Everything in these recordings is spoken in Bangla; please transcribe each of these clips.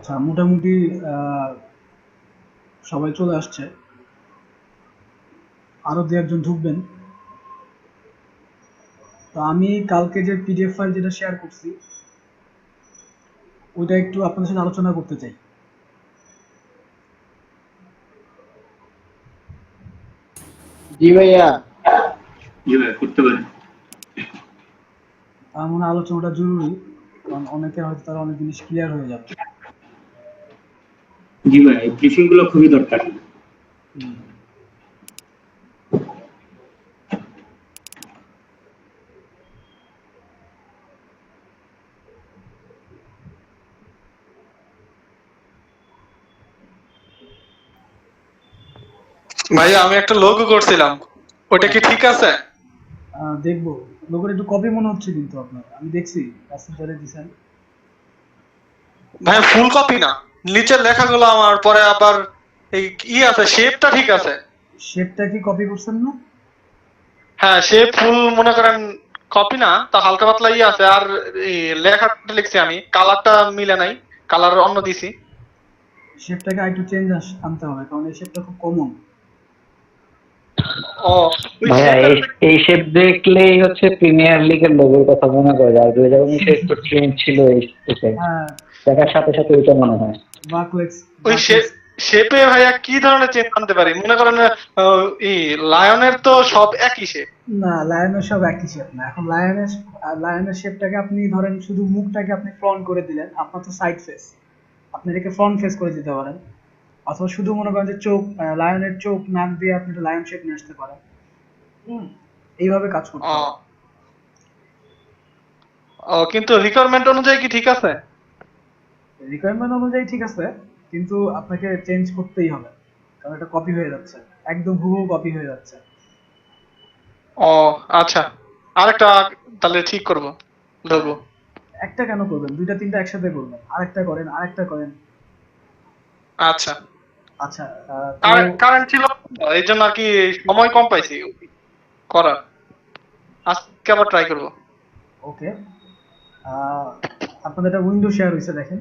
আচ্ছা, মোটামুটি সবাই চলে আসছে। আরো দু একজন ঢুকবেন। তো আমি কালকে যে পিডিএফ ফাইল যেটা শেয়ার করছি ওইটা একটু আপনাদের সাথে আলোচনা করতে চাই। জি ভাইয়া। জি ভাই, করতে পারেন। আমার মনে হয় আলোচনাটা জরুরি, কারণ অনেকের হয়তো তারা অনেক জিনিস ক্লিয়ার হয়ে যাবে। জি ভাই, এই ব্রিফিং গুলো খুবই দরকার। হুম। ভাইয়া আমি একটা লোগো করছিলাম, ওটা কি ঠিক আছে? দেখবো। লোকের একটু কপি মনে হচ্ছে কিন্তু আপনার, আমি দেখছি প্যাসেঞ্জারে দিছেন। ভাইয়া ফুল কপি না, নিচের লেখাগুলো আমার, পরে আবার এই আছে, শেপটা ঠিক আছে। শেপটা কি কপি করছেন না? হ্যাঁ, শেপ ফুল মনে করেন কপি না, তা হালকা পাতলা আছে। আর এই লেখাটা লিখছি আমি, কালারটা মিলে নাই, কালার অন্য দিছি। শেপটাকে আরেকটু চেঞ্জ আনতে হবে, কারণ এই শেপটা খুব কমন। ও, ওই ভাইয়া শেপের। এই শেপ দেখলেই হচ্ছে প্রিমিয়ার লিগের লোগোর কথা মনে করে যায়। 2019 তো ট্রেন্ড ছিল এই শেপে, হ্যাঁ। দেখার সাথে সাথে ওইটা মনে হয়। বাকলেক্স ওই বাকলেক্স শেপে ভাইয়া কি ধরনের চেঞ্জ আনতে পারি? মনে করেন এই লায়নের তো সব একই শেপ। না, লায়নের সব একই শেপ না। এখন লায়নের শেপটাকে আপনি ধরেন শুধু মুখটাকে আপনি ফ্রন্ট করে দিলেন, আপনার তো সাইড ফেস, আপনি এটাকে ফ্রন্ট ফেস করে দিতে পারেন। অথবা শুধু মনে করেন যে চোখ, লায়নের চোখ নাক দিয়ে আপনি একটা লায়ন শেপ নিয়ে আসতে পারেন। হুম, এইভাবে কাজ করতে ও হবে। ও, কিন্তু রিকোয়ারমেন্ট অনুযায়ী কি ঠিক আছে? রিকোয়ারমেন্ট অনুযায়ী ঠিক আছে, কিন্তু আপনাকে চেঞ্জ করতেই হবে, কারণ এটা কপি হয়ে যাচ্ছে, একদম হুবহু কপি হয়ে যাচ্ছে। ও আচ্ছা, আরেকটা তাহলে ঠিক করব, ধরবো। একটা কেন করবেন, দুইটা তিনটা একসাথে করবেন, আরেকটা করেন, আরেকটা করেন। আচ্ছা, আচ্ছা। তো কারেন্ট ছিল এই জন্য আর কি, সময় কম পাইছি করার। আজকে আবার ট্রাই করব। ওকে। আপনাদের একটা উইন্ডো শেয়ার হয়েছে দেখেন।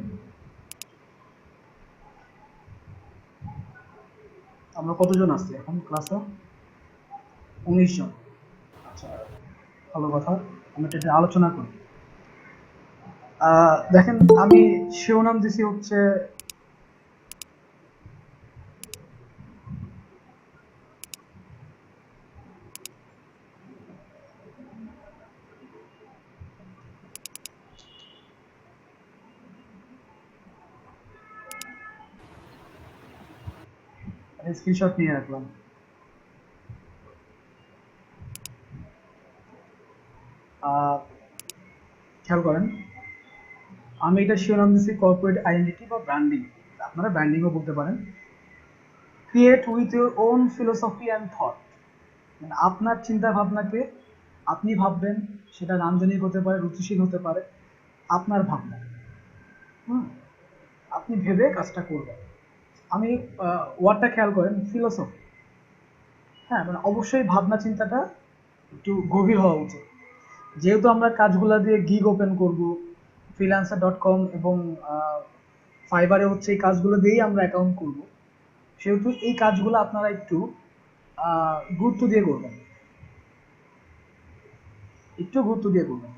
আমরা কতজন আছি এখন ক্লাসে? 19 জন। আচ্ছা, ভালো কথা। আমরা এটা নিয়ে আলোচনা করি। দেখেন, আমি শিরোনাম দিছি হচ্ছে স্ক্রিনশট নিয়ে রাখলাম। আহ, খেয়াল করেন, আমি এটা শিরোনাম দিছি কর্পোরেট আইডেন্টিটি বা ব্র্যান্ডিং, আপনারা ব্র্যান্ডিংও বলতে পারেন। Create with your own philosophy and thought, মানে আপনার চিন্তা ভাবনাকে আপনি ভাববেন, সেটা নান্দনিক হতে পারে, রুচিশীল হতে পারে, আপনার ভাবনা। হুম, আপনি ভেবে কাজটা করবেন। আমি ওয়ার্ডটা খেয়াল করেন, ফিলোসফি। হ্যাঁ, মানে অবশ্যই ভাবনা চিন্তাটা একটু গভীর হওয়া উচিত। যেহেতু আমরা কাজগুলা দিয়ে গিগ ওপেন করব, freelancer.com এবং ফাইবারে হচ্ছে এই কাজগুলো দিয়েই আমরা অ্যাকাউন্ট করব, সেহেতু এই কাজগুলো আপনারা একটু গুরুত্ব দিয়ে করবেন, একটু গুরুত্ব দিয়ে করবেন।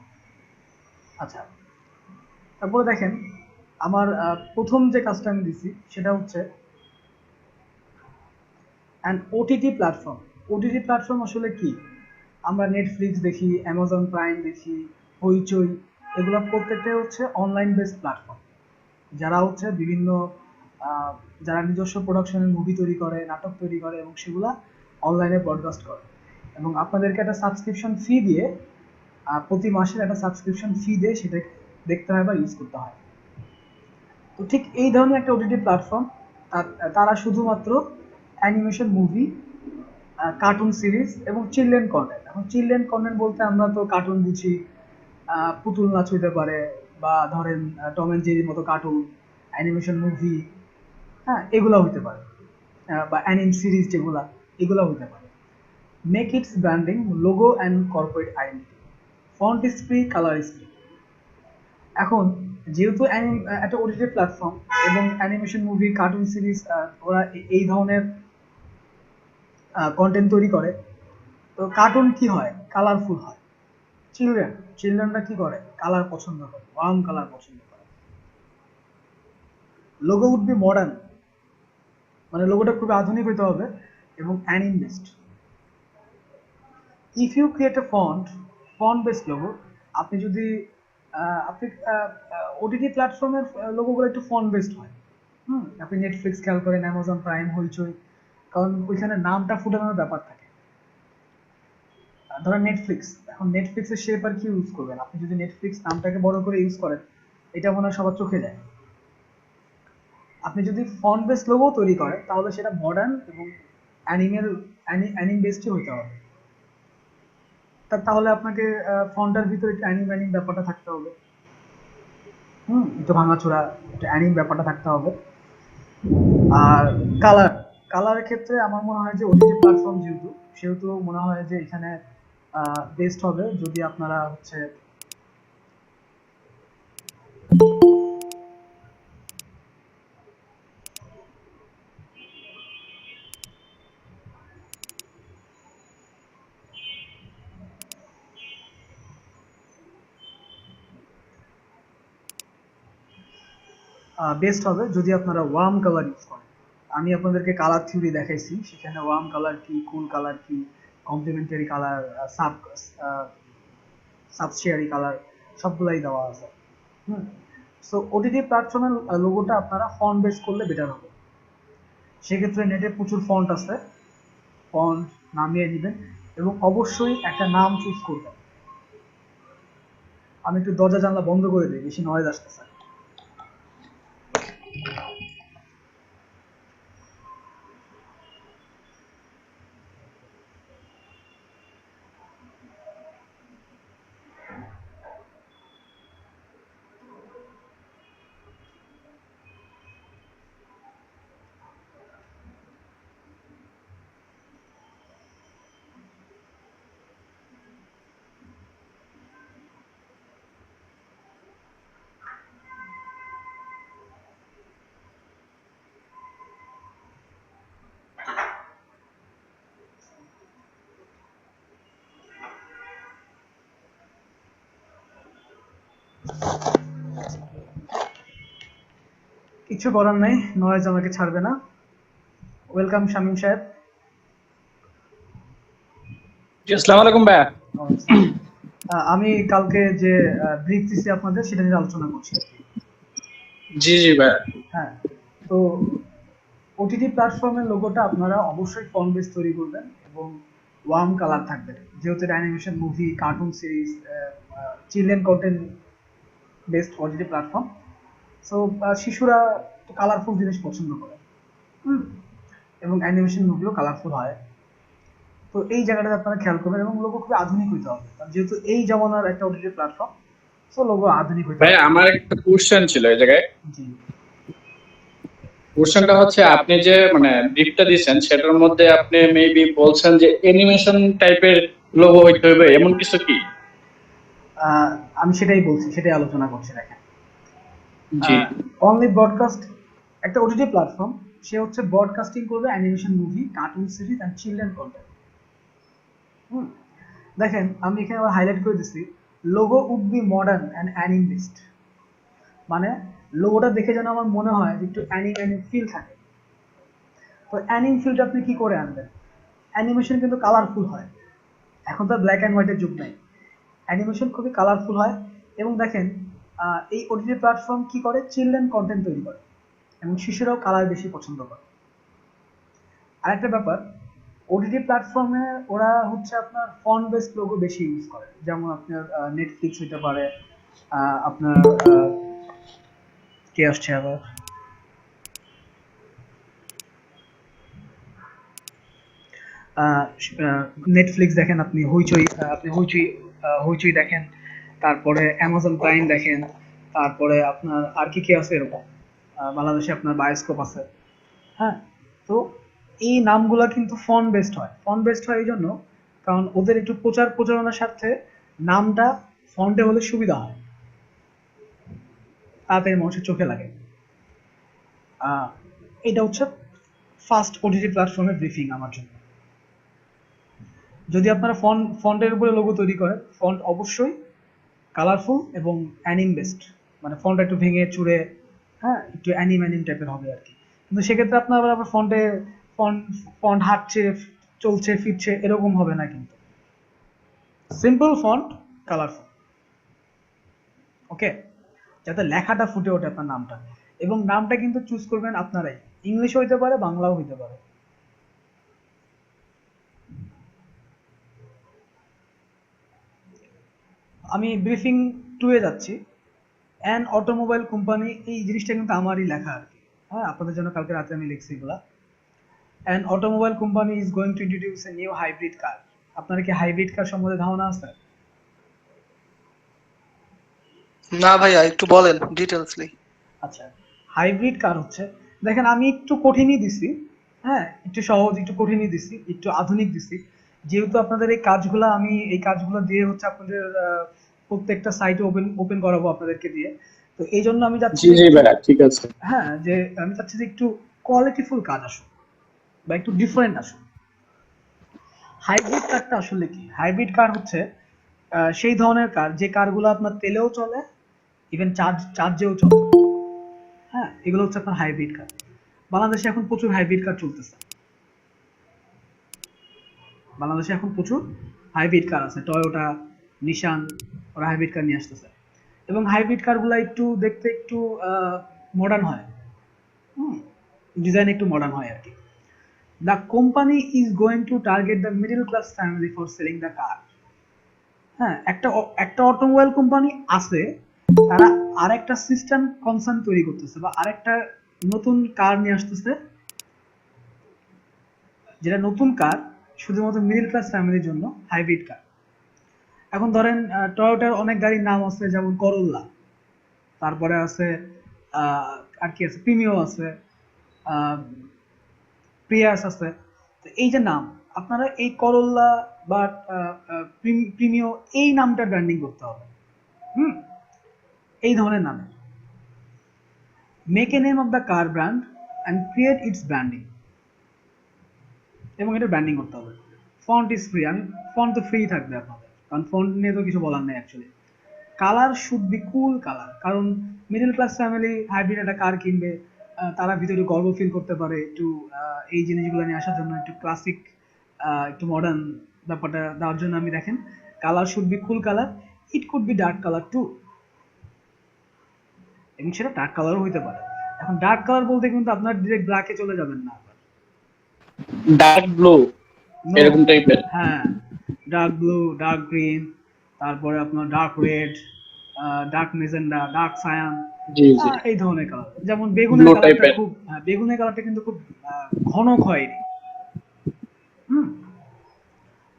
আচ্ছা, তারপরে দেখেন, আমার প্রথম যে কাজটা আমি দিছি সেটা হচ্ছে and OTT platform. OTT platform আসলে কি? আমরা নেটফ্লিক্স দেখি, অ্যামাজন প্রাইম দেখি, হইচই, এগুলো প্রত্যেকটাই হচ্ছে অনলাইন বেসড প্ল্যাটফর্ম। যারা হচ্ছে বিভিন্ন আহ, যারা নিজস্ব প্রোডাকশনের মুভি তৈরি করে, নাটক তৈরি করে এবং সেগুলা অনলাইনে ব্রডকাস্ট করে, এবং আপনাদেরকে একটা সাবস্ক্রিপশন ফি দিয়ে, প্রতি মাসের একটা সাবস্ক্রিপশন ফি দিয়ে সেটা দেখতে হয় বা ইউজ করতে হয়। তো ঠিক এই ধরনের একটা ওটিটি প্ল্যাটফর্ম, তারা শুধুমাত্র অ্যানিমেশন মুভি, কার্টুন সিরিজ এবং চিলড্রেন কন্টেন্ট। এখন চিলড্রেন কন্টেন্ট বলতে আমরা তো কার্টুন বুঝি, পুতুল নাচ হইতে পারে, বা ধরেন টম অ্যান্ড জেরির মতো কার্টুন, অ্যানিমেশন মুভি, হ্যাঁ এগুলো হইতে পারে, বা অ্যানিম সিরিজ যেগুলা, এগুলো হইতে পারে। Make it's branding, logo and corporate identity, font is free, colour is free. এখন যেহেতু একটা ওটিটি প্ল্যাটফর্ম এবং অ্যানিমেশন মুভি কার্টুন সিরিজ ওরা এই ধরনের কন্টেন্ট তৈরি করে, তো কার্টুন কি হয়, কালারফুল হয়। চিলড্রেনরা কি করে, কালার পছন্দ করে, ওয়ার্ম কালার পছন্দ করে। লোগো উড বি মডার্ন, মানে লোগোটা খুব আধুনিক হতে হবে এবং anime based. If you create a font based logo, আপনি যদি আপনি ওটিটি প্ল্যাটফর্মের লোগোগুলো একটু ফন্ট বেসড হয়। আপনি নেটফ্লিক্স খেয়াল করেন, অ্যামাজন প্রাইম, হইচই, কারণ ওইখানে নামটা ফুটানোর ব্যাপার থাকে। ধরেন নেটফ্লিক্স, এখন নেটফ্লিক্সের শেপ আর কি ইউজ করবেন, আপনি যদি নেটফ্লিক্স নামটাকে বড় করে ইউজ করেন, এটা মনে হয় সবার চোখে যায়। আপনি যদি ফন্ট বেসড লোগো তৈরি করেন, তাহলে সেটা মডার্ন এবং অ্যানিম বেসডই হতে হবে। তাহলে আপনাকে ফন্টের ভিতরে একটু অ্যানিম ব্যাপারটা থাকতে হবে, একটু ভাঙাচোরা, একটু অ্যানিম ব্যাপারটা থাকতে হবে। আর কালারের ক্ষেত্রে আমার মনে হয় যে ওটিটি প্ল্যাটফর্ম সেহেতু মনে হয় যে এখানে বেস্ট হবে যদি আপনারা হচ্ছে বেস্ট হবে যদি আপনারা ওয়ার্ম কালার ইউজ করেন। আমি আপনাদেরকে কালার থিওরি দেখাইছি, সেখানে ওয়ার্ম কালার কি, কুল কালার কি, কমপ্লিমেন্টারি কালার, সাবস্টিয়ারি কালার, সবগুলাই দেওয়া আছে। সো ওটিটি প্ল্যাটফর্মের লোগোটা আপনারা ফন্ট বেস করলে বেটার হবে। সেক্ষেত্রে নেটে প্রচুর ফন্ট আছে, ফন্ট নামিয়ে নেবেন এবং অবশ্যই একটা নাম চুজ করবেন। আমি একটু দরজা জানলা বন্ধ করে দিই, বেশি নয়েজ আসতেছে। কিছু করার নাই, নয়েজ আমাকে ছাড়বে না। ওয়েলকাম শামীম সাহেব। জি, আসসালামু আলাইকুম ভাইয়া। আমি কালকে যে ব্রিফ দিছি আপনাদের, সেটা নিয়ে আলোচনা করছি আর কি। জি জি ভাইয়া। হ্যাঁ, তো ওটিটি প্ল্যাটফর্মের লোগোটা আপনারা অবশ্যই ফন্ট বেস তৈরি করবেন এবং ওয়ার্ম কালার থাকবে, যেহেতু animation movie, cartoon series, children content based OTT platform. So শিশুরা কালারফুল জিনিস পছন্দ করে, এবং অ্যানিমেশন মুভিও কালারফুল হয়। তো এই জায়গাটাতে আপনারা খেয়াল করবেন এবং লোগো খুব আধুনিক হইতে হবে, কারণ যেহেতু এই জমানার একটা ওটিটি প্ল্যাটফর্ম, সো লোগো আধুনিক হইতে ভাইয়া হবে। আমার একটা কোশ্চেন ছিল এই জায়গায়। জি, কোশ্চেনটা হচ্ছে, আপনি যে মানে ব্রিফটা দিয়েছেন সেটার মধ্যে আপনি মেবি বলছেন যে অ্যানিমেশন টাইপের লোগো হইতে হবে, এমন কিছু কি? আমি সেটাই বলছি, সেটাই আলোচনা করছি। দেখেন, জি অনলি ব্রডকাস্ট, একটা ওটিটি প্ল্যাটফর্ম, সে হচ্ছে ব্রডকাস্টিং করবে animation movie, cartoon series and children content. দেখেন, আমি এখানে আবার হাইলাইট করে দিচ্ছি, logo would be modern and anime based. মানে লোগোটা দেখে যেন আমার মনে হয় যে একটু অ্যানিম ফিল থাকে। তো অ্যানিম ফিলটা আপনি কি করে আনবেন? অ্যানিমেশন কিন্তু কালারফুল হয়, এখন তো ব্ল্যাক অ্যান্ড হোয়াইটের যুগ নাই, অ্যানিমেশন খুবই কালারফুল হয়। এবং দেখেন, এই ওটিটি প্ল্যাটফর্ম কি করে, চিলড্রেন কন্টেন্ট তৈরি করে এবং শিশুরাও কালার বেশি পছন্দ করে। আরেকটা ব্যাপার, ওটিটি প্ল্যাটফর্মে ওরা হচ্ছে আপনার ফন্ট বেসড লোগো বেশি ইউজ করে, যেমন আপনার নেটফ্লিক্স হতে পারে, আপনার কে আসছে আবার, নেটফ্লিক্স দেখেন, আপনি হইচই দেখেন, তারপরে অ্যামাজন প্রাইম দেখেন, তারপরে আপনার আর কি কি আছে এরকম, বাংলাদেশে আপনার বায়োস্কোপ আছে। হ্যাঁ, তো এই নামগুলা কিন্তু ফন্ট বেসড হয় এই জন্য, কারণ ওদের একটু প্রচারণার স্বার্থে নামটা ফন্টে হলে সুবিধা হয়। তাড়াতাড়ি মানুষের চোখে লাগে। আহ, এটা হচ্ছে ফার্স্ট ওটিটি প্ল্যাটফর্মের ব্রিফিং আমার জন্য। যদি আপনারা ফন্টের উপরে লোগো তৈরি করেন, ফন্ট অবশ্যই কালারফুল এবং অ্যানিম বেসড, মানে ফন্ট একটু ভেঙে চুড়ে, হ্যাঁ, একটু অ্যানিম টাইপের হবে আর কি। কিন্তু সেক্ষেত্রে আপনার আবার ফন্ট ফন্ট হাঁটছে, চলছে, ফিরছে, এরকম হবে না কিন্তু। সিম্পল ফন্ট, কালারফুল, ওকে, যাতে লেখাটা ফুটে ওঠে আপনার নামটা। এবং নামটা কিন্তু চুজ করবেন আপনারাই, ইংলিশ হইতে পারে, বাংলাও হইতে পারে। আমি ব্রিফিং 2 এ যাচ্ছি। অ্যান অটোমোবাইল কোম্পানি, এই জিনিসটা কিন্তু আমারই লেখা আর কি, হ্যাঁ, আপনাদের জন্য কালকে রাতে আমি লিখছি এগুলা। An automobile company is going to introduce a new hybrid car. আপনার কি হাইব্রিড কার সম্বন্ধে ধারণা আছে? না ভাইয়া, একটু বলেন ডিটেলসলি। আচ্ছা, হাইব্রিড কার হচ্ছে, দেখেন আমি একটু কঠিনই দিছি, হ্যাঁ, একটু সহজ, একটু কঠিনই দিছি, একটু আধুনিক দিছি, যেহেতু আপনাদের এই কাজগুলো দিয়ে হচ্ছে আপনাদের প্রত্যেকটা সাইটে ওপেন করাবো আপনাদেরকে দিয়ে। তো এই জন্য আমি চাচ্ছি জি যে জি ভাইয়া, ঠিক আছে। হ্যাঁ, যে আমি চাচ্ছি যে একটু কোয়ালিটিফুল কাজ আসুক বা একটু ডিফারেন্ট আসুক। হাইব্রিড কারটা আসলে কি? হাইব্রিড কার হচ্ছে সেই ধরনের কার যে কারগুলো আপনার তেলেও চলে, ইভেন চার্জেও চলে, হ্যাঁ, এগুলো হচ্ছে আপনার হাইব্রিড কার। বাংলাদেশে এখন প্রচুর হাইব্রিড কার চলতেছে, বাংলাদেশে এখন প্রচুর হাইব্রিড কার আছে, টয়োটা, নিশান, ওরা হাইব্রিড কার নিয়ে আসতেছে। এবং হাইব্রিড কারগুলো একটু দেখতে একটু মডার্ন হয়, ডিজাইন একটু মডার্ন হয় আর কি। The company is going two target the middle class family for selling the car. হ্যাঁ, একটা অটোমোবাইল কোম্পানি আছে, তারা আরেকটা সিস্টেম কনসার্ন তৈরি করতেছে বা আরেকটা নতুন কার নিয়ে আসতেছে, যেটা নতুন কার শুধুমাত্র মিডল ক্লাস ফ্যামিলির জন্য, হাইব্রিড কার। এখন ধরেন টয়োটার অনেক গাড়ির নাম আছে, যেমন করোলা, তারপরে আছে আর কি আছে, প্রিমিও আছে, প্রিয়াস আছে। তো এই যে নাম, আপনারা এই করোলা বা প্রিমিও, এই নামটা ব্র্যান্ডিং করতে হবে, হুম, এই ধরনের নামে। Make a name of the car brand and create it's branding, এবং এটা ব্র্যান্ডিং করতে হবে। ফন্ট ইজ ফ্রি, আমি ফন্ট তো ফ্রি থাকবে আপনাদের, কারণ ফন্ট নিয়ে তো কিছু বলার নেই actually. Colour should be cool colour, কারণ মিডল ক্লাস ফ্যামিলি হাইব্রিড একটা কার কিনবে, তারা ভিতরে গর্ব ফিল করতে পারে একটু, এই জিনিসগুলো নিয়ে আসার জন্য একটু ক্লাসিক, একটু মডার্ন ব্যাপারটা দেওয়ার জন্য আমি, দেখেন, colour should be cool colour, it could be dark colour too, এবং সেটা ডার্ক কালারও হইতে পারে। এখন ডার্ক কালার বলতে কিন্তু আপনার ডিরেক্ট ব্ল্যাকে চলে যাবেন না, ডার্ক ব্লু এরকম টাইপের। হ্যাঁ, ডার্ক ব্লু, ডার্ক গ্রিন, তারপরে আপনার dark red, dark magenta, dark cyan, জি জি, এই ধরনের কালার। যেমন বেগুনের ব্লু কালারটা টাইপের। খুব, বেগুনের কালারটা কিন্তু খুব ঘন খয়েরি, হুম।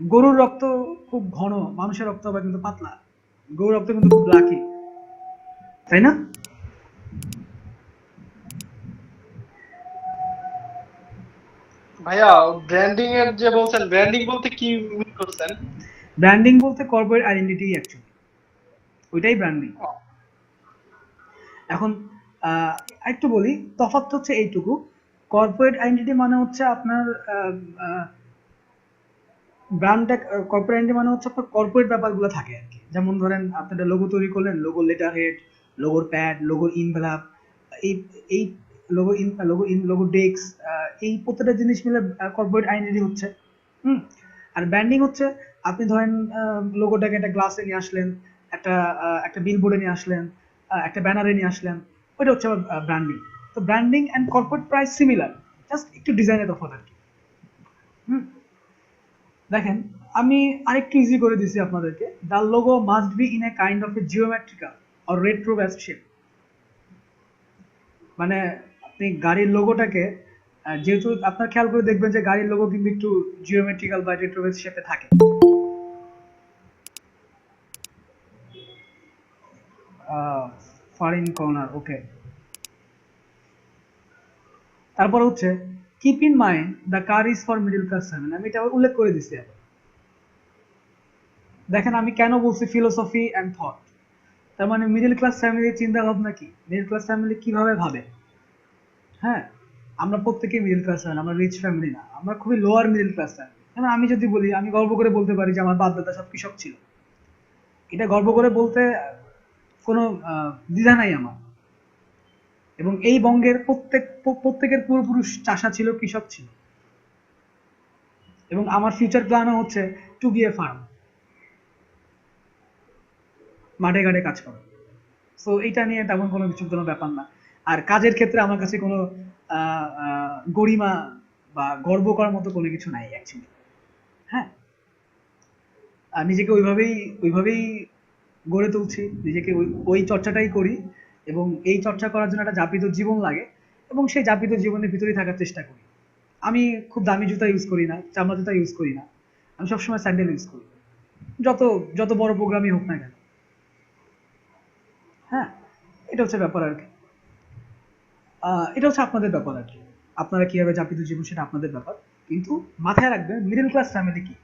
গরুর রক্ত খুব ঘন, মানুষের রক্ত আবার কিন্তু পাতলা, গরুর রক্ত কিন্তু খুব ব্ল্যাকি, তাই না? ভাইয়া, ব্র্যান্ডিং এর যে বলছেন, ব্র্যান্ডিং বলতে কি মিন করছেন? ব্র্যান্ডিং বলতে কর্পোরেট আইডেন্টিটি অ্যাকচুয়ালি, ওইটাই ব্র্যান্ডিং। এখন একটু বলি, তফাৎ হচ্ছে এইটুকু, কর্পোরেট আইডেন্টিটি মানে হচ্ছে আপনার ব্র্যান্ডটা, কর্পোরেট আইডেন্টিটি মানে হচ্ছে আপনার কর্পোরেট ব্যাপারগুলো থাকে আর কি। যেমন ধরেন আপনি একটা লোগো তৈরি করলেন, লোগোর লেটার হেড, লোগোর প্যাড, লোগোর ইনভেলাপ, এই এই লোগো ডেস্ক, এই প্রত্যেকটা জিনিস মিলে কর্পোরেট আইডেন্টিটি হচ্ছে, হুম। আর ব্র্যান্ডিং হচ্ছে, আপনি ধরেন লোগোটাকে একটা গ্লাসে নিয়ে আসলেন, একটা বিলবোর্ডে নিয়ে আসলেন, একটা ব্যানারে নিয়ে আসলেন, ওইটা হচ্ছে ব্র্যান্ডিং। তো ব্র্যান্ডিং অ্যান্ড কর্পোরেট প্রায় সিমিলার, জাস্ট একটু ডিজাইনের তফাৎ আর কি, হুম। দেখেন, আমি আরেকটু ইজি করে দিছি আপনাদেরকে, the logo must be in a kind of A geometrical or retro based shape. মানে আপনি গাড়ির লোগোটাকে, যেহেতু আপনার খেয়াল করে দেখবেন যে গাড়ির লোগো কিন্তু একটু জিওমেট্রিক্যাল বা রেট্রো বেসড শেপে থাকে। ফার ইন কর্নার, ওকে। তারপর হচ্ছে keep in mind the car is for middle class family, আমি এটা উল্লেখ করে দিছি আবার। দেখেন আমি কেন বলছি ফিলোসফি অ্যান্ড থট, তার মানে মিডল ক্লাস ফ্যামিলির চিন্তা ভাবনা কি, মিডল ক্লাস ফ্যামিলি কিভাবে ভাবে। হ্যাঁ, আমরা প্রত্যেকেই মিডল ক্লাস ফ্যামিলি, আমরা রিচ ফ্যামিলি না, আমরা খুবই লোয়ার মিডল ক্লাস ফ্যামিলি। যেমন আমি যদি বলি, আমি গর্ব করে বলতে পারি যে আমার বাপ দাদা সব কৃষক ছিল। এটা গর্ব করে বলতে কোনো দ্বিধা নাই আমার। এবং এই বঙ্গের প্রত্যেকের পূর্বপুরুষ চাষা ছিল, কৃষক ছিল। এবং আমার ফিউচার প্ল্যানও হচ্ছে টু বি এ ফার্ম, মাঠে ঘাটে কাজ করা। সো এটা নিয়ে তেমন কোনো কিছু কোনো ব্যাপার না। আর কাজের ক্ষেত্রে আমার কাছে কোনো গরিমা বা গর্ব করার মতো কোনো কিছু নাই অ্যাকচুয়ালি। হ্যাঁ, আর নিজেকে ওইভাবেই গড়ে তুলছি, নিজেকে ওই চর্চাটাই করি। এবং এই চর্চা করার জন্য একটা যাপিত জীবন লাগে, এবং সেই যাপিত জীবনের ভিতরেই থাকার চেষ্টা করি। আমি খুব দামি জুতা ইউজ করি না, চামড়া জুতা ইউজ করি না, আমি সবসময় স্যান্ডেল ইউজ করি, যত যত বড় প্রোগ্রামই হোক না কেন। হ্যাঁ, এটা হচ্ছে ব্যাপার আর কি। এটা হচ্ছে আপনাদের ব্যাপার আর কি, আপনারা কিভাবে যাপিত জীবন সেটা আপনাদের ব্যাপার। কিন্তু মাথায় রাখবেন মিডল ক্লাস ফ্যামিলি কি।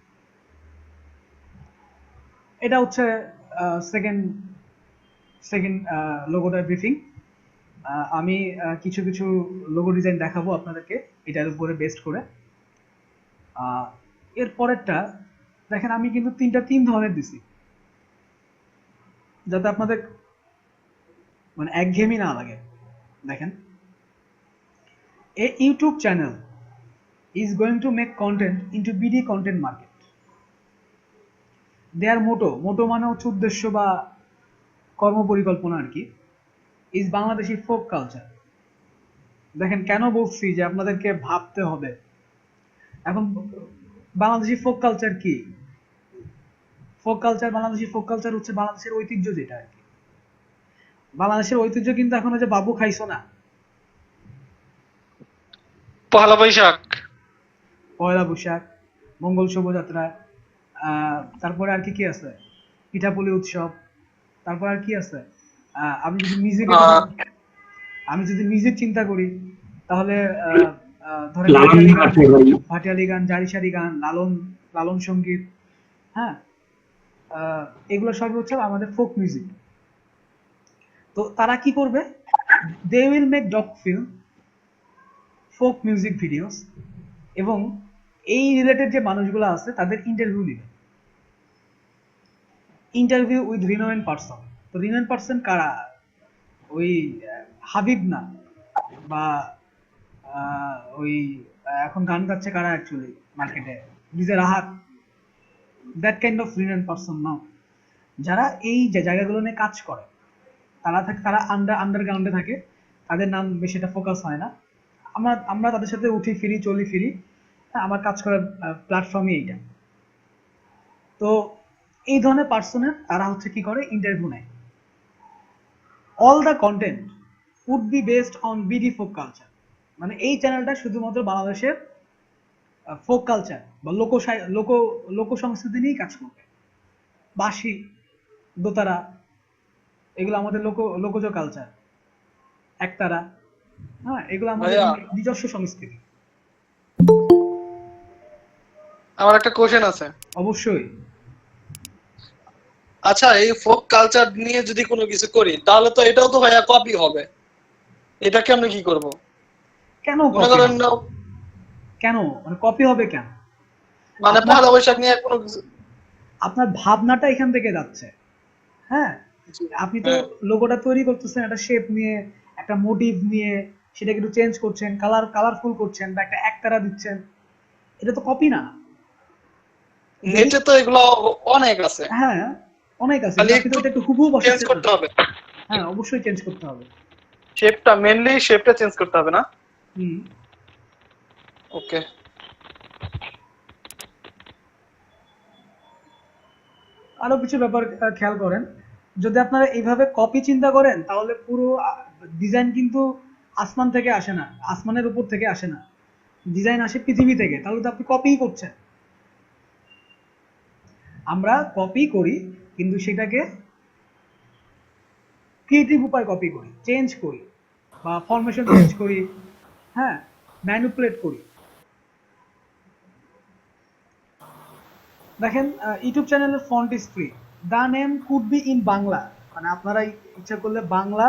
এটা হচ্ছে সেকেন্ড সেকেন্ড লোগোটার ব্রিফিং। আমি কিছু কিছু লোগো ডিজাইন দেখাবো আপনাদেরকে এটার উপরে বেস্ট করে। এর পরেরটা দেখেন, আমি কিন্তু তিন ধরনের দিছি, যাতে আপনাদের মানে একঘেয়েমি না লাগে। দেখেন, a YouTube channel is going to make content into BD content market. Their motto মানে হচ্ছে উদ্দেশ্য বা কর্মপরিকল্পনা আর কি, is বাংলাদেশি ফোক কালচার। দেখেন, কেন বলছি যে আপনাদেরকে ভাবতে হবে। এখন বাংলাদেশি ফোক কালচার কি? বাংলাদেশি ফোক কালচার হচ্ছে বাংলাদেশের ঐতিহ্য, যেটা আর কি। বাংলাদেশের ঐতিহ্য কিন্তু এখন যে বাবু খাইছো না, পহেলা বৈশাখ, পয়লা বৈশাখ, মঙ্গল শোভাযাত্রা, তারপরে আর কি আছে, পিঠাপুলি উৎসব, তারপর আর কি আছে, আমি যদি মিউজিক চিন্তা করি, তাহলে ধরেন ভাটিয়ালি গান, জারিসারি গান, লালন সঙ্গীত। হ্যাঁ, এগুলো সবই হচ্ছে আমাদের ফোক মিউজিক। তো তারা কি করবে, they will make doc film, folk music videos, এবং এই রিলেটেড যে মানুষগুলো আছে তাদের ইন্টারভিউ নিবে, ইন্টারভিউ উইথ রিনোয়েন্ট পারসন। তো রিনোয়েন্ট পারসন কারা? ওই হাবিব না, বা ওই এখন গান গাচ্ছে কারা অ্যাকচুয়ালি মার্কেটে, DJ Rahat, that kind of renowned person না। যারা এই যে জায়গাগুলো নিয়ে কাজ করে, তারা আন্ডারগ্রাউন্ডে থাকে, তাদের নাম বেশি এটা ফোকাস হয় না। আমরা তাদের সাথে উঠি ফিরি, চলি ফিরি। হ্যাঁ, আমার কাজ করার প্ল্যাটফর্মই এইটা। তো এই ধরনের পার্সনের তারা হচ্ছে কি করে, ইন্টারভিউ নেয়। All the content would be based on BD folk culture. মানে এই চ্যানেলটা শুধুমাত্র বাংলাদেশের ফোক কালচার বা লোক সংস্কৃতি নিয়েই কাজ করবে। বাঁশি, দোতারা, এগুলো আমাদের লোকজ কালচার। একতারা, হ্যাঁ, এগুলো আমাদের নিজস্ব সংস্কৃতি। আমার একটা কোশ্চেন আছে। অবশ্যই। আচ্ছা, এই ফোক কালচার নিয়ে যদি কোনো কিছু করি, তাহলে তো এটাও তো ভাইয়া কপি হবে। এটাকে আমরা কি করব? কেন মনে করেন না, কেন মানে কপি হবে কেন? মানে পহেলা বৈশাখ নিয়ে কোনো কিছু, আপনার ভাবনাটা এখান থেকে যাচ্ছে। হ্যাঁ, আপনি তো লোগোটা তৈরি করতেছেন একটা শেপ নিয়ে, একটা মোটিভ নিয়ে, সেটাকে একটু চেঞ্জ করছেন, কালারফুল করছেন, বা একটা একতারা দিচ্ছেন। এটা তো কপি না। নেটে তো এগুলো অনেক আছে। হ্যাঁ, অনেক আছে, খালি কিন্তু এটা একটু হুবহু চেঞ্জ করতে হবে। হ্যাঁ, অবশ্যই চেঞ্জ করতে হবে। মেইনলি শেপটা চেঞ্জ করতে হবে না? হুম। ওকে। আরো কিছু ব্যাপার খেয়াল করেন, যদি আপনারা এইভাবে কপি চিন্তা করেন, তাহলে পুরো ডিজাইন কিন্তু আসমান থেকে আসে না, আসমানের উপর থেকে আসে না, ডিজাইন আসে পৃথিবী থেকে। তাহলে তো আপনি কপিই করছেন। আমরা কপি করি, কিন্তু সেটাকে ক্রিয়েটিভ উপায় কপি করি, চেঞ্জ করি, বা ফরমেশন চেঞ্জ করি, হ্যাঁ, ম্যানিপুলেট করি। দেখেন, ইউটিউব চ্যানেলের font is free, the name could be in Bangla, মানে আপনারা ইচ্ছা করলে বাংলা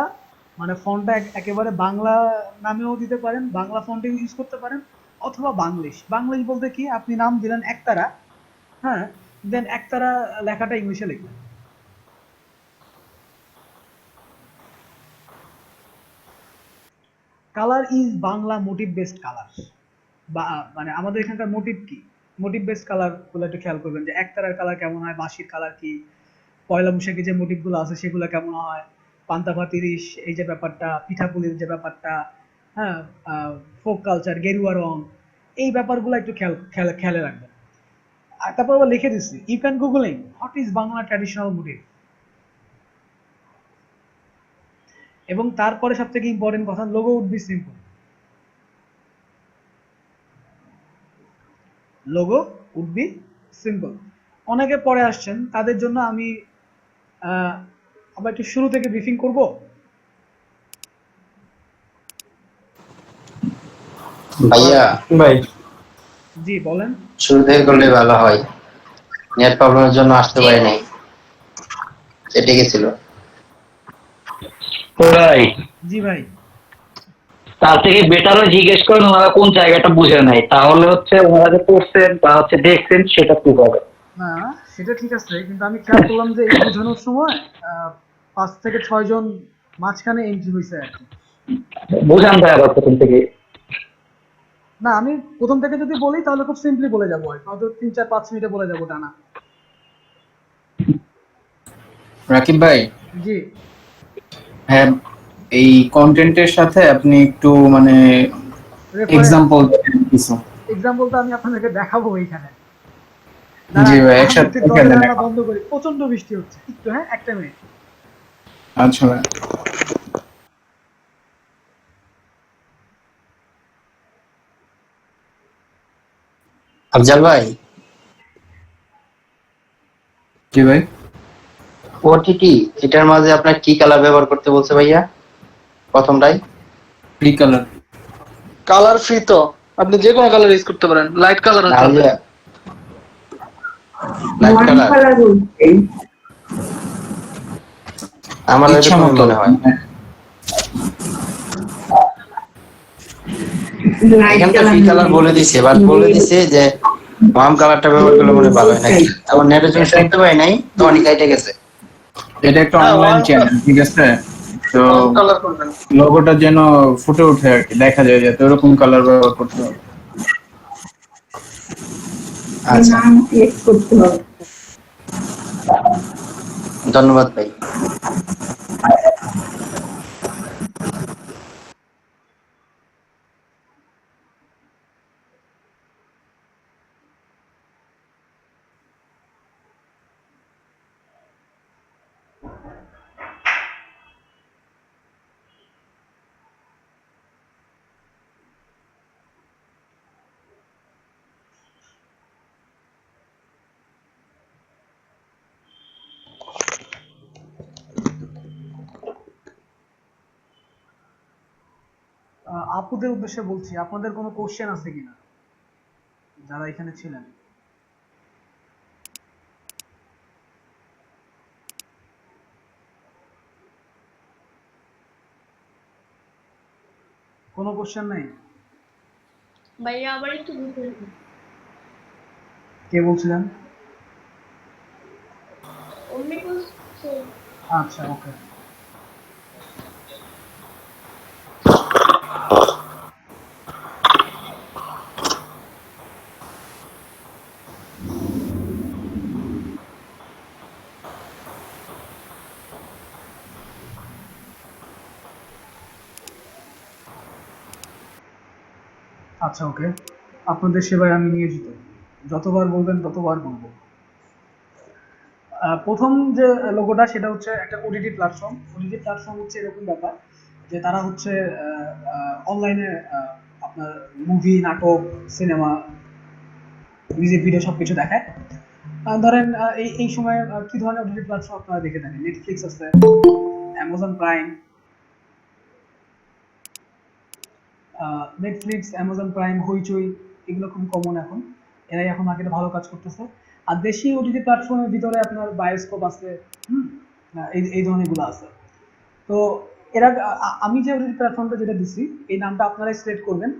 মানে ফন্টটা একেবারে বাংলা নামেও দিতে পারেন, বাংলা ফন্টে ইউজ করতে পারেন, অথবা বাংলিশ। বাংলিশ বলতে কি, আপনি নাম দিলেন একতারা, হ্যাঁ, দেন একতারা লেখাটা ইংলিশে লিখলেন। Colour is Bangla motif based colour, বা মানে আমাদের এখানকার মোটিভ কি, মোটিভ বেসড কালার গুলো একটু খেয়াল করবেন যে একতারার কালার কেমন হয়, বাঁশির কালার কি, পয়লা বৈশাখে যে মোটিভ গুলো আছে সেগুলো কেমন হয়, পান্তা ভাত ইলিশ এই যে ব্যাপারটা, পিঠাপুলির যে ব্যাপারটা, হ্যাঁ, ফোক কালচার, গেরুয়া রং, এই ব্যাপারগুলো একটু খেয়ালে রাখবেন। আর তারপর আবার লিখে দিচ্ছি, you can googling what is Bangla traditional motif. এবং তারপরে সব থেকে ইম্পর্টেন্ট কথা, logo would be simple, logo would be simple. অনেকে পরে আসছেন, তাদের জন্য আমি আবার একটু শুরু থেকে ব্রিফিং করব। ভাইয়া ভাই জি বলেন। শুরু থেকে করলে ভালো হয়, নেট প্রবলেমের জন্য আসতে পারি নাই, কেটে গেছিল। ভাই জি ভাই। তার থেকে বেটারও জিজ্ঞেস করেন ওনারা কোন জায়গাটা বুঝে নাই, তাহলে হচ্ছে ওনারা যে পড়ছেন বা হচ্ছে দেখছেন সেটা খুব হবে। না সেটা ঠিক আছে, কিন্তু আমি খেয়াল করলাম যে এই বোঝানোর সময় 5 থেকে 6 জন মাঝখানে এন্ট্রি হয়েছে আর কি। বুঝান ভাই আবার প্রথম থেকে। না আমি প্রথম থেকে যদি বলি তাহলে খুব সিম্পলি বলে যাবো, হয়তো 3-4-5 মিনিটে বলে যাবো টানা। রাকিব ভাই, জি। হ্যাঁ, এই কন্টেন্টের সাথে আপনি একটু মানে এক্সাম্পল কিছু। এক্সাম্পল তো আমি আপনাদেরকে দেখাবো এইখানে। জি ভাই, একসাথে দেখে দেন। দরজা বন্ধ করি, প্রচন্ড বৃষ্টি হচ্ছে, একটু হ্যাঁ, একটা মিনিট। আচ্ছা ভাই। আফজাল ভাই, জি ভাই, ওটিটি এটার মাঝে আপনার কি কালার ব্যবহার করতে বলছে ভাইয়া প্রথমটাই? Free colour. কালার ফ্রি তো, আপনি যে কোনো কালার ইউজ করতে পারেন, লাইট কালার হচ্ছে তাহলে লাইট কালার আমার ইচ্ছা এরকম মতো মনে হয়। এখানে তো ফ্রি কালার বলে দিছে, বাট বলে দিছে যে ওয়ার্ম কালারটা ব্যবহার করলে মনে হয় ভালো হয় নাকি। আমার নেটের জন্য শুনতে পাই নাই, তো অনেক কেটে গেছে। এটা একটা হ্যাঁ, অনলাইন warm চ্যানেল, ঠিক আছে, তো কালার করবেন। লোগোটা যেন ফুটে ওঠে আর কি, দেখা যায় যাতে ওরকম কালার ব্যবহার করতে হবে। আচ্ছা, ধন্যবাদ ভাই। আপুদের উদ্দেশ্যে বলছি, আপনাদের কোনো কোশ্চেন আছে কিনা যারা এখানে ছিলেন? কোনো কোশ্চেন নাই? ভাইয়া আবার একটু বুঝতে। কে বলছিলেন? অমনি বলছে। আচ্ছা ওকে। আচ্ছা ওকে, আপনাদের সেবায় আমি নিয়োজিত, যতবার বলবেন ততবার বলবো। প্রথম যে লোগোটা সেটা হচ্ছে একটা ওটিটি প্ল্যাটফর্ম। ওটিটি প্ল্যাটফর্ম হচ্ছে এরকম ব্যাপার যে তারা হচ্ছে অনলাইনে আপনার মুভি, নাটক, সিনেমা, মিউজিক ভিডিও সবকিছু দেখায়। ধরেন এই এই সময় কি ধরনের ওটিটি প্ল্যাটফর্ম আপনারা দেখে থাকেন? নেটফ্লিক্স আছে, Amazon prime, Netflix, Amazon prime, হইচই, এগুলো খুব কমন এখন, এরাই এখন মার্কেটে ভালো কাজ করতেছে। আর দেশি ওটিটি প্ল্যাটফর্মের ভিতরে আপনার বায়োস্কোপ আছে, হুম, এই এই ধরনের গুলো আছে। তো এরা আমি যে ওদের প্ল্যাটফর্মটা যেটা দিছি এই নামটা আপনারা সিলেক্ট করবেন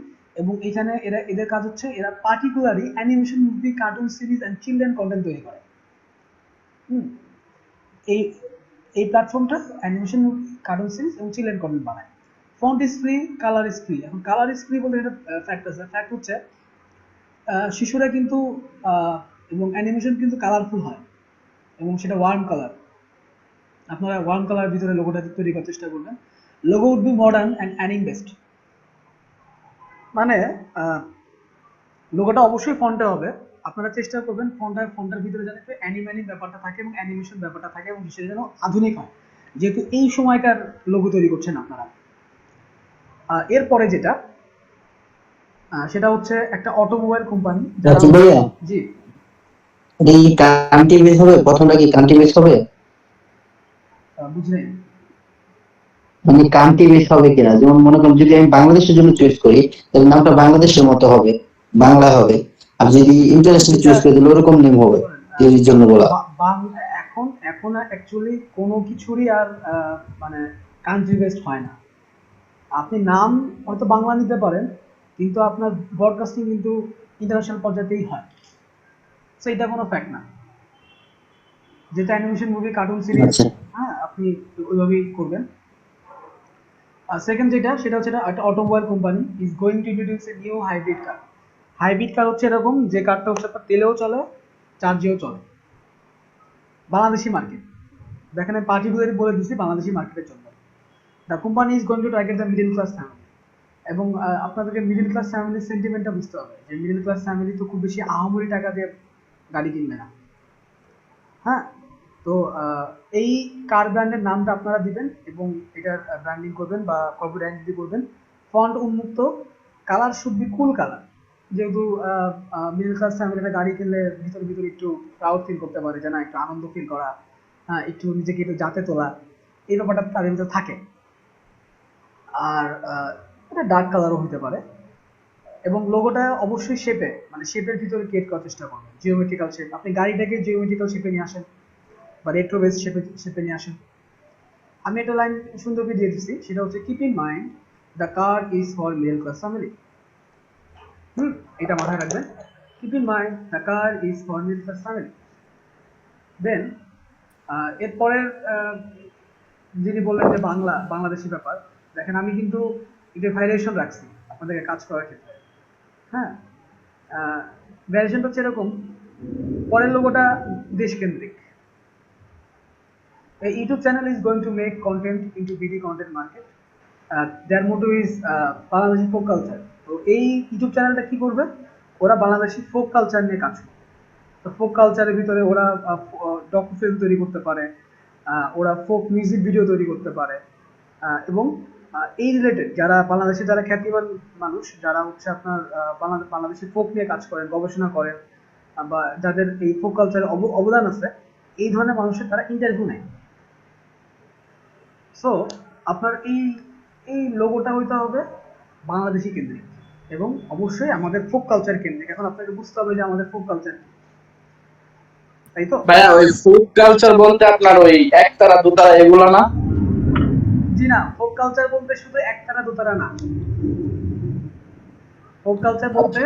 এবং এখানে এদের কাজ হচ্ছে এরা particularly animation movie, cartoon series and children content তৈরি করে। হুম, এই এই প্ল্যাটফর্মটা অ্যানিমেশন মুভি, কার্টুন সিরিজ এবং চিলড্রেন কন্টেন্ট বানায়। Font is free, colour is free. এখন কালার ইজ ফ্রি বলতে একটা ফ্যাক্ট আছে। ফ্যাক্ট হচ্ছে শিশুরা কিন্তু এবং অ্যানিমেশন কিন্তু কালারফুল হয় এবং সেটা ওয়ার্ম কালার। আপনারা ওয়ার্ম কালার ভিতরে লোগোটা তৈরি করার চেষ্টা করবেন। Logo would be modern and anime based. মানে লোগোটা অবশ্যই ফন্টে হবে। আপনারা চেষ্টা করবেন ফন্টের ভিতরে যেন একটু অ্যানিম ব্যাপারটা থাকে এবং অ্যানিমেশন ব্যাপারটা থাকে এবং সেটা যেন আধুনিক হয়, যেহেতু এই সময়কার লোগো তৈরি করছেন আপনারা। এরপরে যেটা সেটা হচ্ছে একটা অটোমোবাইল কোম্পানি। আচ্ছা ভাইয়া, জি, এই কান্ট্রি বেস হবে, প্রথমটা কি কান্ট্রি বেস হবে? বুঝলেন? মানে কান্ট্রি বেস হবে কিনা, যেমন মনে করেন যদি আমি বাংলাদেশের জন্য চয়েস করি তাহলে নামটা বাংলাদেশের মতো হবে, বাংলা হবে। আর যদি ইন্টারন্যাশনাল চয়েস করি তাহলে ওরকম নেম হবে, এর জন্য বলা। এখন এখন অ্যাকচুয়ালি কোনো কিছুরই আর মানে কান্ট্রি বেসড হয় না। আপনি নাম হয়তো বাংলা নিতে পারেন কিন্তু আপনার ব্রডকাস্টিং কিন্তু ইন্টারন্যাশনাল পর্যায়েতেই হয়। সো এটা কোনো ফ্যাক্ট না। যেটা অ্যানিমেশন মুভি, কার্টুন সিরিজ, আচ্ছা, হ্যাঁ আপনি ওইভাবেই করবেন। আর সেকেন্ড যেটা সেটা হচ্ছে একটা automobile company is going to introduce a new hybrid car. Hybrid car হচ্ছে এরকম যে কারটা হচ্ছে আপনার তেলেও চলে, চার্জেও চলে। বাংলাদেশি মার্কেট, দেখেন আমি পার্টিকুলারলি বলে দিচ্ছি বাংলাদেশি মার্কেটের জন্য। The company is going two target the middle class family. এবং আপনাদেরকে মিডল ক্লাস ফ্যামিলির সেন্টিমেন্টটা বুঝতে হবে যে মিডল ক্লাস ফ্যামিলি তো খুব বেশি আহামরি টাকা দিয়ে গাড়ি কিনবে না। হ্যাঁ, তো এই কার ব্র্যান্ডের নামটা আপনারা দিবেন এবং এটার ব্র্যান্ডিং করবেন বা কর্পোরেট আইডেন্টিটি করবেন। ফন্ট উন্মুক্ত, colour should be cool colour. যেহেতু মিডল ক্লাস ফ্যামিলিরা গাড়ি কিনলে ভিতরে ভিতরে একটু প্রাউড ফিল করতে পারে, যে না একটু আনন্দ ফিল করা, হ্যাঁ একটু নিজেকে একটু জাতে তোলা, এই ব্যাপারটা তাদের ভিতরে থাকে। আর এটা ডার্ক কালারও হতে পারে এবং লোগোটা অবশ্যই শেপে, মানে শেপের ভিতরে ক্রিয়েট করার চেষ্টা করবেন। জিওমেট্রিক্যাল শেপ, আপনি গাড়িটাকে জিওমেট্রিক্যাল শেপে নিয়ে আসেন বা রেট্রো বেস শেপে নিয়ে আসেন। আমি একটা লাইন সুন্দর করে দিয়ে দিচ্ছি, সেটা হচ্ছে keep in mind the car is for middle class family. এটা মাথায় রাখবেন, keep in mind the car is for middle class family. Then এরপরের যিনি বললেন যে বাংলাদেশি ব্যাপার, দেখেন আমি কিন্তু এটা ভ্যারিয়েশন রাখছি আপনাদেরকে কাজ করার ক্ষেত্রে। হ্যাঁ, ভ্যারিয়েশনটা হচ্ছে এরকম, পরের লোগোটা দেশকেন্দ্রিক। A YouTube channel is going to make content into BD content market. Their motto is Bangladeshi folk culture. তো এই ইউটিউব চ্যানেলটা কি করবে, ওরা বাংলাদেশি ফোক কালচার নিয়ে কাজ করবে। তো ফোক কালচারের ভিতরে ওরা ডকু ফিল্ম তৈরি করতে পারে, ওরা ফোক মিউজিক ভিডিও তৈরি করতে পারে এবং এই রিলেটেড যারা বাংলাদেশে যারা খ্যাতিমান মানুষ, যারা হচ্ছে আপনার বাংলাদেশি ফোক নিয়ে কাজ করেন, গবেষণা করেন বা যাদের এই ফোক কালচারে অবদান আছে, এই ধরনের মানুষের তারা ইন্টারভিউ নেয়। সো আপনার এই লোগোটা হইতে হবে বাংলাদেশি কেন্দ্রিক এবং অবশ্যই আমাদের ফোক কালচার কেন্দ্রিক। এখন আপনাকে বুঝতে হবে যে আমাদের ফোক কালচার কি, তাই তো? ভাইয়া ওই ফুড কালচার বলতে আপনার ওই একতারা দুতারা এগুলো না? জি না, ফোক কালচার বলতে শুধু একতারা দোতারা না। ফোক কালচার বলতে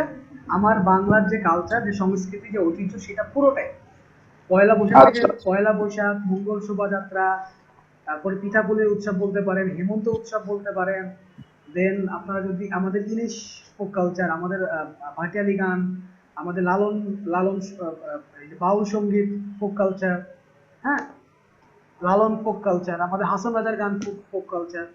আমার বাংলার যে কালচার, যে সংস্কৃতি, যে ঐতিহ্য, সেটা পুরোটাই। পয়লা বৈশাখ, মঙ্গল শোভাযাত্রা, তারপরে পিঠাপুলির উৎসব বলতে পারেন, হেমন্ত উৎসব বলতে পারেন। দেন আপনারা যদি আমাদের ইলিশ ফোক কালচার, আমাদের ভাটিয়ালি গান, আমাদের লালন লালন বাউল সঙ্গীত ফোক কালচার, হ্যাঁ লালন ফোক কালচার, আমাদের হাসান রাজার গান ফোক কালচার।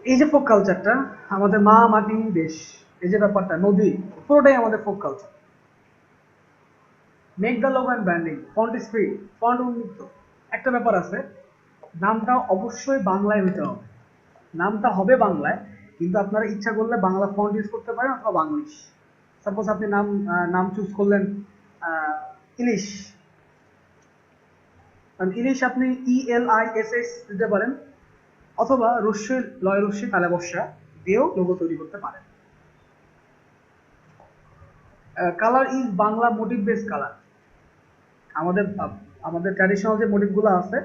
এই যে ফোক কালচারটা, আমাদের মা মাটি দেশ, এই যে ব্যাপারটা, নদী, পুরোটাই আমাদের folk culture. Make the logo and branding, font is free, font উন্মুক্ত। একটা ব্যাপার আছে, নামটা অবশ্যই বাংলায় হইতে হবে। নামটা হবে বাংলায়, কিন্তু আপনারা ইচ্ছা করলে বাংলা ফন্ট ইউজ করতে পারেন অথবা বাংলিশ। সাপোজ আপনি নাম চুজ করলেন ইলিশ, ইলিশ আপনি ELISS দিতে পারেন অথবা লয় রস্যি তালে বর্ষা দিয়েও লোগো তৈরি করতে পারেন। Colour is Bangla motif base colour. আমাদের ট্র্যাডিশনাল যে মোটিভগুলো আছে,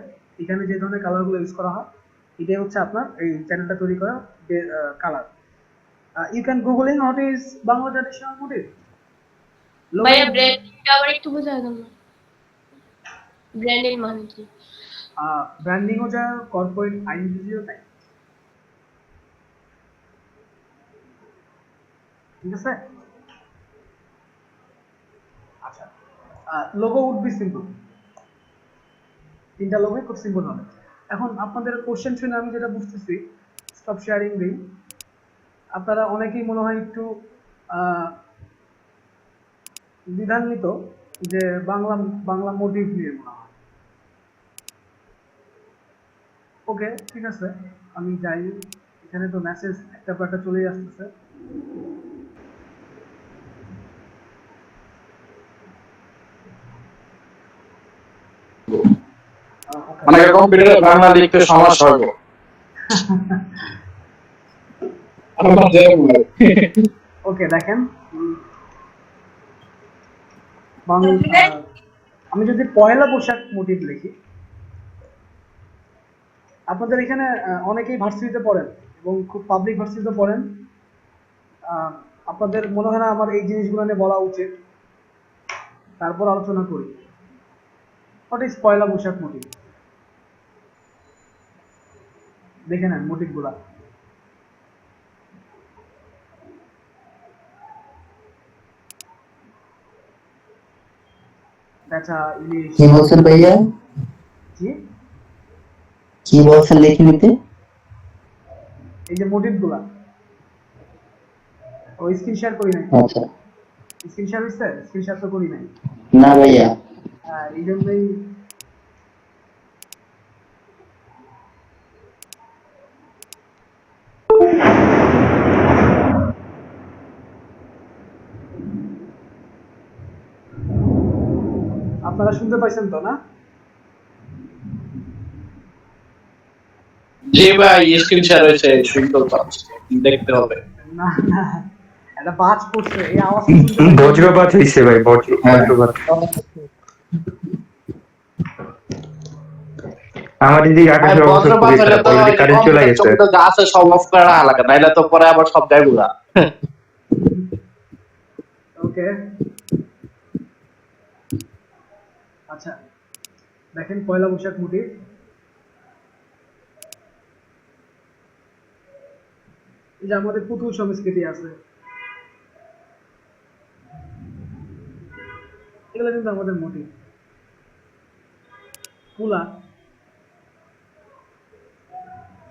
এখানে যে ধরনের কালারগুলো ইউজ করা হয়, এটাই হচ্ছে আপনার এই চ্যানেলটা তৈরি করা colour. You can googling what is Bangla traditional motif. ভাইয়া ব্র্যান্ডিংটা আবার একটু বোঝা গেল না। ব্র্যান্ডিং মানে কি? ব্র্যান্ডিংও যা, কর্পোরেট আইডেন্টিটিও তাই, ঠিক আছে? আচ্ছা, লোগো উড বি সিম্পল, তিনটা লোগো খুব সিম্পল হবে। এখন আপনাদের কোশ্চেন শুনে আমি যেটা বুঝতেছি, স্টপ শেয়ারিং দিই, আপনারা অনেকেই মনে হয় একটু দ্বিধান্বিত যে বাংলা বাংলা মোটিভ নিয়ে মনে হয়। ওকে, ঠিক আছে, আমি যাই। এখানে তো মেসেজ একটা পর একটা চলেই আসতেছে। মানে কম্পিউটারে বাংলা লিখতে সমস্যা হবে। ওকে, দেখেন, আমি যদি পয়লা বৈশাখ মোটিভ লিখি, আপনাদের এখানে অনেকেই ভার্সিটিতে পড়েন এবং খুব পাবলিক ভার্সিটিতে পড়েন, আপনাদের মনে হয় না আমার এই জিনিসগুলো নিয়ে বলা উচিত, তারপর আলোচনা করি। What is Poila Boishakh motif? দেখে নেন মোটিভগুলা। বেচা, ইলিশ। কি বলছেন ভাইয়া? জি, কি বলছেন লিখে নিতে? এই যে মোটিভগুলা, ওই স্ক্রিন শেয়ার করি নাই। আচ্ছা, স্ক্রিন শেয়ার হচ্ছে, স্ক্রিন শেয়ার তো করি নাই। না ভাইয়া। এই জন্যই আপনারা শুনতে পাইছেন তো, না? যে ভাই স্ক্রিন শেয়ার হয়েছে শুনতে পাচ্ছি, দেখতে হবে। না না, একটা বাজ পড়ছে, এই আওয়াজ বজ্রপাত হইছে ভাই, বজ্রপাত। আমার দিদি আকাশের অবস্থা খুবই খারাপ, অলরেডি কারেন্ট চলে গেছে। গাছে সব অফ করা এলাকা, নাইলে তো পরে আবার সব যায় ঘুরা। ওকে, আচ্ছা, দেখেন পয়লা বৈশাখ মোটিভ। এই যে আমাদের পুতুল সংস্কৃতি আছে, এগুলো কিন্তু আমাদের মোটিভ। কুলা,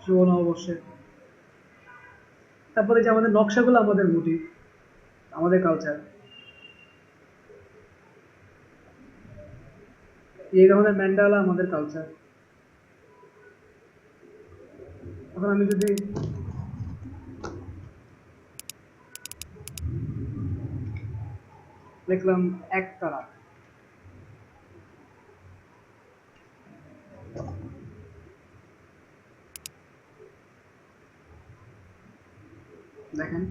শুভ নববর্ষে। তারপরে যে আমাদের নকশাগুলো আমাদের মোটিভ, আমাদের কালচার। এই ধরনের ম্যান্ডালা আমাদের কালচার। এখন আমি যদি লিখলাম একতারা, দেখেন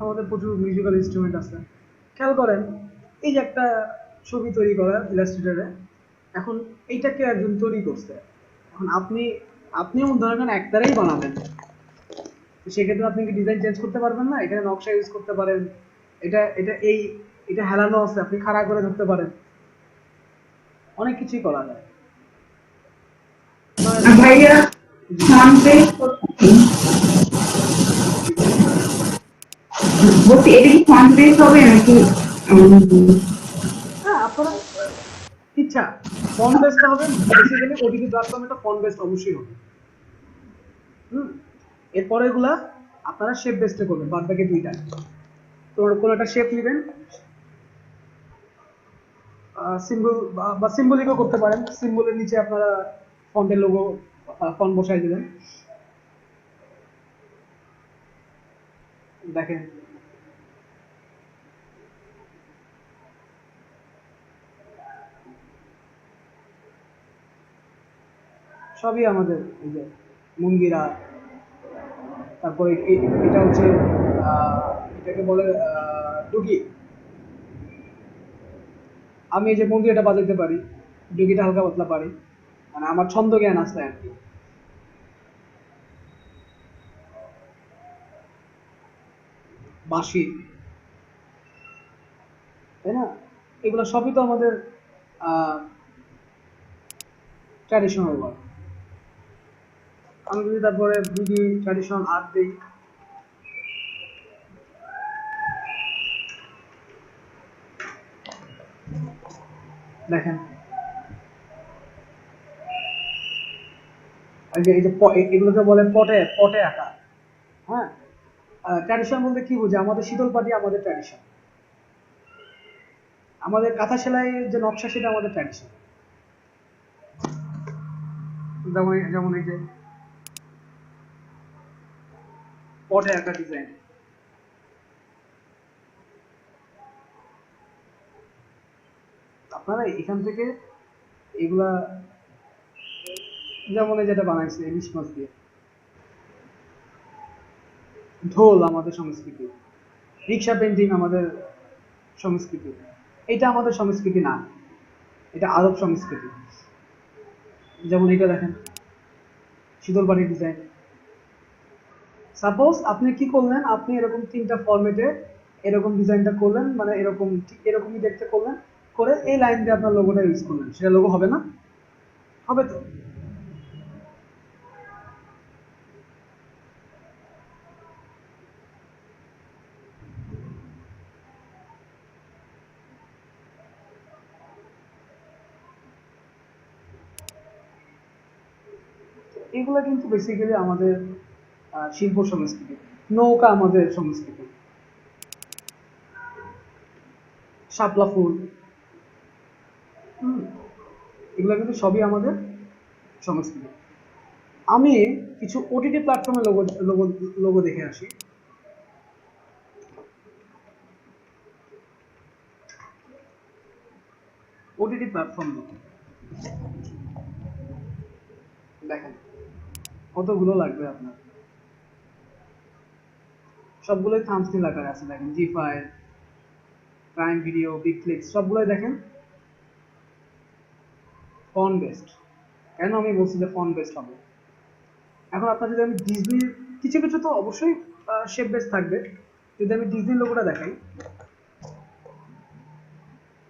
আমাদের প্রচুর মিউজিক্যাল ইনস্ট্রুমেন্ট আছে। খেয়াল করেন, এই যে একটা ছবি তৈরি করা ইলাস্ট্রেটরে, এখন এইটাকে একজন তৈরি করছে, এখন আপনিও ধরে নেন একতারাই বানাবেন, সেক্ষেত্রে আপনি কি ডিজাইন চেঞ্জ করতে পারবেন না? এখানে নকশা ইউজ করতে পারেন, এটা এটা এই এটা হেলানো আছে, আপনি খাড়া করে ধরতে পারেন, অনেক কিছুই করা যায়। ভাইয়া বলছি এটা কি ফন্ট বেস হবে নাকি? হ্যাঁ, আপনারা ইচ্ছা ফন্ট বেসড হবে, বেসিক্যালি ওটিটি প্ল্যাটফর্মে একটা ফন্ট বেসড অবশ্যই হবে। এরপরে এগুলা আপনারা শেপ বেসডে করবেন, বাদ বাকি দুইটা। তো কোনো একটা শেপ নেবেন, সিম্বল বা সিম্বলিকও করতে পারেন, সিম্বলের নিচে আপনারা ফন্টের লোগো ফন্ট বসাই দিবেন। দেখেন সবই আমাদের, এই যে মুঙ্গিরা, তারপরে এটা হচ্ছে এটাকে বলে ডুগি। আমি এই যে মুঙ্গিরাটা বাজাতে পারি, ডুগিটা হালকা পাতলা পারি, মানে আমার ছন্দ জ্ঞান আছে আর কি। বাঁশি, তাই না? এগুলো সবই তো আমাদের ট্র্যাডিশনাল ওয়ার্ক। আমি যদি তারপরে যদি ট্র্যাডিশনাল আর্ট দিই, দেখেন এই যে এগুলোকে বলে পটে পটে আঁকা। হ্যাঁ, ট্র্যাডিশন বলতে কি বুঝে? আমাদের শীতল পাটি আমাদের ট্র্যাডিশন, আমাদের কাঁথা সেলাইয়ের যে নকশা সেটা আমাদের ট্র্যাডিশন। যেমন যেমন এই যে পটে আঁকা ডিজাইন, আপনারা এখান থেকে এগুলা, যেমন এই যেটা বানাইছে ইলিশ মাছ দিয়ে, ঢোল আমাদের সংস্কৃতি, রিক্সা পেন্টিং আমাদের সংস্কৃতি। এটা আমাদের সংস্কৃতি না, এটা আরব সংস্কৃতি। যেমন এটা দেখেন, শীতল পাটির ডিজাইন। সাপোজ আপনি কি করলেন, আপনি এরকম 3টা ফরম্যাটে এরকম ডিজাইনটা করলেন, মানে এরকম ঠিক এরকমই দেখতে করলেন, করে এই লাইন দিয়ে আপনার লোগোটা ইউজ করলেন, সেটা লোগো হবে না? হবে তো। এগুলো কিন্তু বেসিক্যালি আমাদের শিল্প সংস্কৃতি। নৌকা আমাদের সংস্কৃতি, শাপলা ফুল, এগুলো কিন্তু সবই আমাদের সংস্কৃতি। আমি কিছু ওটিটি প্ল্যাটফর্মে লোগো লোগো লোগো দেখে আসি। ওটিটি প্ল্যাটফর্ম দেখেন কতগুলো লাগবে আপনার, সবগুলোই থাম্বনেইল আকারে আছে। দেখেন জি5, প্রাইম ভিডিও, বিগফ্লিক্স, সবগুলোই দেখেন ফন্ট বেসড। কেন আমি বলছি যে ফন্ট বেসড হবে? এখন আপনার যদি আমি ডিজনির কিছু কিছু তো অবশ্যই শেপ বেস থাকবে। যদি আমি ডিজনি লোগোটা দেখাই,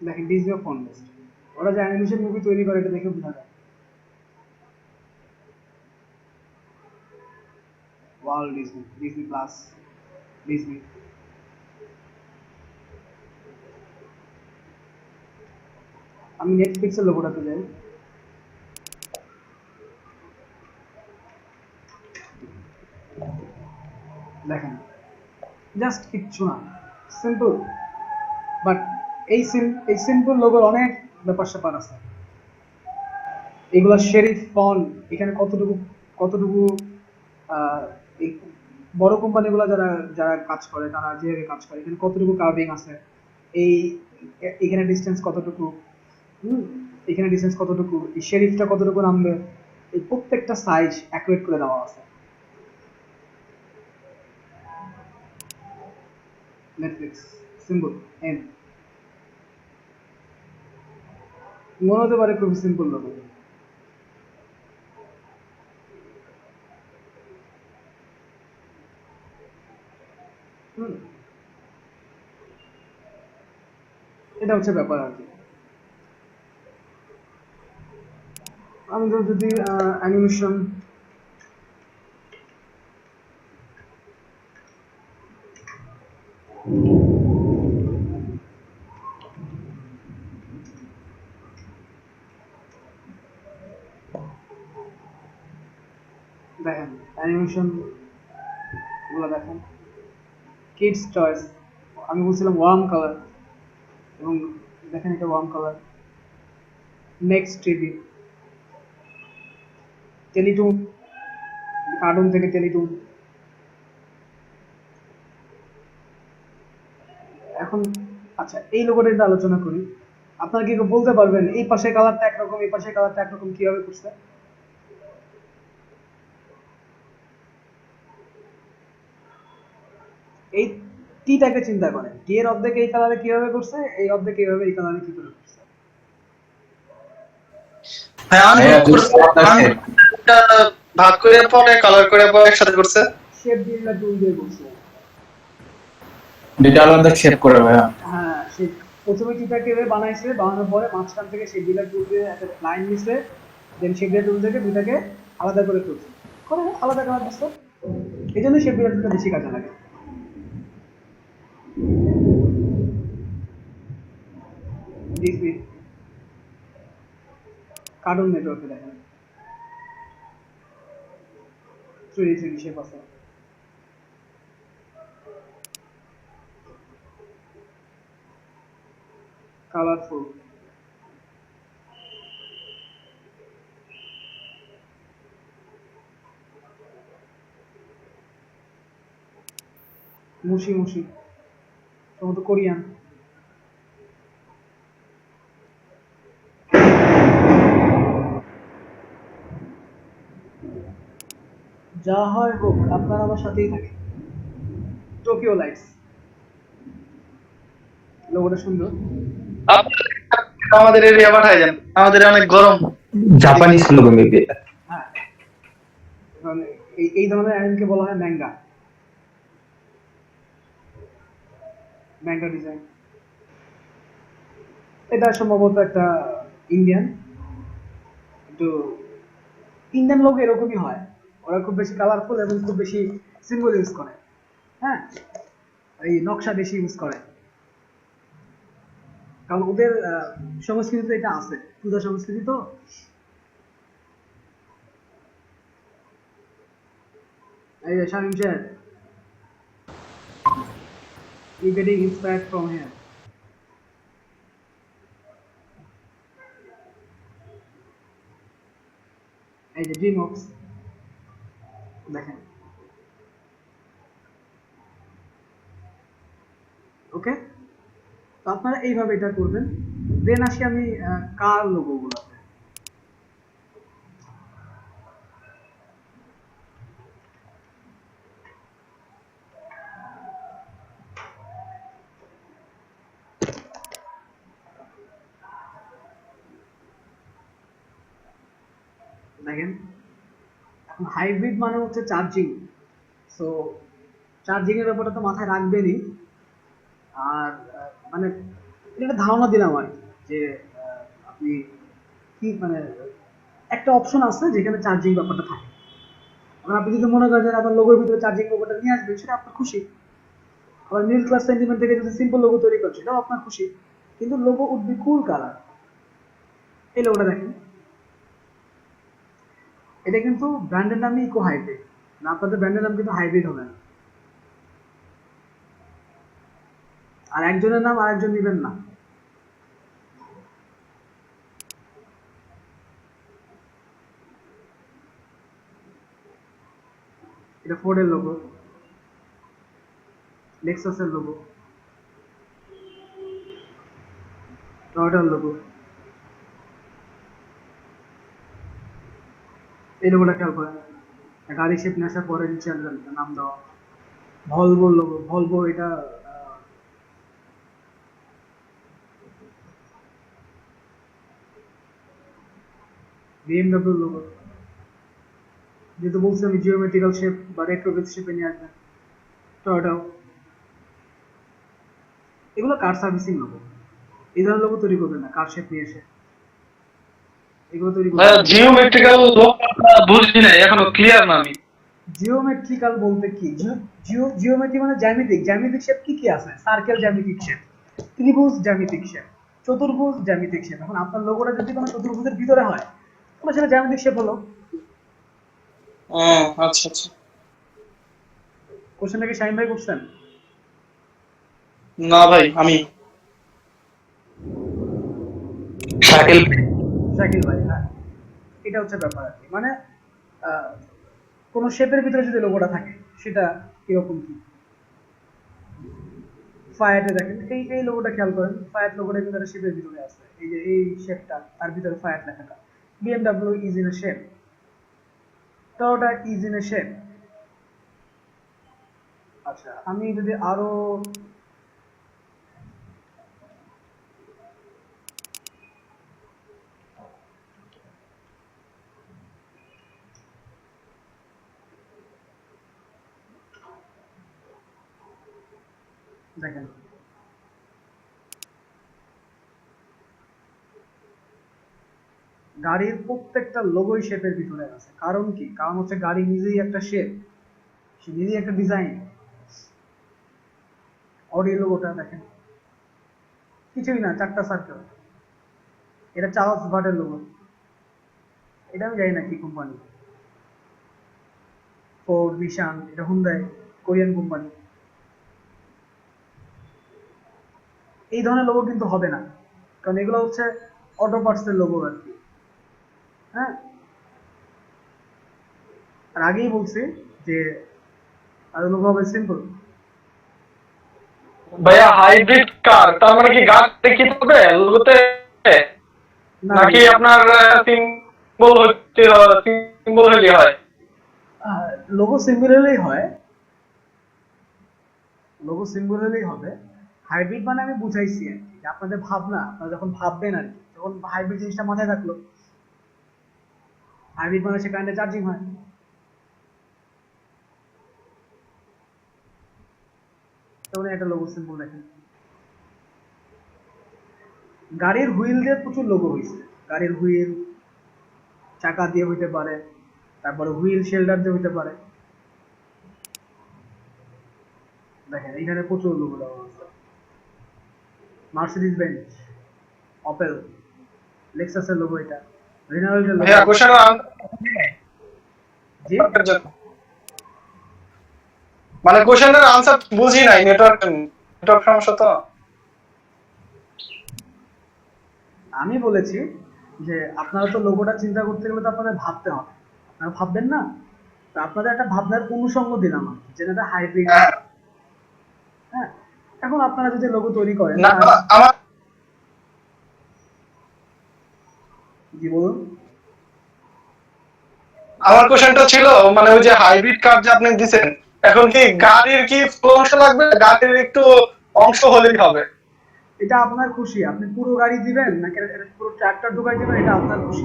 দেখেন ডিজনিও ফন্ট বেসড। ওরা যে অ্যানিমেশন মুভি তৈরি করে এটা দেখে বোঝা যায়। World Disney, Disney plus, Disney. আমি নেটফ্লিক্সের লোগোটাতে যাই, দেখেন জাস্ট কিচ্ছু না, সিম্পল। বাট এই সিম্পল লোগোর অনেক ব্যাপার স্যাপার আছে। এগুলা শেরিফ ফন্ট, এখানে কতটুকু কতটুকু এই বড় কোম্পানিগুলো যারা যারা কাজ করে, তারা যেভাবে কাজ করে, এখানে কতটুকু কার্ভিং আছে, এই এখানে ডিস্টেন্স কতটুকু, এখানে ডিস্টেন্স কতটুকু, এই শেরিফটা কতটুকু নামবে, এই প্রত্যেকটা সাইজ অ্যাকুরেট করে দেওয়া আছে। নেটফ্লিক্স সিম্পল এন, মনে হতে পারে খুবই সিম্পল লোগো, এটা হচ্ছে ব্যাপার আর কি। আমি তো যদি অ্যানিমেশন, দেখেন অ্যানিমেশন গুলো দেখেন, কিডস চয়েস, আমি বলছিলাম ওয়ার্ম কালার, এবং দেখেন এটা warm colour. Next TV, Teletoon, cartoon থেকে টেলিটুন। এখন আচ্ছা এই লোগোটা একটু আলোচনা করি। আপনারা কি বলতে পারবেন এই পাশে কালারটা একরকম, এই পাশে কালারটা একরকম, কিভাবে করছে? এই টিটাকে চিন্তা করেন, টি এর অর্ধেক এই কালারে কিভাবে করছে, এই অর্ধেক এইভাবে এই কালারে কি করে করছে। হ্যাঁ ভাইয়া আনগ্রুপ করছে, আছে। আনগ্রুপটা ভাগ করে পরে কালার করে পরে একসাথে করছে। শেপ বিল্ডার টুল দিয়ে করছে। দুইটা আলাদা শেপ করে ভাইয়া। হ্যাঁ, সে প্রথমে টিটাকে বানাইছে, বানানোর পরে মাঝখান থেকে শেপ বিল্ডার টুল দিয়ে একটা লাইন নিছে, দেন শেপ বিল্ডার টুল থেকে দুটাকে আলাদা করে তুলছে, করে আলাদা কালার দিচ্ছে। এই জন্য শেপ বিল্ডার টুলটা বেশি কাজে লাগে। ডিসি কার্টুন নেটওয়ার্কে দেখেন 3D শেপ আছে। কালারফুল, মুশি মুশি, সম্ভবত কোরিয়ান। যা হয় হোক, আপনারা আমার সাথেই থাকে। টোকিও লাইটস, লোগোটা সুন্দর। আমাদের এরিয়া পাঠায় দেন, আমাদের অনেক গরম। জাপানিজ লোগো মেবি এটা। হ্যাঁ, মানে এই ধরনের অ্যানিমকে বলা হয় ম্যাঙ্গা, ম্যাঙ্গা ডিজাইন। এটা সম্ভবত একটা ইন্ডিয়ান, একটু ইন্ডিয়ান লোক এরকমই হয়, ওরা খুব বেশি কালারফুল এবং খুব বেশি সিম্বল ইউজ করে। হ্যাঁ, এই নকশা বেশি ইউজ করে, কারণ ওদের সংস্কৃতিতে এটা আছে, পূজা সংস্কৃতি তো। এই যে শামিম সাহেব, you getting inspired from here. এই যে ড্রিমওয়ার্কস দেখেন, ওকে। তো আপনারা এইভাবে এটা করবেন। দেন আসি আমি কার লোগোগুলোতে। দেখেন, এখন হাইব্রিড মানে হচ্ছে চার্জিং, সো চার্জিং এর ব্যাপারটা তো মাথায় রাখবেনই। আর মানে এটা ধারণা দিলাম আর কি, যে আপনি কি মানে একটা অপশন আছে যেখানে চার্জিং ব্যাপারটা থাকে। এখন আপনি যদি মনে করেন যে আপনার লোগোর ভিতরে চার্জিং ব্যাপারটা নিয়ে আসবেন, সেটা আপনার খুশি। আবার মিডল ক্লাস সেন্টিমেন্ট থেকে যদি সিম্পল লোগো তৈরি করছে, সেটাও আপনার খুশি। কিন্তু logo would be cool colour. এই লোগোটা দেখেন, এটা কিন্তু ব্র্যান্ডের নামই ইকো হাইব্রিড, না আপনাদের ব্র্যান্ডের নাম কিন্তু হাইব্রিড হবে না। আর একজনের নাম আরেকজন নেবেন না। এটা ফোর্ডের লোগো, লেক্সাসের লোগো, টয়োটার লোগো। এই লোগোটা খেয়াল করেন, গাড়ি শেপ নিয়ে আসার পরে নিচে নাম দেওয়া। ভলভোর লোগো, ভলভো এটা বিএমডব্লিউ লোগো, যেহেতু বলছি আমি জিওমেট্রিক্যাল শেপ বা রেট্রোগ্রাফ শেপে নিয়ে আসবেন। টয়োটাও, এগুলো কার সার্ভিসিং লোগো, এই ধরনের লোগো তৈরি করবেন না কার শেপ নিয়ে এসে, এগুলো তৈরি করবেন। জিওমেট্রিক্যাল বুঝি না, এখনো ক্লিয়ার না আমি। জিওমেট্রিক্যাল বলতে কি? জিওমেট্রি মানে জ্যামিতিক। জ্যামিতিক শেপ কি কি আছে? সার্কেল জ্যামিতিক শেপ, ত্রিভুজ জ্যামিতিক শেপ, চতুর্ভুজ জ্যামিতিক শেপ। এখন আপনার লোগোটা যদি কোনো চতুর্ভুজের ভিতরে হয়, তাহলে সেটা জ্যামিতিক শেপ হলো। আচ্ছা আচ্ছা। কোশ্চেনটা কি শাহিন ভাই করছেন? না ভাই, আমি শাকিল শাকিল ভাই, হ্যাঁ, এটা হচ্ছে ব্যাপার আর কি। মানে কোনো শেপের ভিতরে যদি লোগোটা থাকে, সেটা কিরকম কি। ফায়াতে দেখেন, এই লোগোটা খেয়াল করেন, ফায়াত লোগোটা কিন্তু একটা শেপের ভিতরে আছে। এই যে এই শেপটা, তার ভিতরে ফায়াত লেখাটা। BMW is in a shape, Toyota is in a shape. আচ্ছা, আমি যদি আরো দেখেন গাড়ির প্রত্যেকটা লোগোই শেপের ভিতরে আছে। কারণ কি? কারণ হচ্ছে গাড়ি নিজেই একটা শেপ, সে নিজেই একটা ডিজাইন। অডি লোগোটা দেখেন, কিছুই না, 4টা সার্কেল। এটা চার্লস ভার্টের লোগো। এটা আমি জানি না কি কোম্পানি, ফোর্ড, নিশান, এটা হুন্ডাই, কোরিয়ান কোম্পানি। এই ধরনের লোগো কিন্তু হবে না, কারণ এগুলো হচ্ছে অটো পার্টসের লোগো আর কি। হ্যাঁ, আর আগেই বলছি যে আর লোগো হবে সিম্পল। ভাইয়া হাইব্রিড কার তার মানে কি গাছ দেখি হবে লোগোতে, নাকি আপনার সিম্বল হচ্ছে সিম্বল হলেই হয়? লোগো সিম্বল হলেই হয়, লোগো সিম্বল হলেই হবে। হাইব্রিড মানে আমি বুঝাইছি আর কি, যে আপনাদের ভাবনা, আপনারা যখন ভাববেন আর কি, যখন হাইব্রিড জিনিসটা মাথায় রাখলো, হাইব্রিড মানে সে কারেন্টে চার্জিং হয়। তখন একটা লোগো সিম্বল দেখেন। গাড়ির হুইল দিয়ে প্রচুর লোগো হয়েছে। গাড়ির হুইল চাকা দিয়ে হইতে পারে, তারপরে হুইল শেল্ডার দিয়ে হইতে পারে। দেখেন এইখানে প্রচুর লোগো দেওয়া আছে। মার্সিডিজ বেঞ্জ, অপেল, লেক্সাসের লোগো এটা, রেনল্টের লোগো। ভাইয়া কোশ্চেন জি, মানে কোশ্চেনের আনসার বুঝি নাই, নেটওয়ার্ক সমস্যা তো। আমি বলেছি যে আপনারা তো লোগোটা চিন্তা করতে গেলে তো আপনাদের ভাবতে হবে, আপনারা ভাববেন না? তো আপনাদের একটা ভাবনার অনুষঙ্গ দিলাম আমি, যেটা হাইব্রিড। হ্যাঁ, এখন আপনারা যদি লোগো তৈরি করেন, না আমার জি বলুন। আমার কোশ্চেনটা ছিল মানে ওই যে হাইব্রিড কার যে আপনি দিবেন, এখন কি গাড়ির কি ফুল অংশ লাগবে, গাড়ির একটু অংশ হলেই হবে? এটা আপনার খুশি, আপনি পুরো গাড়ি দিবেন নাকি পুরো ট্রাক্টর ঢুকাই দিবেন, এটা আপনার খুশি।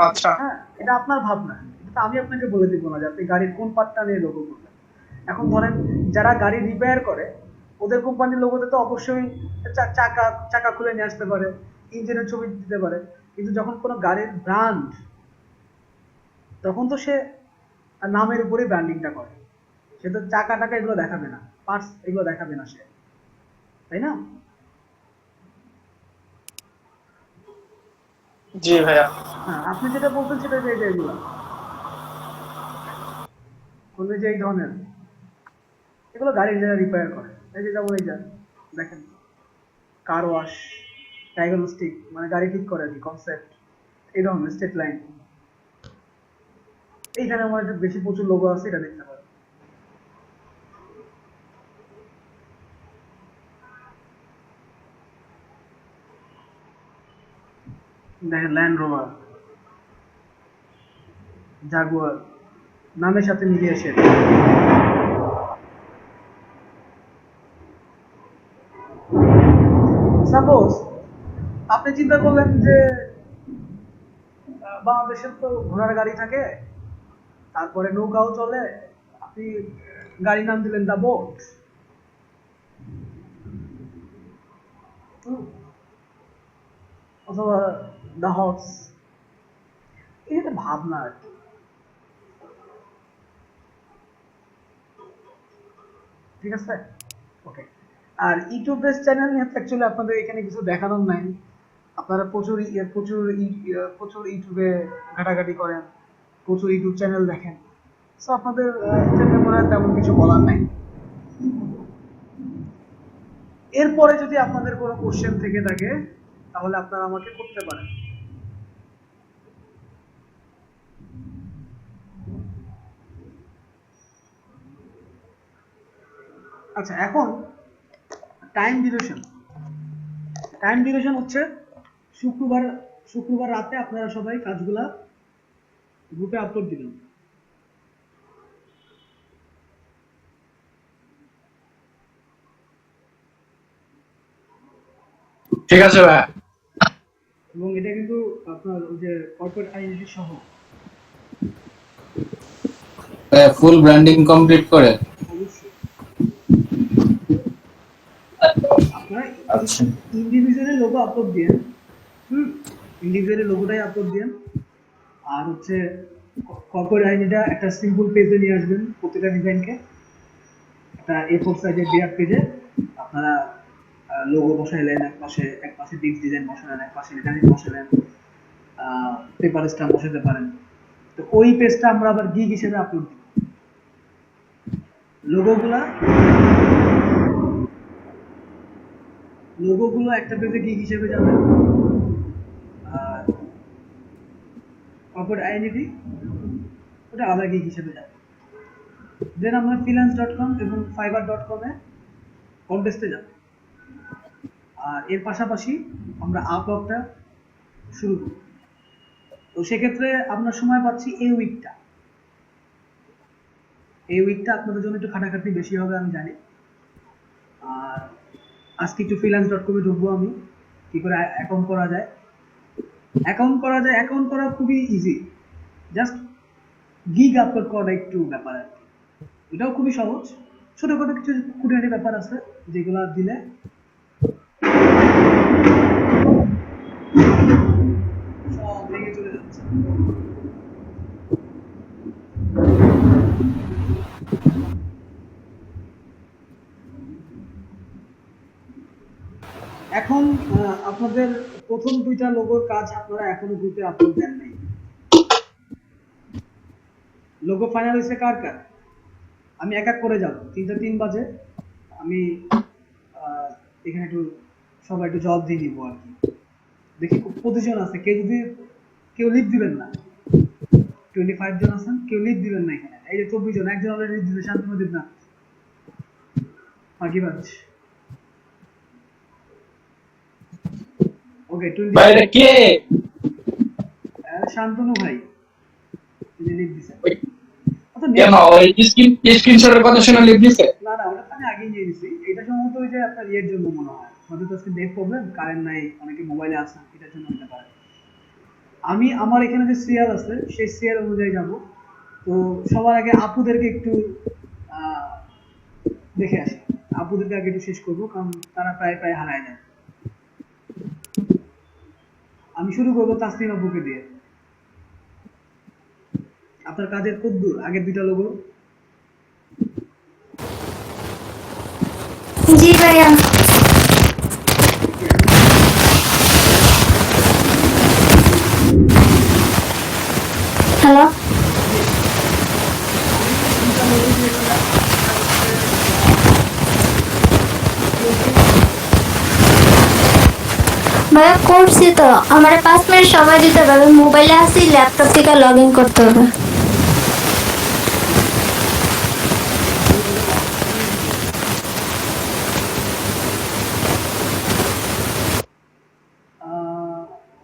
আচ্ছা, হ্যাঁ, এটা আপনার ভাবনা, এটা আমি আপনাকে বলে দিব না যে আপনি গাড়ির কোন পার্টটা নিয়ে লোগো করবেন। এখন ধরেন যারা গাড়ি রিপেয়ার করে, ওদের কোম্পানির লোগোতে তো অবশ্যই চাকা চাকা খুলে নিয়ে আসতে পারে, ইঞ্জিনের ছবি দিতে পারে। কিন্তু যখন কোনো গাড়ির ব্র্যান্ড, তখন তো সে নামের উপরেই ব্র্যান্ডিংটা করে, সে তো চাকা টাকা এগুলো দেখাবে না, পার্টস এগুলো দেখাবে না সে, তাই না? জি ভাইয়া। হ্যাঁ, আপনি যেটা বলছেন সেটা যে এগুলো কোন যে এই ধরনের, এগুলো গাড়ি যারা রিপেয়ার করে, এই যে যেমন এই যে দেখেন কার ওয়াশ, ডায়াগনস্টিক, মানে গাড়ি ঠিক করে আর কি, কনসেপ্ট, এই ধরনের স্টেট লাইন। এইখানে আমার একটা বেশি প্রচুর লোগো আছে, এটা দেখতে পারেন। দেখেন ল্যান্ড রোভার, জাগুয়ার, নামের সাথে মিলিয়ে আসে। সাপোজ আপনি চিন্তা করলেন যে বাংলাদেশের তো ঘোড়ার গাড়ি থাকে, তারপরে নৌকাও চলে, আপনি গাড়ির নাম দিলেন দা বোট। অথবা দা হর্স। এই একটা ভাবনা আর কি। ঠিক আছে, ওকে। আর ইউটিউব বেস চ্যানেল নিয়ে অ্যাকচুয়ালি আপনাদের এখানে কিছু দেখানোর নাই। আপনারা প্রচুর প্রচুর ইউটিউবে ঘাটাঘাটি করেন, প্রচুর ইউটিউব চ্যানেল দেখেন, সো আপনাদের মনে হয় তেমন কিছু বলার নাই। এরপরে যদি আপনাদের কোনো কোশ্চেন থেকে থাকে তাহলে আপনারা আমাকে করতে পারেন। আচ্ছা, এখন টাইম ডিউরেশন হচ্ছে শুক্রবার রাতে আপনারা সবাই কাজগুলা গ্রুপে আপলোড দিবেন। ঠিক আছে ভাই। এবং এটা কিন্তু আপনার ওই যে কর্পোরেট আইডেন্টি সহ ফুল ব্র্যান্ডিং কমপ্লিট করে আপনারা আচ্ছা ইন্ডিভিজুয়ালি লোগো আপলোড দিন, ইন্ডিভিজুয়ালি লোগোটাই আপলোড দিন। আর হচ্ছে কর্পোরেট আইডিটা একটা সিম্পল পেজে নিয়ে আসবেন, প্রতিটা ডিজাইনকে একটা A4 সাইজের বিরাট পেজে আপনারা লোগো বসাইলেন, এক পাশে ডিপ ডিজাইন বসালেন, এক পাশে রিটার্নিং বসালেন, পেপার স্ট্যাম্প বসাতে পারেন। তো ওই পেজটা আমরা আবার গিগ হিসেবে আপলোড দিব। লোগোগুলা লোগোগুলো একটা পেজে গিগ হিসেবে যাবে, আর কর্পোরেট আইডেন্টি ওটা আলাদা গিগ হিসেবে যাবে। দেন আমরা freelance.com এবং fiverr.com এ কন্টেস্টে যাব। আর এর পাশাপাশি আমরা আপওয়ার্কটা শুরু করব। তো সেক্ষেত্রে আমরা সময় পাচ্ছি এই উইকটা আপনাদের জন্য একটু খাটাখাটনি বেশি হবে আমি জানি। আর আজকে একটু freelance.com এ ঢুকবো আমি, কি করে অ্যাকাউন্ট করা যায়। অ্যাকাউন্ট করা খুবই ইজি, জাস্ট গিগ আপলোড করা একটু ব্যাপার আর কি। এটাও খুবই সহজ, ছোটখাটো কিছু খুঁটিনাটি ব্যাপার আছে যেগুলো দিলে সব ভেঙে চলে যাচ্ছে। এখন আপনাদের প্রথম দুইটা লোগোর কাজ আপনারা এখনো গ্রুপে আপলোড দেন নাই। লোগো ফাইনাল হয়েছে কার কার? আমি এক এক করে যাব, 3:03 বাজে আমি এখানে একটু সবাই একটু জবাব দিয়ে দিব আর কি। দেখি পজিশন আছে, কেউ লিড দিবেন না। 25 জন আছেন, কেউ লিড দিবেন না এখানে। এই যে 24 জন, একজন অলরেডি লিড দিবে, শান্তনু দেব না ফাঁকিবাজ। ওকে, ভাই এটা কে? শান্তনু ভাই তিনি লিড দিছেন। কেন ওই স্ক্রিনশটের কথা শুনে লিখ দিছে? না না, ওটা তো আমি আগেই নিয়ে নিছি। এটা সম্ভবত ওই যে আপনার ইয়ের জন্য মনে হয়, হয়তো আজকে নেট প্রবলেম, কারেন্ট নাই, অনেকে মোবাইলে আছে, এটার জন্য হতে পারে। আমি আমার এখানে যে সিরিয়াল আছে সেই সিরিয়াল অনুযায়ী যাব। তো সবার আগে আপুদেরকে একটু আহ, দেখে আসি, আপুদেরকে আগে একটু শেষ করবো, কারণ তারা প্রায় প্রায় হারায় যায়। আমি শুরু করবো তাসনিম আপুকে দিয়ে। আপনার কাজের কদ্দূর আগের দুইটা লোগো? জি ভাইয়া। হ্যালো, ভাইয়া করছি তো, আমার 5 মিনিট সময় দিতে হবে। মোবাইলে আসি, ল্যাপটপ থেকে লগ ইন করতে হবে।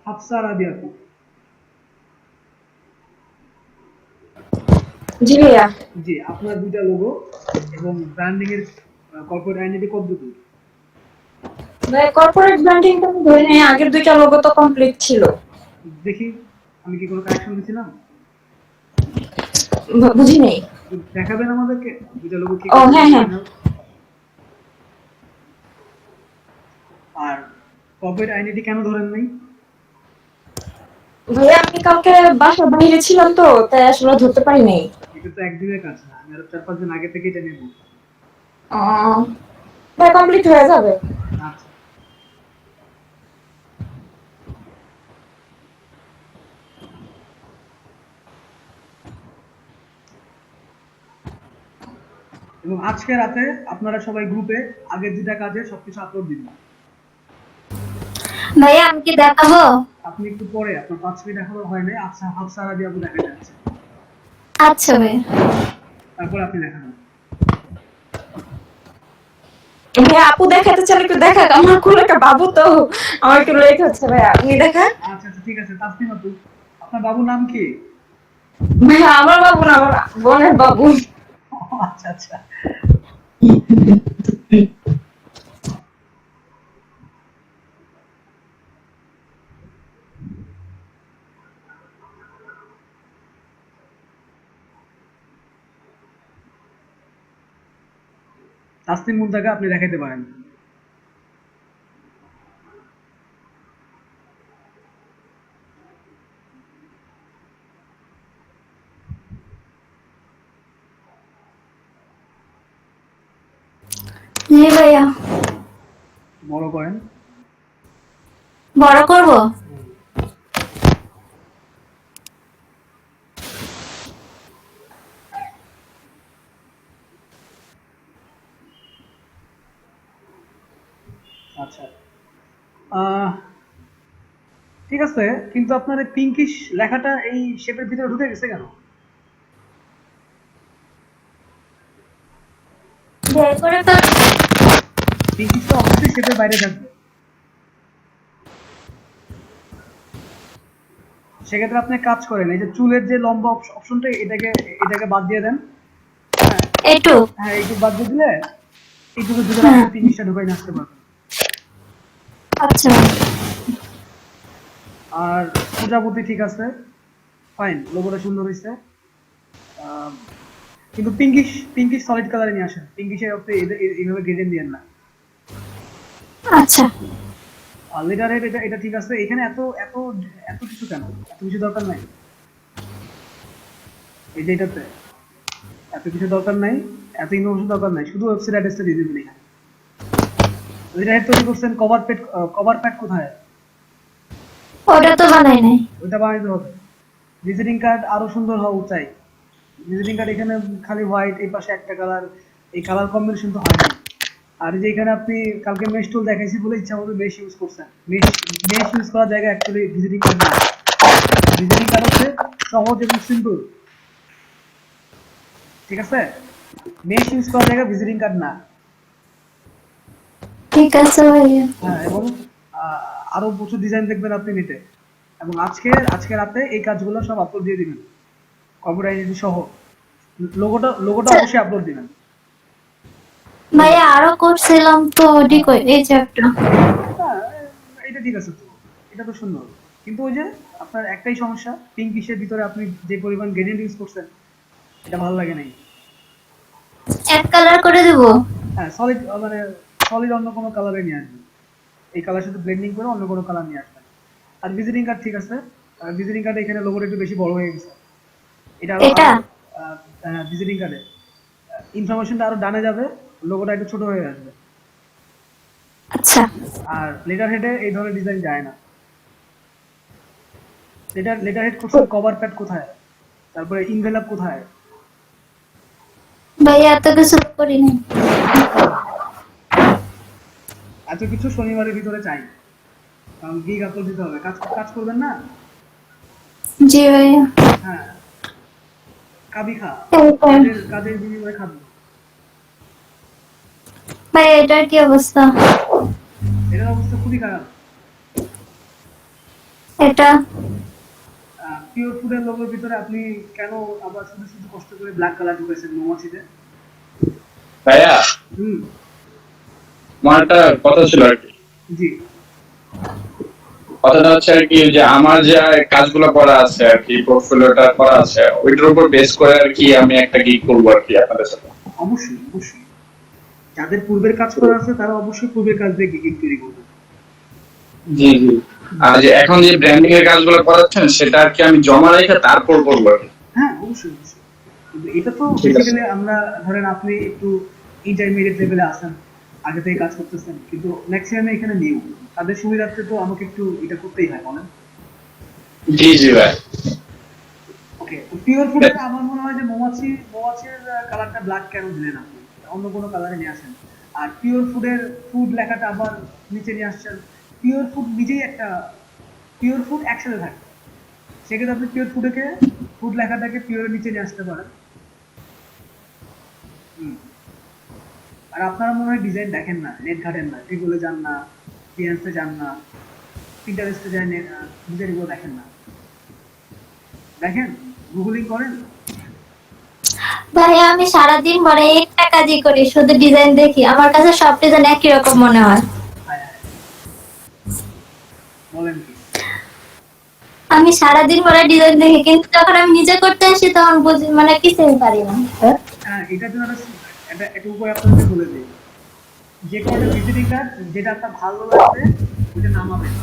হাফসা রাবি আপু। জি ভাইয়া। জি, আপনার দুইটা লোগো এবং ব্র্যান্ডিং এর কর্পোরেট আইডেন্টি কদ্দূর? ভাই কর্পোরেট ব্র্যান্ডিং তো আমি ধরে নেই, আগের দুইটা লোগো তো কমপ্লিট ছিল। দেখি আমি কি কোনো কারেকশন দিছিলাম? বুঝি নেই। দেখাবেন আমাদেরকে দুইটা লোগো কি? ও হ্যাঁ হ্যাঁ। আর কর্পোরেট আইডেন্টি কেন ধরেন নাই? ভাইয়া আমি কালকে বাসার বাইরে ছিলাম তো, তাই আসলে ধরতে পারি নাই। এটা তো একদিনের কাজ না, আমি আরো 4-5 দিন আগে থেকে এটা নেব। ভাই কমপ্লিট হয়ে যাবে। আচ্ছা, এবং আজকে রাতে আপনারা সবাই গ্রুপে আগের দুইটা কাজে সবকিছু আপলোড দিবেন। ভাইয়া আমি কি দেখাবো? আপনি একটু পরে, আপনার 5 মিনিট এখনো হয় নাই। আচ্ছা, হাফসা রাবি আপু দেখা যাচ্ছে, আচ্ছা ভাইয়া। তারপর আপনি দেখাবেন। ভাইয়া আপু দেখাতে চাইলে একটু দেখা, আমার কোলে একটা বাবু তো, আমার একটু লেট হচ্ছে। ভাইয়া আপনি দেখান। আচ্ছা আচ্ছা, ঠিক আছে। তাসনিম আপু, আপনার বাবুর নাম কি? ভাইয়া আমার বাবু না, আমার বোনের বাবু। আচ্ছা আচ্ছা, তাসনিম মুন্তাকা আপনি দেখাইতে পারেন। জি ভাইয়া, বড় করেন। বড় করব। আচ্ছা, আহ, ঠিক আছে, কিন্তু আপনার পিঙ্কিশ লেখাটা এই শেপের ভিতরে ঢুকে গেছে কেন? বের করে তো পিঙ্কিশ তো অবশ্যই শেপের বাইরে থাকবে। সেক্ষেত্রে আপনি কাজ করেন, এই যে চুলের যে লম্বা অপশনটা, এটাকে বাদ দিয়ে দেন। হ্যাঁ, একটু। হ্যাঁ, এইটুকু বাদ দিয়ে দিলে এইটুকু ভিতরে আপনি পিঙ্কিশটা ঢুকাই নিয়ে আসতে পারবেন। আচ্ছা আর প্রজাপতি ঠিক আছে, ফাইন, লোগোটা সুন্দর হয়েছে। কিন্তু পিঙ্কিশ সলিড কালারে নিয়ে আসেন, পিঙ্কিশে আপনি এইভাবে গ্রেডিয়েন্ট দিয়েন না। আচ্ছা। আর লেটার হেড এটা ঠিক আছে, এখানে এত এত এত কিছু কেন? এত কিছু দরকার নাই। এই যে এটাতে এত কিছু দরকার নাই, এত ইনোভেশন দরকার নাই, শুধু ওয়েবসাইট অ্যাড্রেসটা দিয়ে দিবেন এখানে। লেটার হেড তৈরি করছেন, কভার প্যাড কোথায়? ওটা তো বানাই নাই। ওইটা বানাইতে হবে। ভিজিটিং কার্ড আরো সুন্দর হওয়া চাই। ভিজিটিং কার্ড এখানে খালি হোয়াইট, এই পাশে একটা কালার, এই কালার কম্বিনেশন তো হয় না। আর এই যে এখানে আপনি কালকে মেশ টুল দেখাইছি বলে ইচ্ছা মতো মেশ ইউজ করছেন। মেশ ইউজ করার জায়গায় অ্যাকচুয়ালি ভিজিটিং কার্ড না। ভিজিটিং কার্ড হচ্ছে সহজ এবং সিম্পল, ঠিক আছে? মেশ ইউজ করার জায়গায় ভিজিটিং কার্ড না। ঠিক আছে ভাইয়া। হ্যাঁ, এবং আরো প্রচুর ডিজাইন দেখবেন আপনি নেটে। এবং আজকে রাতে এই কাজগুলো সব আপলোড দিয়ে দিবেন, কপিরাইট আইডি সহ। লোগোটা অবশ্যই আপলোড দিবেন। ভাইয়া আরো করছিলাম তো কই এই যে একটা। হ্যাঁ, এটা ঠিক আছে তো, এটা তো সুন্দর। কিন্তু ওই যে আপনার একটাই সমস্যা, পিঙ্কিশের ভিতরে আপনি যে পরিমাণ গ্রেডিয়েন্ট ইউজ করছেন, এটা ভালো লাগে নাই। এক কালার করে দেব। হ্যাঁ, সলিড অন্য কোনো কালারে নিয়ে আসবেন, এই কালার সাথে ব্লেন্ডিং করে অন্য কোনো কালার নিয়ে আসবেন। আর ভিজিটিং কার্ড ঠিক আছে, ভিজিটিং কার্ডে এখানে লোগোটা একটু বেশি বড় হয়ে গেছে। এটা ভিজিটিং কার্ডে ইনফরমেশনটা আরো ডানে যাবে, লোগোটা একটু ছোট হয়ে আসবে। আচ্ছা আর লেটার হেডে এই ধরনের ডিজাইন যায় না। লেটার হেড করছেন, কভার প্যাড কোথায়, তারপরে ইনভেলপ কোথায়? ভাইয়া এত কিছু করিনি। এত কিছু শনিবারের ভিতরে চাই, কারণ গিগ আপলোড দিতে হবে। কাজ করবেন না? জি ভাইয়া। হ্যাঁ, কাবি খা, কাজের বিনিময়ে খাবি। ভাইয়া এটার কি অবস্থা? এটার অবস্থা খুবই খারাপ। এটা পিওর ফুডের লোগোর ভিতরে আপনি কেন আবার শুধু শুধু কষ্ট করে ব্ল্যাক কালার ঢুকেছেন মৌমাছিতে? ভাইয়া হুম, আমার একটা কথা ছিল আর কি। জি। কথাটা হচ্ছে আর কি, যে আমার যে কাজগুলো করা আছে আর কি, পোর্টফোলিওটা করা আছে, ওইটার উপর বেস করে আর কি আমি একটা গিগ করবো আর কি আপনাদের সাথে। অবশ্যই যাদের পূর্বের কাজ করা আছে তারা অবশ্যই পূর্বের কাজ দিয়ে গিগ তৈরি করবে। জি জি। আর যে এখন যে ব্র্যান্ডিং এর কাজগুলো করাচ্ছেন, সেটা আর কি আমি জমা রেখে তারপর করবো আর কি। হ্যাঁ, অবশ্যই। কিন্তু এটা তো ঠিক আছে। বেসিক্যালি আমরা ধরেন আপনি একটু ইন্টারমিডিয়েট লেভেলে আছেন, আগে থেকে কাজ করতেছেন, কিন্তু ম্যাক্সিমাম এখানে নিউ, তাদের সুবিধার্থে তো আমাকে একটু এটা করতেই হয়, বলেন? জি জি ভাই। ওকে, তো পিওর ফুডের আমার মনে হয় যে মৌমাছির কালারটা ব্ল্যাক কেন দিলেন আপনি? অন্য কোনো কালারে নিয়ে আসেন। আর পিওর ফুডের ফুড লেখাটা আবার নিচে নিয়ে আসছেন। পিওর ফুড নিজেই একটা, পিওর ফুড একসাথে থাকে, সেক্ষেত্রে আপনি পিওর ফুড লেখাটাকে পিওরের নিচে নিয়ে আসতে পারেন। আর আপনারা মনে হয় ডিজাইন দেখেন না, নেট ঘাটেন না, গুগলে যান না, পিএনসে যান না, পিন্টারেস্টে যান, ডিজাইনগুলো দেখেন না। দেখেন, গুগলিং করেন। ভাইয়া আমি সারাদিন পরে একটা কাজই করি, শুধু ডিজাইন দেখি, আমার কাছে সব ডিজাইন একই রকম মনে হয়। হায় হায়, বলেন কি? আমি সারাদিন পরে ডিজাইন দেখি, কিন্তু যখন আমি নিজে করতে আসি তখন বুঝি মানে কিছুই পারি না। হ্যাঁ, এটার জন্য একটা উপায় আপনাদের বলে দিই। যে কোনো ভিজিটিং কার্ড যেটা আপনার ভালো লাগবে ওইটা নামাবেন,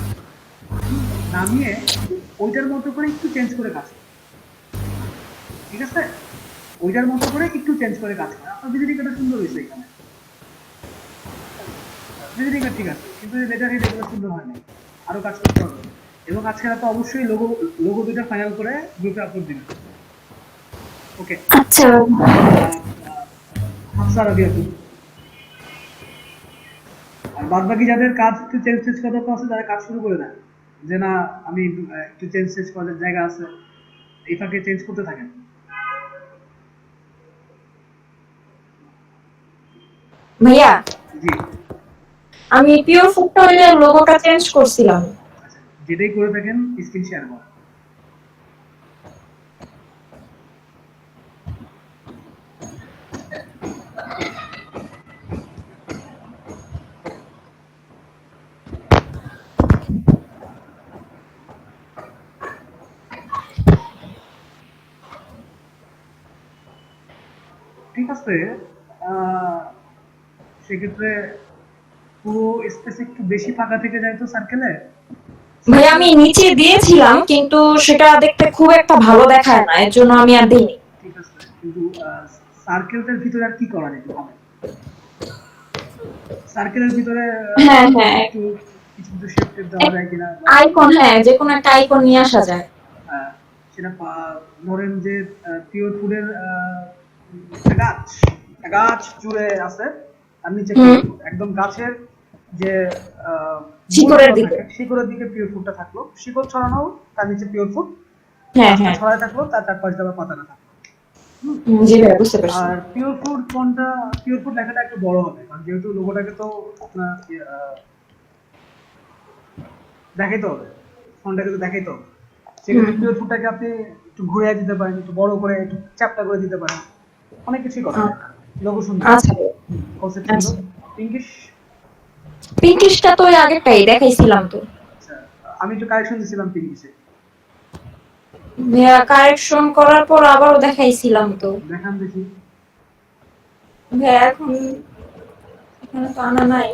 নামিয়ে ওইটার মতো করে একটু চেঞ্জ করে কাজ করুন, ঠিক আছে? ওইটার মতো করে একটু চেঞ্জ করে কাজ করেন, আপনার ভিজিটিং কার্ডটা সুন্দর হয়েছে এখানে। ভিজিটিং কার্ড ঠিক আছে, কিন্তু লেটার হেড এগুলো সুন্দর হয় না, আরো কাজ করতে হবে। এবং আজকে রাতে অবশ্যই লোগো দুটো ফাইনাল করে গ্রুপে আপলোড দিবেন। ওকে, আচ্ছা হাফসা রাবি আপু। আর বাদ বাকি যাদের কাজ একটু চেঞ্জ করার দরকার আছে, তারা কাজ শুরু করে দেন, যে না আমি একটু চেঞ্জ করার জায়গা আছে, এই ফাঁকে চেঞ্জ করতে থাকেন। ভাইয়া, জি, আমি পিওর ফুড অয়েলের লোগোটা চেঞ্জ করছিলাম। আচ্ছা, যেটাই করে থাকেন স্ক্রিন শেয়ার করুন। ঠিক আছে, সেক্ষেত্রে পুরো স্পেস একটু বেশি ফাঁকা থেকে যায় তো সার্কেলে। ভাইয়া আমি নিচে দিয়েছিলাম, কিন্তু সেটা দেখতে খুব একটা ভালো দেখায় না, এর জন্য আমি আর দিইনি। ঠিক আছে, কিন্তু সার্কেলটার ভিতরে আর কি করা যেতে হবে? সার্কেলের ভিতরে হ্যাঁ হ্যাঁ, একটু কিছু কিছু শেপ টেপ দেওয়া যায় কিনা, আইকন, হ্যাঁ যে কোনো একটা আইকন নিয়ে আসা যায়। সেটা ধরেন যে পিওর ফুডের গাছ গাছ জুড়ে আছে, আর নিচে একদম গাছের যে শিকড়ের দিকে, শিকড়ের দিকে পিওর ফুডটা থাকলো, শিকড় ছড়ানো, তার নিচে পিওর ফুড হ্যাঁ হ্যাঁ ছড়ায় থাকলো, তার চারপাশে আবার পাতা না থাকলো। জি ভাইয়া বুঝতে পারছি। আর পিওর ফুড কোনটা, পিওর ফুড লেখাটা একটু বড় হবে, কারণ যেহেতু লোগোটাকে তো আপনার দেখাইতে হবে, ফন্টটাকে তো দেখাইতে হবে, সেক্ষেত্রে পিওর ফুডটাকে আপনি একটু ঘুরিয়ে দিতে পারেন, একটু বড় করে, একটু চ্যাপটা করে দিতে পারেন, অনেক কিছুই করা যায়। লোগো সুন্দর, আচ্ছা কনসেপ্ট সুন্দর, পিঙ্কিশ। পিঙ্কিশটা তো ওই আগেরটাই দেখাইছিলাম তো। আচ্ছা, আমি একটু কারেকশন দিছিলাম পিঙ্কিশে। ভাইয়া কারেকশন করার পর আবারও দেখাইছিলাম তো। দেখান দেখি। ভাইয়া এখন এখানে তো আনা নাই।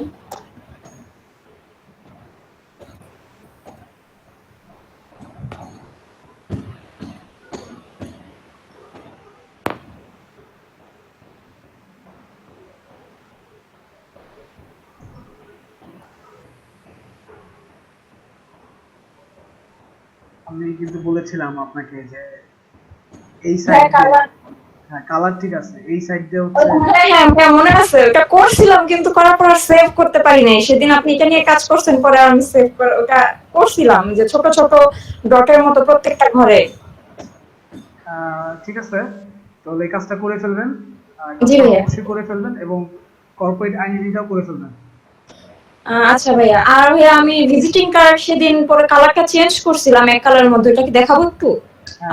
আমি কিন্তু বলেছিলাম আপনাকে যে এই সাইড হ্যাঁ কালার ঠিক আছে, এই সাইড দিয়ে হচ্ছে হ্যাঁ হ্যাঁ মনে আছে, ওটা করছিলাম কিন্তু করার পর সেভ করতে পারি নাই। সেদিন আপনি এটা নিয়ে কাজ করছেন, পরে আমি সেভ করে ওটা করছিলাম, যে ছোট ছোট ডটের মতো প্রত্যেকটা ঘরে। ঠিক আছে, তাহলে এই কাজটা করে ফেলবেন, জি ভাইয়া অবশ্যই করে ফেলবেন, এবং কর্পোরেট আইডেন্টিটিটাও করে ফেলবেন। আচ্ছা ভাইয়া, আর ভাইয়া আমি ভিজিটিং কার্ড সেদিন পরে কালারটা চেঞ্জ করছিলাম এক কালারের মধ্যে, এটা কি দেখাবো একটু?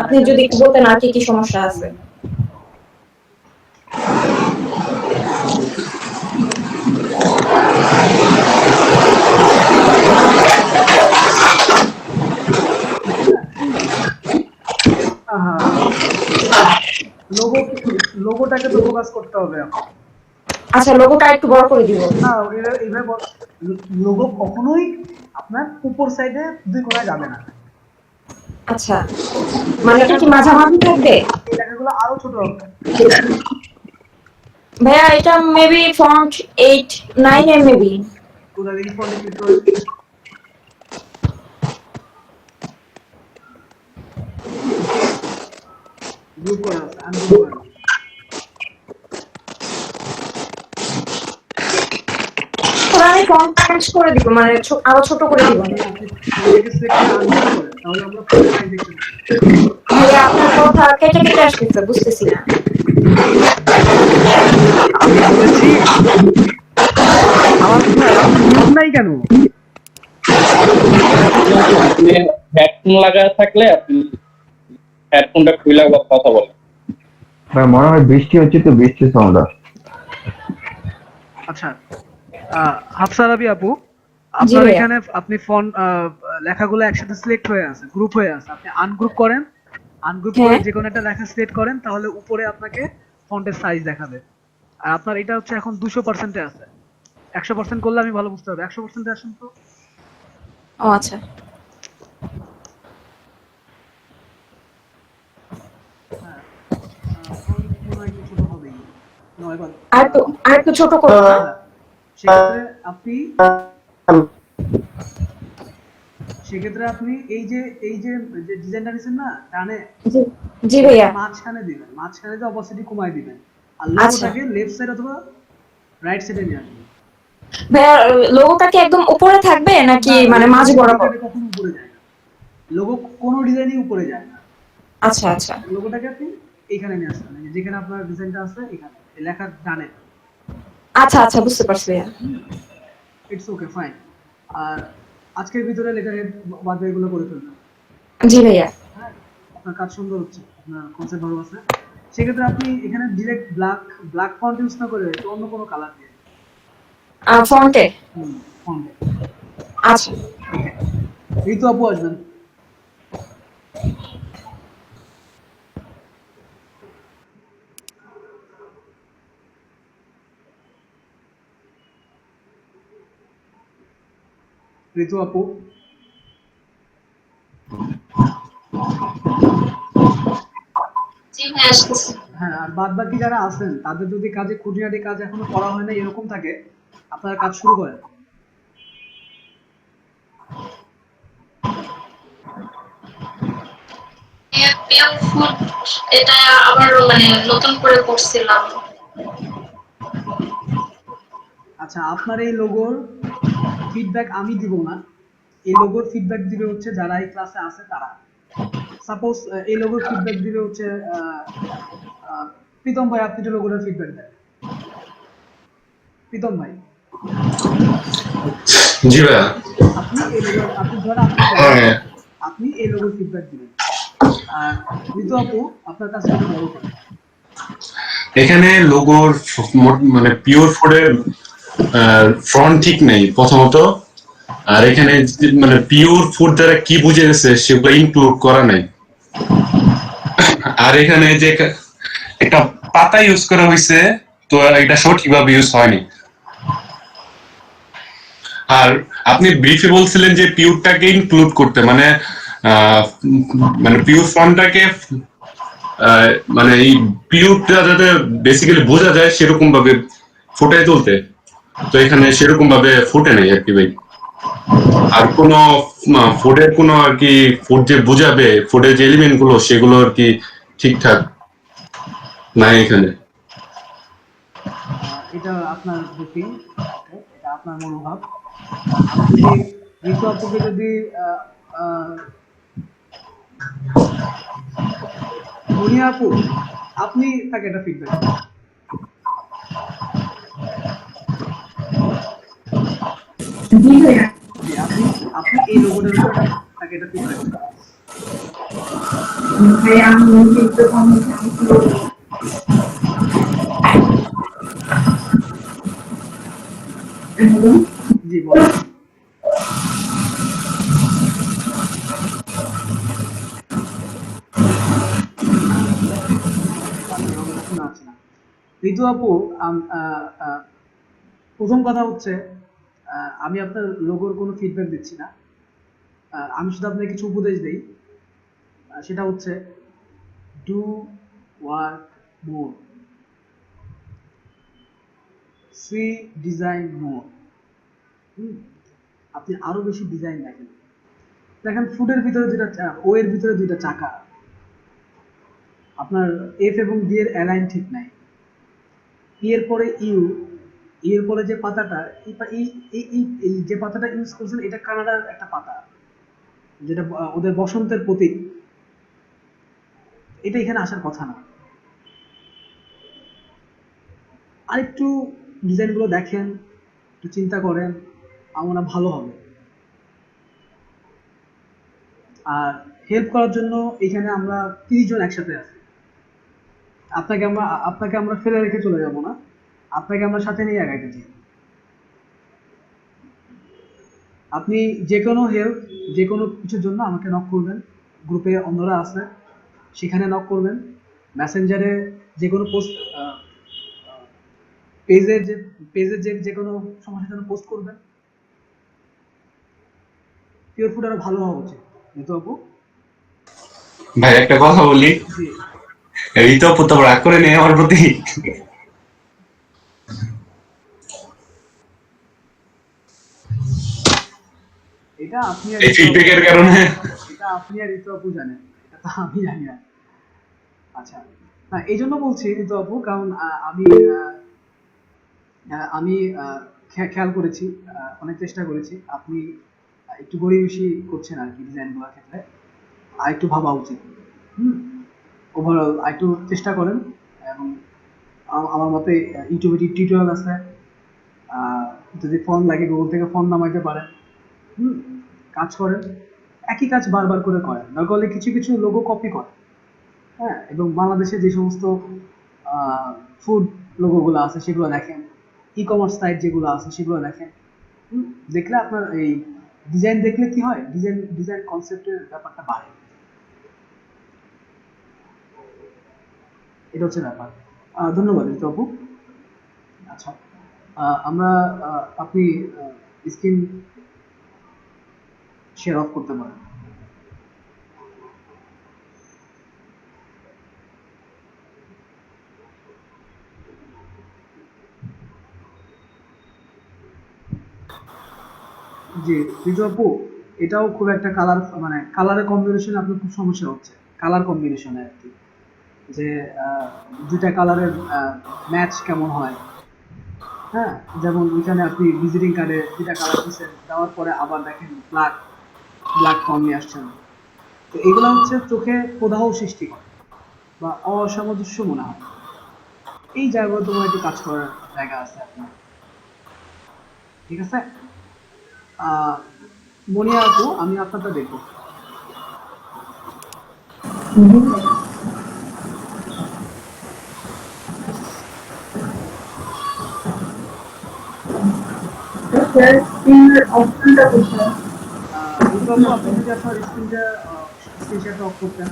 আপনি যদি একটু বলতেন আর কি কি সমস্যা আছে। লোগোটাকে তো ফোকাস করতে হবে এখন। আচ্ছা লোগোটা একটু বড় করে দিব। না, এইভাবে লোগো কখনোই আপনার উপর সাইডে দুই কোণায় যাবে না। আচ্ছা, মানে এটা কি মাঝামাঝি থাকবে? এই লেখাগুলো আরো ছোট হবে। ভাইয়া এটা মেবি ফন্ট 8 9 এর মেবি। কোনটা দেখি ফন্টে ক্লিক করে গ্রুপ করা আছে, আনগ্রুপ করা। আমি ফন্ট চেঞ্জ করে দিব, মানে আরো ছোট করে দিব। তাহলে আমরা ফন্ট সাইজ দেখতে পাবো। ভাইয়া আপনার কথা কেটে কেটে আসছে, বুঝতেছি না। আমি বলেছি আমার মন নাই কেন? আপনি হেডফোন লাগায় থাকলে আপনি হেডফোনটা খুলে কথা বলেন। ভাই মনে হয় বৃষ্টি হচ্ছে, তো বৃষ্টির সাউন্ড আসছে। আচ্ছা, হাফসা রাবি আপু, আপনার এখানে আপনি ফন্ট লেখাগুলো একসাথে সিলেক্ট হয়ে আছে, গ্রুপ হয়ে আছে, আপনি আনগ্রুপ করেন, আনগ্রুপ করে যে কোনো একটা লেখা সিলেক্ট করেন, তাহলে উপরে আপনাকে ফন্টের সাইজ দেখাবে। আর আপনার এটা হচ্ছে এখন 200% এ আছে, 100% করলে আমি ভালো বুঝতে পারবো। 100% এ আসেন তো। ও আচ্ছা, ছোট হবেই, আর একটু ছোট করো। সেক্ষেত্রে আপনি এই যে ডিজাইনটা নিছেন না ডানে, জি জি ভাইয়া। মাঝখানে দিবেন, মাঝখানে দিয়ে অপসিটি কমায় দিবেন, আর আচ্ছা লোগোটাকে লেফট সাইড অথবা রাইট সাইডে নিয়ে আসবেন। ভাইয়া, লোগোটা কি একদম উপরে থাকবে নাকি মানে মাঝ বরাবর? কখনো উপরে যায় না, লোগো কোনো ডিজাইনই উপরে যায় না। আচ্ছা আচ্ছা লোগোটাকে আপনি এইখানে নিয়ে আসবেন, এই যে যেখানে আপনার ডিজাইনটা আছে এখানে এই লেখার ডানে। আচ্ছা আচ্ছা বুঝতে পারছি ভাইয়া। It's okay fine. আর আজকের ভিতরে লেখার বাদ এগুলো করে ফেলবেন। জি ভাইয়া। হ্যাঁ, আপনার কাজ সুন্দর হচ্ছে, আপনার কনসেপ্ট ভালো আছে। সেক্ষেত্রে আপনি এখানে ডিরেক্ট ব্ল্যাক ফন্ট ইউজ না করে একটু অন্য কোনো কালার দিয়ে ফন্টে। ফন্টে। আচ্ছা ওকে, ঋতু আপু আসবেন। ঋতু আপু, জি ভাই আসতেছি। হ্যাঁ, আর বাদ বাকি যারা আছেন তাদের যদি কাজে খুঁটিনাটি কাজ এখনো করা হয় না এরকম থাকে, আপনারা কাজ শুরু করেন। পিওর ফুড এটা আবার মানে নতুন করে করছিলাম। আচ্ছা, আপনার এই লোগোর ফিডব্যাক আমি দিব না, এই লোগোর ফিডব্যাক দিবে হচ্ছে যারা এই ক্লাসে আছে তারা। সাপোজ এই লোগোর ফিডব্যাক দিবে হচ্ছে প্রীতম ভাই, আপনি যে লোগোটার ফিডব্যাক দেন। প্রীতম ভাই, জি ভাইয়া। আপনি এই লোগোর, আপনি ধরেন আপনি এই লোগোর ফিডব্যাক দিবেন। আর ঋতু আপু, আপনার কাছে একটু বড় করে এখানে লোগোর মানে পিওর ফুডের ফ্রন্ট ঠিক নেই প্রথমত, আর এখানে মানে পিওর ফুড দ্বারা কি বুঝে গেছে সেগুলো ইনক্লুড করা নাই। আর এখানে যে একটা পাতা ইউজ করা হয়েছে, তো এটা সঠিকভাবে ইউজ হয়নি। আর আপনি ব্রিফে বলছিলেন যে পিওরটাকে ইনক্লুড করতে, মানে মানে পিওর ফন্টটাকে মানে এই পিওরটা যাতে বেসিক্যালি বোঝা যায় সেরকম ভাবে ফুটাই তুলতে, তো এখানে সেরকম ভাবে ফুটে নেই আর কি ভাই। আর কোনো ফুডের কোনো আর কি ফুড যে বুঝাবে ফুডের যে এলিমেন্ট গুলো সেগুলো আর কি ঠিকঠাক নাই এখানে। এটা আপনার বুকিং, এটা আপনার মনোভাব। আমি যদি ঋতু আপুকে যদি মনিয়া আপু, আপনি তাকে একটা ফিডব্যাক দিন। জি ভাইয়া। জি, আপনি আপনি এই লোগোটার উপর তাকে একটা ফিডব্যাক দিন। ভাইয়া আমি কিন্তু জি বলেন। ঋতু আপু, প্রথম কথা হচ্ছে আমি আপনার লোগোর কোনো ফিডব্যাক দিচ্ছি না, আমি শুধু আপনাকে কিছু উপদেশ দিই। সেটা হচ্ছে do work more, see design more. আপনি আরো বেশি ডিজাইন দেখেন। দেখেন ফুডের ভিতরে দুইটা, ও এর ভিতরে দুইটা চাকা, আপনার এফ এবং ডি এর অ্যালাইন ঠিক নাই। ই এর পরে ইউ, ই এর পরে যে পাতাটা, এই যে পাতাটা ইউজ করছেন এটা কানাডার একটা পাতা, যেটা ওদের বসন্তের প্রতীক। এটা এখানে আসার কথা না। আরেকটু ডিজাইনগুলো দেখেন, একটু চিন্তা করেন, আমার মনে হয় ভালো হবে। আর হেল্প করার জন্য এখানে আমরা 30 জন একসাথে আছি। আপনাকে আমরা ফেলে রেখে চলে যাব না, আপনাকে আমরা সাথে নিয়ে আগাইতে চাই। আপনি যে কোনো হেল্প, যে কোনো কিছুর জন্য আমাকে নক করবেন, গ্রুপে অন্যরা আছে সেখানে নক করবেন, মেসেঞ্জারে যে কোনো পোস্ট, পেজের যে কোনো সমস্যার জন্য পোস্ট করবেন। পিওর ফুড আরো ভালো হওয়া উচিত। কিন্তু আপু ভাই একটা কথা বলি, জি, এই তো আপু তো রাগ করে নেই আমার প্রতি। এটা আপনি আর এই ফিডব্যাকের কারণে এটা আপনি আর ঋতু আপু জানেন, এটা তো আমি জানি না। আচ্ছা, না এই জন্য বলছি ঋতু আপু, কারণ আমি খেয়াল করেছি, অনেক চেষ্টা করেছি, আপনি একটু গড়িমসি করছেন আর কি ডিজাইনগুলোর ক্ষেত্রে, আর একটু ভাবা উচিত। ওভারঅল একটু চেষ্টা করেন, এবং আমার মতে ইউটিউবে টিউটোরিয়াল আছে, যদি ফোন লাগে গুগল থেকে ফোন নামাইতে পারেন, কাজ করেন, একই কাজ বারবার করে করেন, দরকার হলে কিছু কিছু লোগো কপি করেন। হ্যাঁ, এবং বাংলাদেশে যে সমস্ত ফুড লোগোগুলো আছে সেগুলো দেখেন, ই কমার্স সাইট যেগুলো আছে সেগুলো দেখেন। দেখলে আপনার এই ডিজাইন দেখলে কি হয়, ডিজাইন কনসেপ্টের ব্যাপারটা বাড়ে, এটা হচ্ছে ব্যাপার। ধন্যবাদ ঋতু আপু। আচ্ছা, আমরা আপনি স্ক্রিন শেয়ার অফ করতে পারেন। জি ঋতু আপু, এটাও খুব একটা কালার, মানে কালারের কম্বিনেশনে আপনার খুব সমস্যা হচ্ছে, কালার কম্বিনেশনে আর কি, যে দুইটা কালারের ম্যাচ কেমন হয়। হ্যাঁ, যেমন ওইখানে আপনি ভিজিটিং কার্ডে দুইটা কালার দিচ্ছেন, দেওয়ার পরে আবার দেখেন ব্ল্যাক ফন্ট নিয়ে আসছেন, তো এগুলো হচ্ছে চোখে প্রদাহ সৃষ্টি করে বা অসামঞ্জস্য মনে হয়। এই জায়গায় তোমার একটু কাজ করার জায়গা আছে আপনার, ঠিক আছে? মনিয়া আপু, আমি আপনারটা দেখবো। আপনি যদি আপনার স্ক্রিনটা অফ করতেন।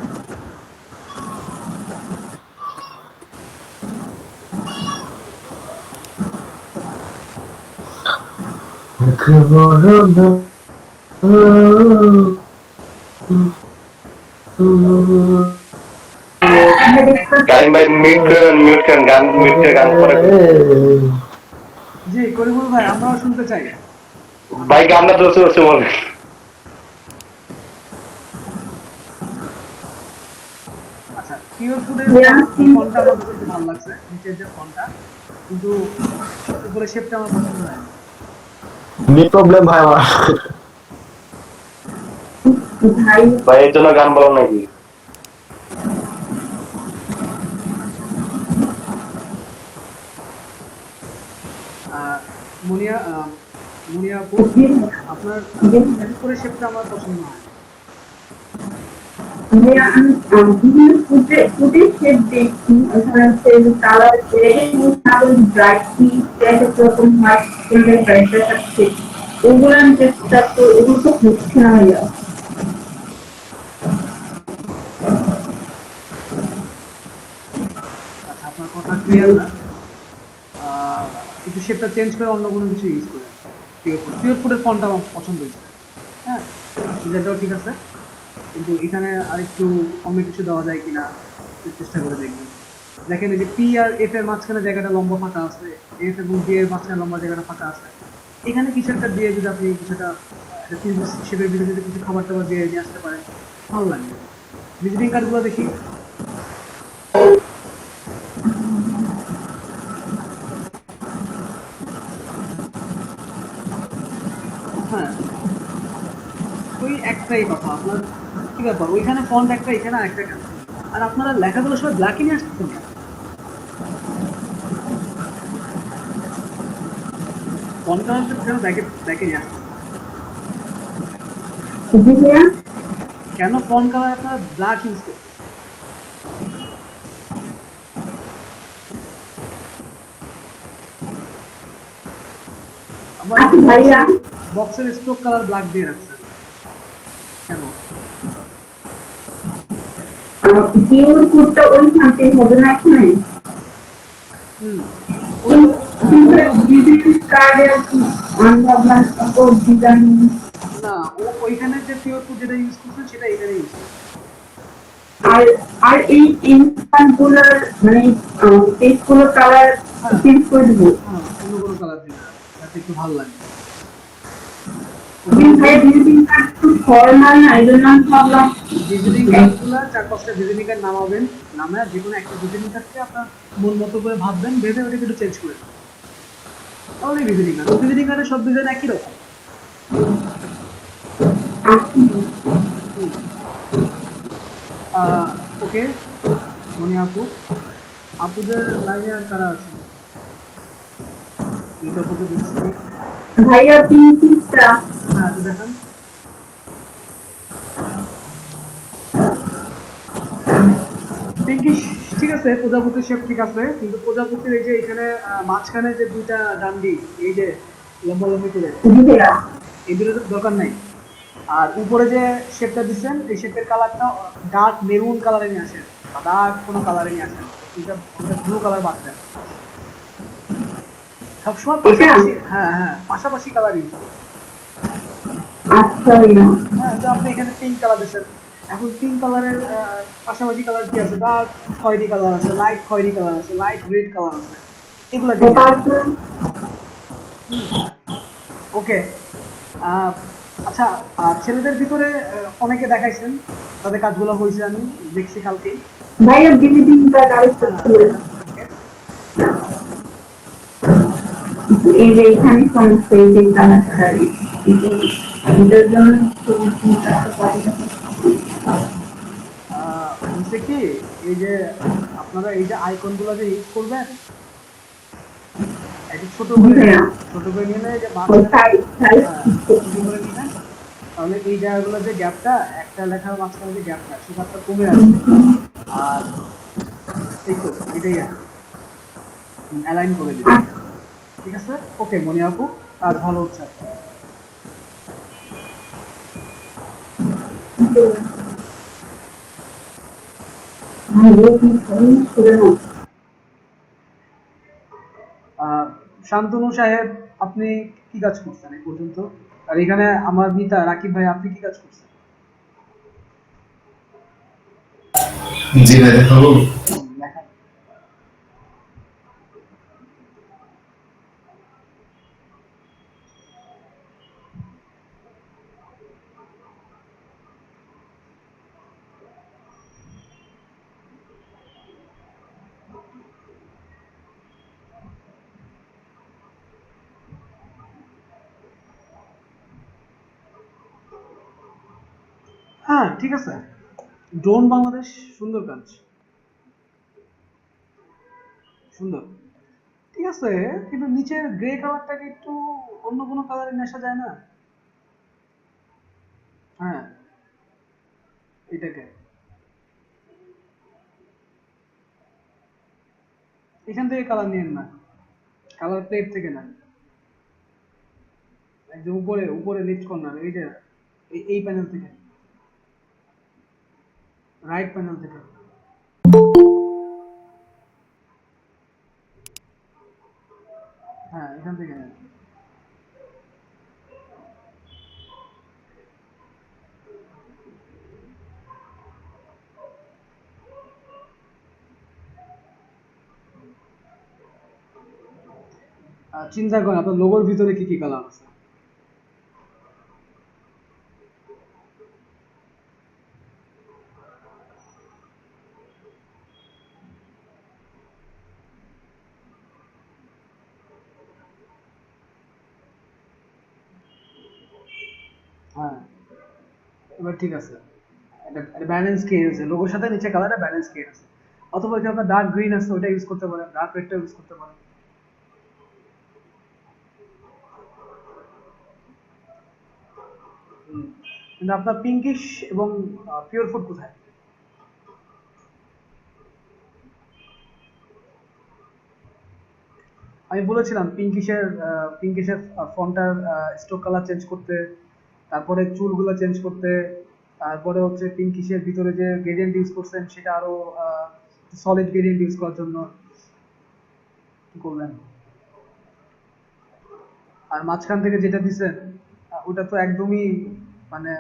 জি করিমুল ভাই, আমরাও শুনতে চাই ভাই, গানটা দোষে দোষে বলে। আচ্ছা, পিওর ফুডের ফন্টটা আমার কাছে ভালো লাগছে, নিচের যে ফন্টটা, কিন্তু উপরে শেপটা আমার পছন্দ হয় না। নেট প্রবলেম ভাই আমার। ভাই এর জন্য গান বলো নাকি? মুনিয়া আপু, আপনার উপরে শেপটা আমার পছন্দ হয়। ওগুলো আমি চেষ্টা তো এগুলো তো হচ্ছে না ভাইয়া। আচ্ছা, আপনার কথা ক্লিয়ার না, একটু শেপটা চেঞ্জ করে অন্য কোনো কিছু ইউজ করে। পিওর ফুডের ফন্টটা আমার পছন্দ হয়েছে। হ্যাঁ, ডিজাইনটাও ঠিক আছে, কিন্তু এখানে আরেকটু অন্য কিছু দেওয়া যায় কিনা চেষ্টা করে দেখবেন। দেখেন এই যে পি আর এফ এর মাঝখানে জায়গাটা লম্বা ফাঁকা আছে, এফ এবং ডি এর মাঝখানে লম্বা জায়গাটা ফাঁকা আছে, এখানে কিছু একটা দিয়ে যদি আপনি কিছুটা শেপের ভিতরে যদি কিছু খাবার টাবার দিয়ে নিয়ে আসতে পারেন, ভালো লাগবে। ভিজিটিং কার্ডগুলো দেখি। হ্যাঁ, ওই একটাই কথা, আপনার কি ব্যাপার, ওইখানে ফন্ট একটা, এখানে একটা কেন? আর আপনারা লেখাগুলো সবাই ব্ল্যাকে নিয়ে আসতেছেন কেন? ফন্ট কালারটা কেন ব্ল্যাকে নিয়ে আসতেছেন? কেন ফন্ট কালার আপনারা ব্ল্যাক ইউজ করছেন? বক্সের স্ট্রোক কালার ব্ল্যাক দিয়ে রাখছেন কেন? পিওর কোডটা ওই থাকতে হবে না এখানে। না, ওইখানে যে পিওর কোড যেটা ইউজ করছেন সেটা এখানে ইউজ করছেন। আর এই ইনস্ট্যান্টগুলোর মানে পেজগুলো কালার চেঞ্জ করে দেবো। অন্য কোনো কালার দিবেন যাতে একটু ভালো লাগে। ভাইয়া ভিজিটিং কার্ড তো ফর্মাল না, এই জন্য আমি ভাবলাম ভিজিটিং কার্ডগুলো 4-5টা ভিজিটিং কার্ড নামাবেন, নামে যে কোনো একটা ভিজিটিং কার্ডকে আপনার মন মতো করে ভাববেন, ভেবে ওটাকে একটু চেঞ্জ করে দেবেন। তাহলে ভিজিটিং কার্ড, ভিজিটিং কার্ডে সব ডিজাইন একই রকম। ওকে মনি আপু, আপুদের লাইনে আর কারা আছে? এটা আপুকে দেখছি। ভাইয়া পিঙ্কিটা হ্যাঁ তো দেখান। পিঙ্কিশ ঠিক আছে, প্রজাপতির শেপ ঠিক আছে, কিন্তু প্রজাপতির এই যে এখানে মাঝখানে যে দুইটা ডান্ডি, এই যে লম্বা লম্বি করে, ভাইয়া এই দুটোর দরকার নাই। আর উপরে যে শেপটা দিচ্ছেন, এই শেপের কালারটা ডার্ক মেরুন কালারে নিয়ে আসেন, বা ডার্ক কোনো কালারে নিয়ে আসেন, এটা ব্লু কালার বাদ দেন সবসময় পাশাপাশি। হ্যাঁ হ্যাঁ, পাশাপাশি কালার ইউজ করুন। আচ্ছা ভাইয়া হ্যাঁ, তো আপনি এখানে পিঙ্ক কালার দিচ্ছেন, এখন পিঙ্ক কালারের পাশাপাশি কালার কি আছে? ডার্ক খয়েরি কালার আছে, লাইট খয়েরি কালার আছে, লাইট রেড কালার আছে, এগুলো দিয়ে ওকে। আচ্ছা, ছেলেদের ভিতরে অনেকে দেখাইছেন, তাদের কাজগুলো হয়েছে, আমি দেখছি কালকেই। ভাইয়া ভিজিটিং কার্ড আরেকটা ছিল, এই যে এখানে সমস্ত এই যে কালারটা, এটার জন্য হচ্ছে কি, এই যে আপনারা এই যে আইকনগুলো যে ইউজ করবেন, একটু ছোট করে নিলে যে ছোট করে নিবেন, তাহলে এই জায়গাগুলো যে গ্যাপটা, একটা লেখার মাঝখানে যে গ্যাপটা, সে গ্যাপটা কমে আসবে। আর এই তো এটাই অ্যালাইন করে দিবেন। ঠিক আছে, ওকে মনি আপু, আর ভালো হচ্ছে। শান্তনু সাহেব, আপনি কি কাজ করছেন এই পর্যন্ত? আর এখানে আমার মিতা রাকিব ভাই, আপনি কি কাজ করছেন? জি ভাই দেখাবো। লেখা। হ্যাঁ ঠিক আছে, ড্রোন বাংলাদেশ সুন্দর কাজ, সুন্দর। ঠিক আছে, কিন্তু নিচের গ্রে কালারটাকে একটু অন্য কোনো কালারে মেশা যায় না? হ্যাঁ, এটাকে এখান থেকে কালার নিয়েন না, কালার প্লেট থেকে নেন, একদম উপরে উপরে লিফট কর্নার, এই যে এই প্যানেল থেকে, রাইট প্যানেল থেকে। হ্যাঁ, এখান থেকে নেন। চিন্তা করেন আপনার লোগোর ভিতরে কি কি কালার আছে। হ্যাঁ, এবার ঠিক আছে, এটা ব্যালেন্স কে আছে, লোগোর সাথে নিচে কালারটা ব্যালেন্স কে আছে। অথবা যদি আপনার ডার্ক গ্রিন আছে, ওটা ইউজ করতে পারেন, ডার্ক রেডটা ইউজ করতে পারেন। কিন্তু আপনার পিঙ্কিশ এবং পিওর ফুড কোথায়? আমি বলেছিলাম পিঙ্কিশের ফন্টার স্ট্রোক কালার চেঞ্জ করতে, তারপরে চুলগুলো চেঞ্জ করতে, তারপরে হচ্ছে পিঙ্কিশের ভিতরে যে গ্রেডিয়েন্ট ইউজ করছেন সেটা আরো সলিড গ্রেডিয়েন্ট ইউজ করার জন্য কি করবেন? আর মাঝখান থেকে যেটা দিছেন, ওটা তো একদমই মানে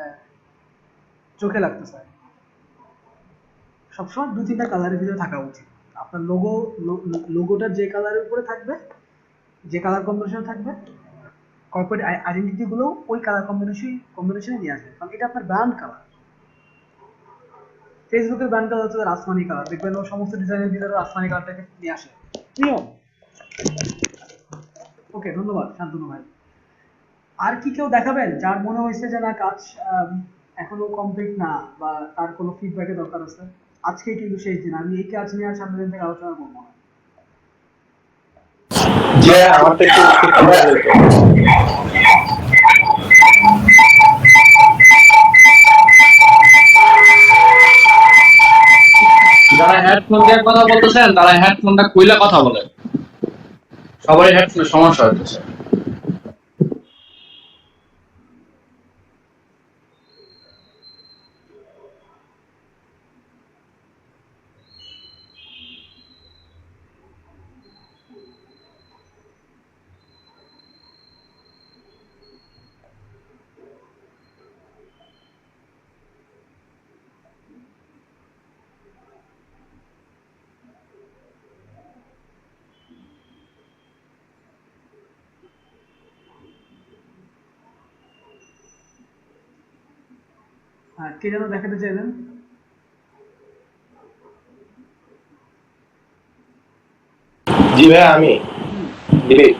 চোখে লাগতেছে। সবসময় 2-3টা কালারের ভিতরে থাকা উচিত। আপনার লোগোটা যে কালারের উপরে থাকবে, যে কালার কম্বিনেশন থাকবে, কর্পোরেট আইডেন্টিটি গুলো ওই কালার কম্বিনেশনে নিয়ে আসবে, কারণ এটা আপনার ব্র্যান্ড কালার। ফেসবুকের ব্র্যান্ড কালার হচ্ছে আসমানি কালার, দেখবেন ও সমস্ত ডিজাইনের ভিতরে আসমানি কালারটাকে নিয়ে আসে। নিয়ম। ওকে, ধন্যবাদ শান্তনু ভাই। আর কি কেউ দেখাবেন যার মনে হয়েছে যে না কাজ এখনো কমপ্লিট না, বা তার কোনো ফিডব্যাকের দরকার আছে? আজকে কিন্তু শেষ দিন, আমি এই কাজ নিয়ে আর সামনের দিন থেকে আলোচনা করবো না। যে আমার তো একটু যারা হেডফোন দিয়ে কথা বলতেছেন তারা হেডফোনটা খুইলা কথা বলেন, সবারই হেডফোনের সমস্যা হচ্ছে। হ্যাঁ, কে যেন দেখাতে চাইলেন? জি ভাই, আমি দিলীপ।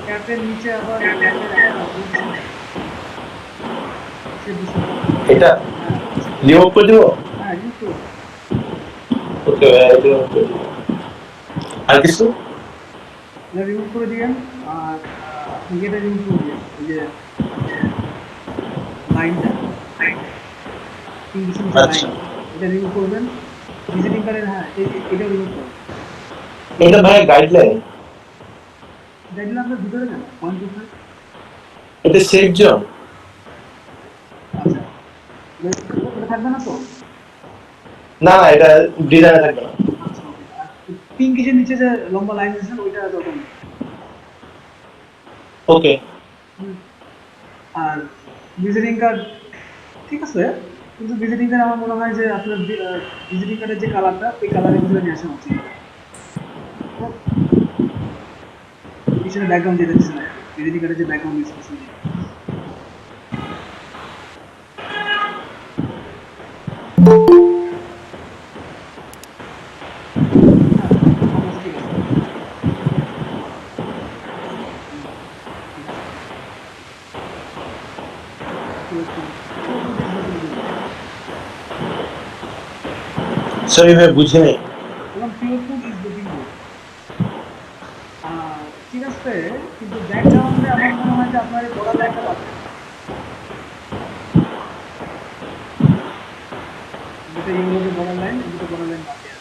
ক্যাপের নিচে আবার সে বিষয়। এটা হ্যাঁ রিমুভ করে দিব। হ্যাঁ, কিন্তু ওকে ভাই, রিমুভ করে দিব। আর কিছু রিমুভ করে দিবেন। আর আপনি এটা রিমুভ করে দিবেন, এই যে লাইনটা, ইংলিশ লাইন, আচ্ছা, এটা রিমুভ করবেন। ভিজিটিং কার্ডের, হ্যাঁ এটা রিমুভ করবেন। এটা ভাই গাইডলাইন, দেখলেন আপনার ভিতরে না পয়েন্ট কোথায়? এটা সেফ জোন। আচ্ছা, এটা থাকবে না তো? না না, এটা ডিজাইনে থাকবে না। আচ্ছা, ওকে। আর পিঙ্কিশের নিচে যে লম্বা লাইন দিয়েছেন ওইটা দরকার নেই। ওকে। হুম। আর ভিজিটিং কার্ড ঠিক আছে, কিন্তু ভিজিটিং কার্ড আমার মনে হয় যে আপনার ভিজিটিং কার্ডের যে কালারটা ওই কালারের ভিতরে নিয়ে আসা উচিত। তো পিছনে ব্যাকগ্রাউন্ড দিয়ে দিচ্ছেন আর কি, ভিজিটিং কার্ডের যে ব্যাকগ্রাউন্ড ইউজ করছেন। ঠিক আছে। সরি ভাই, বুঝি নাই। এবং pure food is looking good. ঠিক আছে, কিন্তু ব্যাকগ্রাউন্ডে আমার মনে হয় যে আপনার এই বড় লাইনটা বাদ দেন। যেটা ইউরো যে বড় লাইন, দুটো বড় লাইন বাদ দেন।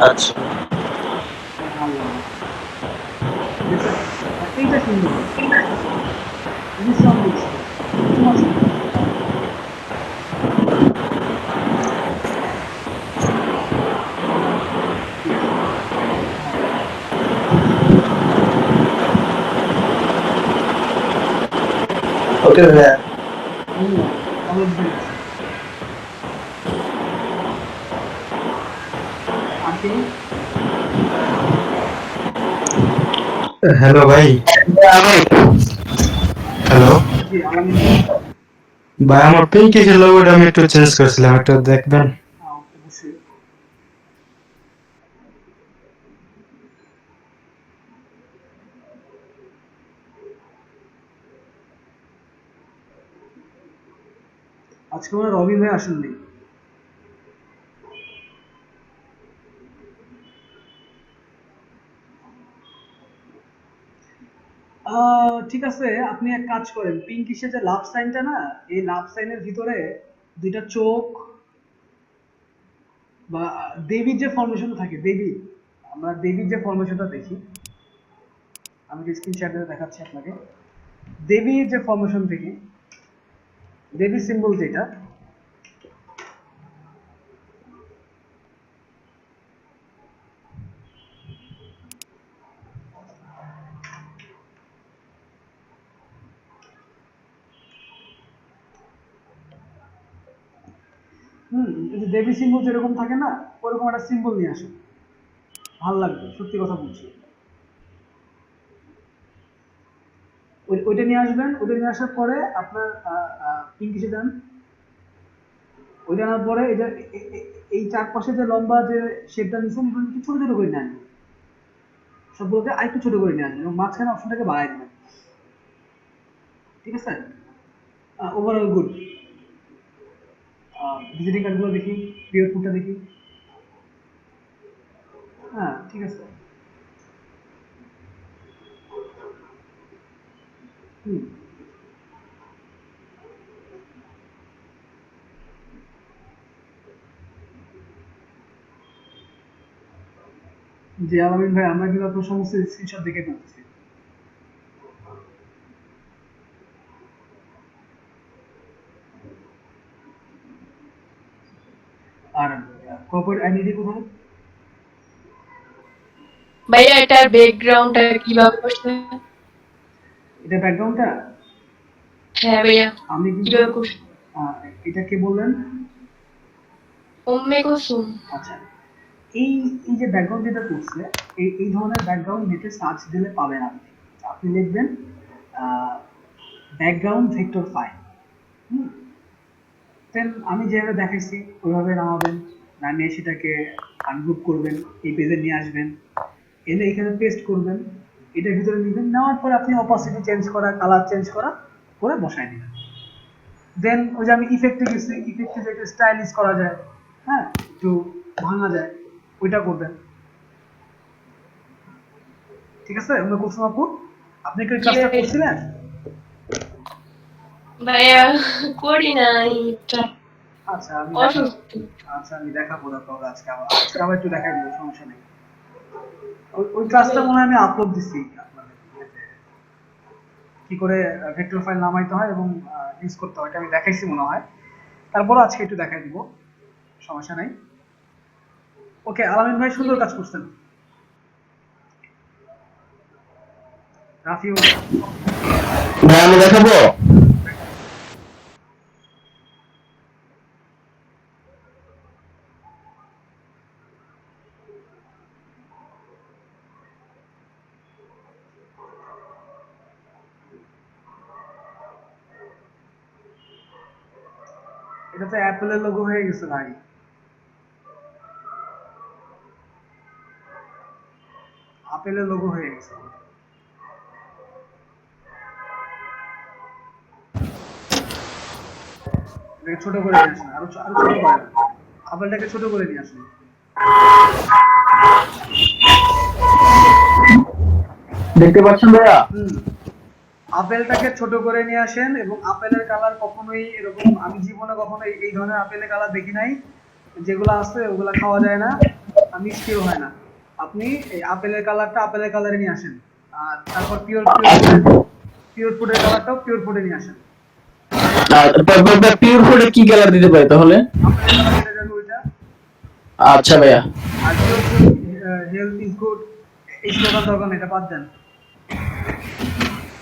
আচ্ছা, ভালো। এইটা সুন্দর, বিশ্রাম দিচ্ছে একটু মাঝখানে। ওকে ভাই। ধন্যবাদ, ভালো দিন আছে। আর কেউ? হ্যালো ভাই। হ্যালো জি, আগামী ভাই, আমার পিঙ্কিশের লোগোটা আমি একটু চেঞ্জ করছিলাম, একটু দেখবেন। অবশ্যই। আজকে মনে হয় রবি ভাই আসেননি। ঠিক আছে, আপনি এক কাজ করেন, পিঙ্কিশের যে লাভ সাইনটা না, এই লাভ সাইনের ভিতরে দুইটা চোখ বা দেবীর যে ফর্মেশন থাকে, দেবী, আমরা দেবীর যে ফর্মেশনটা দেখি, আমি স্ক্রিন শেয়ারে দেখাচ্ছি আপনাকে। দেবীর যে ফর্মেশন দেখি, দেবী সিম্বল যেটা, এই যে দেবী সিম্বল যেরকম থাকে না, ওরকম একটা সিম্বল নিয়ে আসেন, ভালো লাগবে, সত্যি কথা বলছি। ওইটা নিয়ে আসবেন, ওইটা নিয়ে আসার পরে আপনার পিঙ্কিশে দেন, ওইটা আনার পরে এটা এই চারপাশে যে লম্বা যে শেপটা নিচ্ছেন এগুলো একটু ছোট ছোট করে নেন, সবগুলোকে আরেকটু ছোট করে নিয়ে আসবেন এবং মাঝখানে অপশনটাকে বাড়াই দেবেন, ঠিক আছে? Overall good. ভিজিটিং কার্ডগুলো দেখি, পিওর ফুডটা দেখি। হ্যাঁ ঠিক আছে। হুম, জি আলামিন ভাই, আমরা কিন্তু আপনার সমস্ত স্ক্রিনশট দেখে ফেলতেছি। আর কর্পোরেট আইডেন্টি কোথায়? ভাইয়া এটার ব্যাকগ্রাউন্ডটা কিভাবে করতে হয়? এটা ব্যাকগ্রাউন্ডটা? হ্যাঁ ভাইয়া, আমি কিন্তু কিভাবে করতে? এটা কে বললেন? উম্মে কুসুম। আচ্ছা, এই এই যে ব্যাকগ্রাউন্ড যেটা করছে, এই ধরনের ব্যাকগ্রাউন্ড নেটে সার্চ দিলে পাবেন আপনি। আপনি লিখবেন ব্যাকগ্রাউন্ড ভেক্টর ফাইল। দেন আমি যেভাবে দেখাইছি ওইভাবে নামাবেন, নামিয়ে সেটাকে আনগ্রুপ করবেন, এই পেজে নিয়ে আসবেন, এনে এখানে পেস্ট করবেন, এটার ভিতরে নেবেন, নেওয়ার পরে আপনি অপাসিটি চেঞ্জ করা, কালার চেঞ্জ করা করে বসাই দিবেন। দেন ওই যে আমি ইফেক্টে গেছি, ইফেক্টে যে স্টাইলিশ করা যায়, হ্যাঁ একটু ভাঙা যায়, ওইটা করবেন, ঠিক আছে? উম্মে কুলসুম আপু, আপনি কি কাজটা করছিলেন? ভাইয়া করি নাই এটা। আচ্ছা আমি অসুস্থ। আচ্ছা আমি দেখাবো না তাহলে, আজকে আবার একটু দেখাই দেবো, সমস্যা নেই। ওই ক্লাসটা মনে হয় আমি আপলোড দিছি আপনাদের ইয়েতে, কি করে ভেক্টর ফাইল নামাইতে হয় এবং ইউজ করতে হয়, এটা আমি দেখাইছি মনে হয়। তারপর আজকে একটু দেখাই দিব, সমস্যা নাই। ওকে আলামিন ভাই, সুন্দর কাজ করছেন। রাফিউ, ভাই আমি দেখাবো। এটা তো অ্যাপেলের লোগো হয়ে গেছে ভাই। আপেলের লোগো হয়ে গেছে। এটাকে ছোট করে নিয়ে আসেন, আরো ছোট করে আপেলটাকে ছোট করে নিয়ে আসেন। দেখতে পাচ্ছেন ভাইয়া? আপেলটাকে ছোট করে নিয়ে আসেন এবং আপেলের কালার কখনোই এরকম, আমি জীবনে কখনো এই ধরনের আপেলের কালার দেখি নাই। যেগুলো আছে ওগুলা খাওয়া যায় না, মিষ্টিও হয় না। আপনি এই আপেলের কালারটা আপেলের কালারে নিয়ে আসেন, আর তারপর পিওর ফুডের কালারটাও পিওর ফুডে নিয়ে আসেন। পিওর ফুডে কি কালার দিতে পারি তাহলে? আচ্ছা ভাইয়া। আর pure food health is good, এই স্লোগান দরকার নেই, এটা বাদ দেন।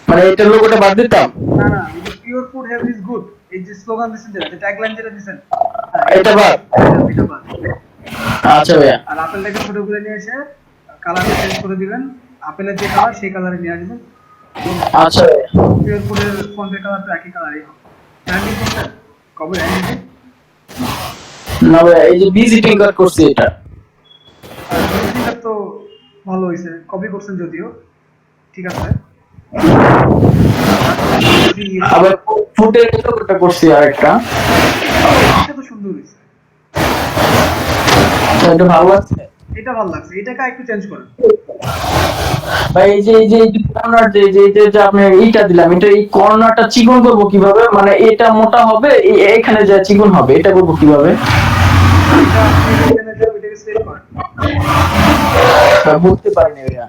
মানে এটা লোগোটা বাদ দিতাম? না না, এই যে pure food health is good, এই যে স্লোগান দিছেন, যেটা ট্যাগলাইন যেটা দিছেন, এটা বাদ? এটা বাদ। আচ্ছা ভাইয়া। আর আপেলটাকে ছোট করে নিয়ে এসে কালারটা চেঞ্জ করে দিবেন, আপেলের যে কালার সেই কালারে নিয়ে আসবেন। আচ্ছা ভাইয়া। পিওর ফুডের ফন্টের কালারটা একই কালারই হবে। ব্র্যান্ডিং করছেন? কবে ব্র্যান্ডিং? না ভাইয়া, এই যে ভিজিটিং কার্ড করছি এটা। আর ভিজিটিংটা তো ভালো হয়েছে, কপি করছেন যদিও, ঠিক আছে। আবার ফুটের লোগোটা করছি আরেকটা। এটা তো সুন্দর হয়েছে, এটা ভালো লাগছে। এটা ভালো লাগছে, এটাকে একটু চেঞ্জ করেন ভাই। এই যে কর্নার যে আপনি এইটা দিলাম, এটা এই কর্নারটা চিকন করব কিভাবে? মানে এটা মোটা হবে, এখানে যা চিকন হবে, এটা করব কিভাবে? এটা আপনি এখানে যে এটাকে সিলেক্ট করেন, বুঝতে পারিনি ভাইয়া।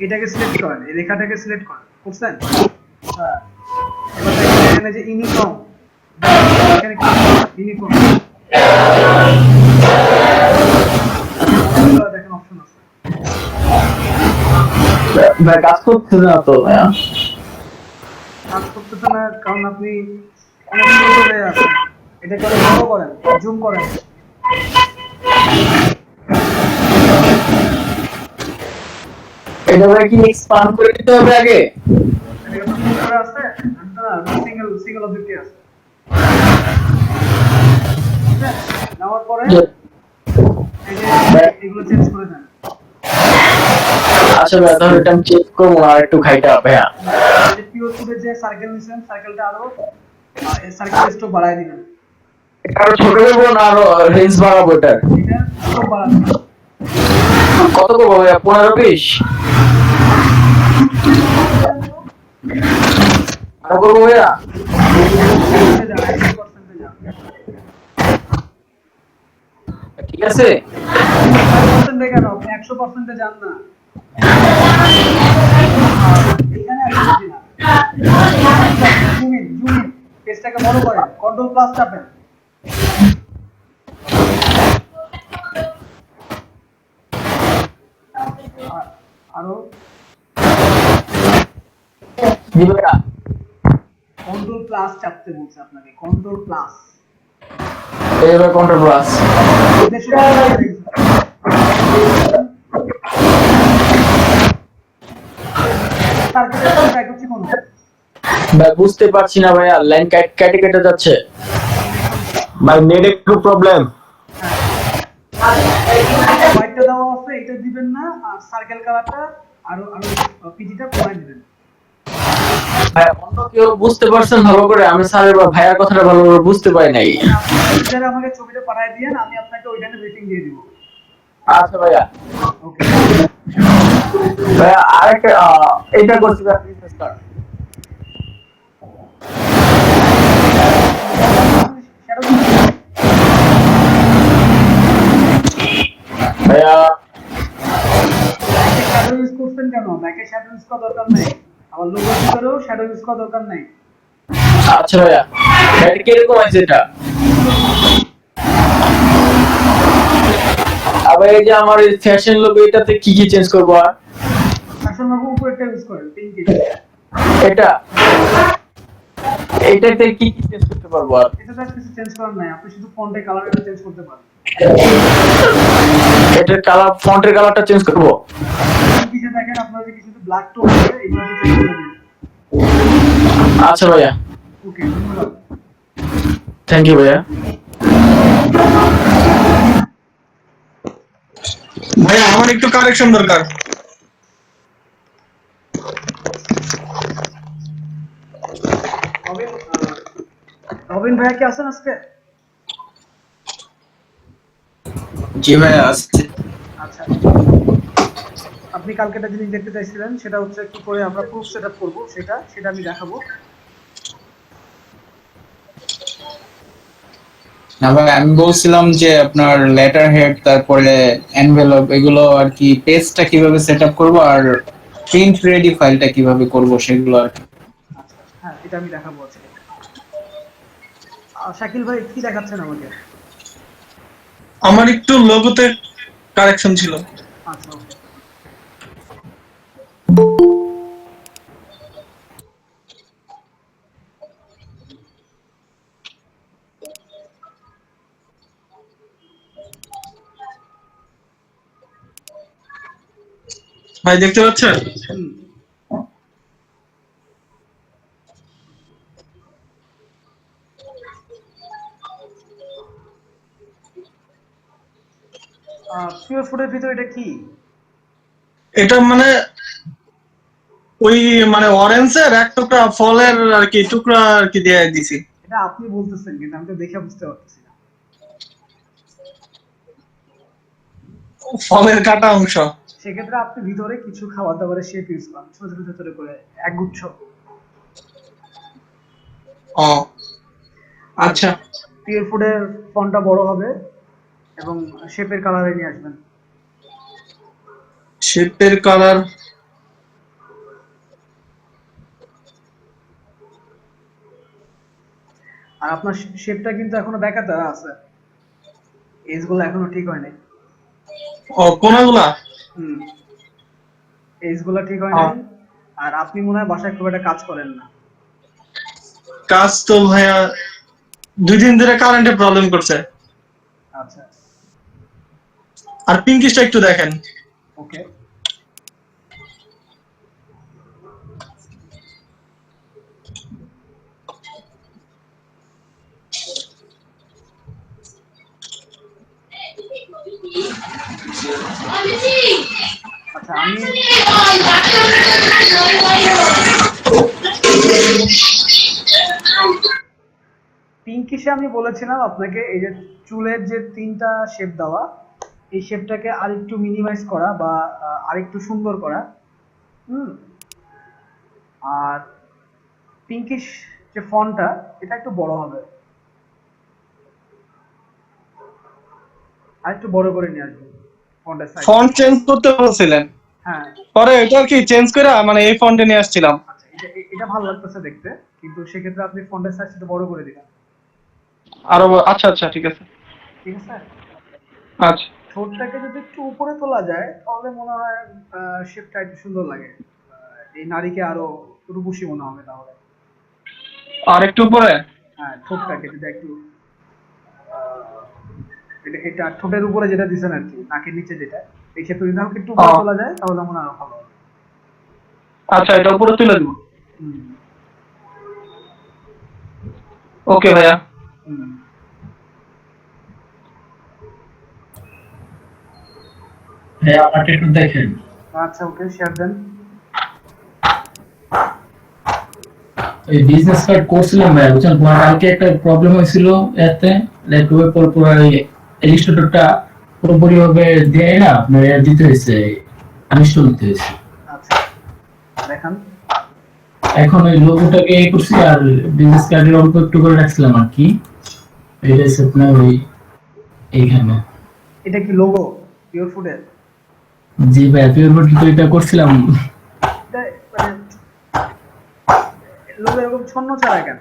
এটাকে সিলেক্ট করেন, এই রেখাটাকে সিলেক্ট করেন, করছেন? হ্যাঁ, এবার দেখেন এখানে যে ইউনিফর্ম, এখানে কি ইউনিফর্ম দেখেন অপশন আছে। ভাই কাজ করছে না তো ভাইয়া। কাজ করতেছে না কারণ আপনি অনেক ছোট হয়ে আছেন, এটা করে বড় করেন, জুম করেন। এটা ভাই কি এক্সপান্ড করে দিতে হবে আগে? এটা তো ফুল করে আছে, না সিঙ্গেল সিঙ্গেল অবজেক্টই আছে। ঠিক আছে? নেওয়ার পরে এই যে এগুলো চেঞ্জ করে দেন। আচ্ছা ভাই, তাহলে এটা আমি চেক করবো আর একটু খাইটা ভাইয়া। এই পিওর ফুডের যে সার্কেল নিছেন, সার্কেলটা আরো এই সার্কেল স্ট্রোক বাড়ায় দিবেন। এটা আরো ছোট করবো না আরো রেঞ্জ বাড়াবো এটার? এটা স্ট্রোক বাড়াবেন। কত করবো ভাইয়া? 15-20 আরো করবো ভাইয়া? 100% যান। ঠিক আছে। 100% কেন? আপনি 100% যান না। এখানে আসছে না। জুম ইন, পেজটাকে বড় করেন, কন্ট্রোল প্লাস চাপেন। আরো জি ভাইয়া। কন্ট্রোল প্লাস চাপতে বলছে আপনাকে, কন্ট্রোল প্লাস। এবার কন্ট্রোল প্লাস। ভাই বুঝতে পারছি না ভাইয়া, লাইন কেটে কেটে যাচ্ছে ভাই, নেট একটু প্রবলেম। হোয়াইটটা দেওয়া আছে, এটা দিবেন না, আর সার্কেল কালারটা আরো পিজিটা কমাই দিবেন। ভাই অন্য কেউ বুঝতে পারছেন ভালো করে? আমি স্যারের বা ভাইয়ার কথাটা ভালো করে বুঝতে পারি নাই। আপনি আমাকে ছবিটা পাঠিয়ে দিয়েন, আমি আপনাকে ওইখানে রেটিং দিয়ে দিব। আচ্ছা ভাইয়া। ওকে ভাইয়া আরেকটা এইটা করছি ভাইয়া, বিজনেস কার্ড। ভাইয়া শ্যাডো ইউজ করছেন কেন? ব্যাকে শ্যাডো ইউজ করা দরকার নাই, আমার লোগোর ভিতরেও শ্যাডো ইউজ করা দরকার নাই। আচ্ছা ভাইয়া, এটা কিরকম আছে এটা? আবার এই যে আমার এই ফ্যাশন লোগো, এটাতে কি কি চেঞ্জ করবো? আর ফ্যাশন লোগো উপরেরটা ইউজ করেন, পিঙ্ক এটা এটাতে কি কি চেঞ্জ করতে পারবো? আর এটা কিছু চেঞ্জ করার নাই, আপনি শুধু ফন্টের কালারটা চেঞ্জ করতে পারেন। এটার কালার, ফন্টের কালারটা চেঞ্জ করবো? কিছু দেখেন আপনার যে কিছু ব্ল্যাক টোন আছে, এগুলো চেঞ্জ করে দিন। আচ্ছা ভাইয়া, ওকে ধন্যবাদ। থ্যাংক ইউ ভাইয়া। ভাইয়া আমার একটু কারেকশন দরকার। রবিন ভাইয়া কি আছেন আজকে? জি ভাইয়া আসছে। আচ্ছা, আপনি কালকে একটা জিনিস দেখতে চাইছিলেন, সেটা হচ্ছে কি করে আমরা প্রুফ সেটআপ করব, সেটা আমি দেখাবো। না ভাই, আমি বলছিলাম যে আপনার লেটার হেড, তারপরে এনভেলপ, এগুলো আর কি পেজটা কিভাবে সেটআপ করব আর প্রিন্ট রেডি ফাইলটা কিভাবে করব সেগুলো আর কি। আচ্ছা হ্যাঁ, এটা আমি দেখাবো আজকে। শাকিল ভাই কি দেখাচ্ছেন আমাকে? আমার একটু লোগোতে কারেকশন ছিল। আচ্ছা ওকে। ভাই দেখতে পাচ্ছেন? পিওর ফুডের ভিতরে এটা কি? এটা মানে ওই মানে অরেঞ্জের এক টুকরা ফলের আর কি টুকরা আর কি দিয়ে দিছি। এটা আপনি বলতেছেন, কিন্তু আমি তো দেখে বুঝতে পারতেছি না। ফলের কাটা অংশ। সেক্ষেত্রে আপনি ভিতরে কিছু খাবার দাবারের শেপ ইউজ করেন, ছোট ছোট ছোট করে একগুচ্ছ। ও আচ্ছা। পিওর ফুডের ফন্টটা বড় হবে এবং শেপের কালারে নিয়ে আসবেন। শেপের কালার আর আপনার শেপটা কিন্তু এখনো ব্যাকাতে আছে, এজগুলো এখনো ঠিক হয় নাই। ও কোনগুলা? এজগুলো ঠিক হয় নাই। আর আপনি মনে হয় বাসায় খুব একটা কাজ করেন না। কাজ তো ভাইয়া 2 দিন ধরে কারেন্টে প্রবলেম করছে। আচ্ছা, আর পিঙ্কিশটা একটু দেখেন। ওকে। আচ্ছা, আমি পিঙ্কিশে আমি বলেছিলাম আপনাকে এই যে চুলের যে 3টা শেপ দেওয়া, এই শেপটাকে আরেকটু মিনিমাইজ করা বা আরেকটু সুন্দর করা। হুম। আর পিঙ্কিশ যে ফন্টটা, এটা একটু বড় হবে, আর একটু বড় করে নিয়ে আসবেন ফন্টের সাইজ। ফন্ট চেঞ্জ করতে বলছিলেন, হ্যাঁ, পরে এটা কি চেঞ্জ করে মানে এই ফন্টে নিয়ে আসছিলাম। আচ্ছা, এটা ভালো লাগতেছে দেখতে, কিন্তু সেক্ষেত্রে আপনি ফন্টের সাইজ একটু বড় করে দিবেন। আরো আচ্ছা আচ্ছা ঠিক আছে। ঠিক আছে। আচ্ছা, ঠোঁটটাকে যদি একটু উপরে তোলা যায় তাহলে মনে হয় শেপটা একটু সুন্দর লাগে। এই নারীকে আরো রূপসী মনে হবে তাহলে। আর একটু উপরে। হ্যাঁ, ঠোঁটটাকে যদি একটু আহ, এটা ঠোঁটের উপরে যেটা দিছেন আর কি, নাকের নিচে যেটা, এই ক্ষেত্রে যদি আমাকে একটু উপরে তোলা যায় তাহলে মনে হয় আরো ভালো হবে। আচ্ছা, এটা উপরে তুলে দিব। হুম। ওকে ভাইয়া। হুম। ভাইয়া আমাকে একটু দেখেন। আচ্ছা, ওকে, শেয়ার দেন। এই বিজনেস কার্ড করছিলাম ভাইয়া, বুঝছেন, কালকে একটা প্রবলেম হয়েছিল এতে, ল্যাপটপের পর পুরো ইলিস্ট্রেটরটা পুরোপুরি ভাবে দেয় না, আপনার দিতে হয়েছে, আনইনস্টল দিতে হয়েছে। আচ্ছা, দেখান। এখন ওই লোগোটাকে করছি আর বিজনেস কার্ডের অল্প একটু করে রাখছিলাম আর কি, এটা হচ্ছে আপনার ওই এইখানে। এটা কি লোগো পিওর ফুডের? জি ভাইয়া, পিওর বোর্ড তো এটা করছিলাম। এটা মানে লোগো এরকম ছন্ন ছাড়া কেন?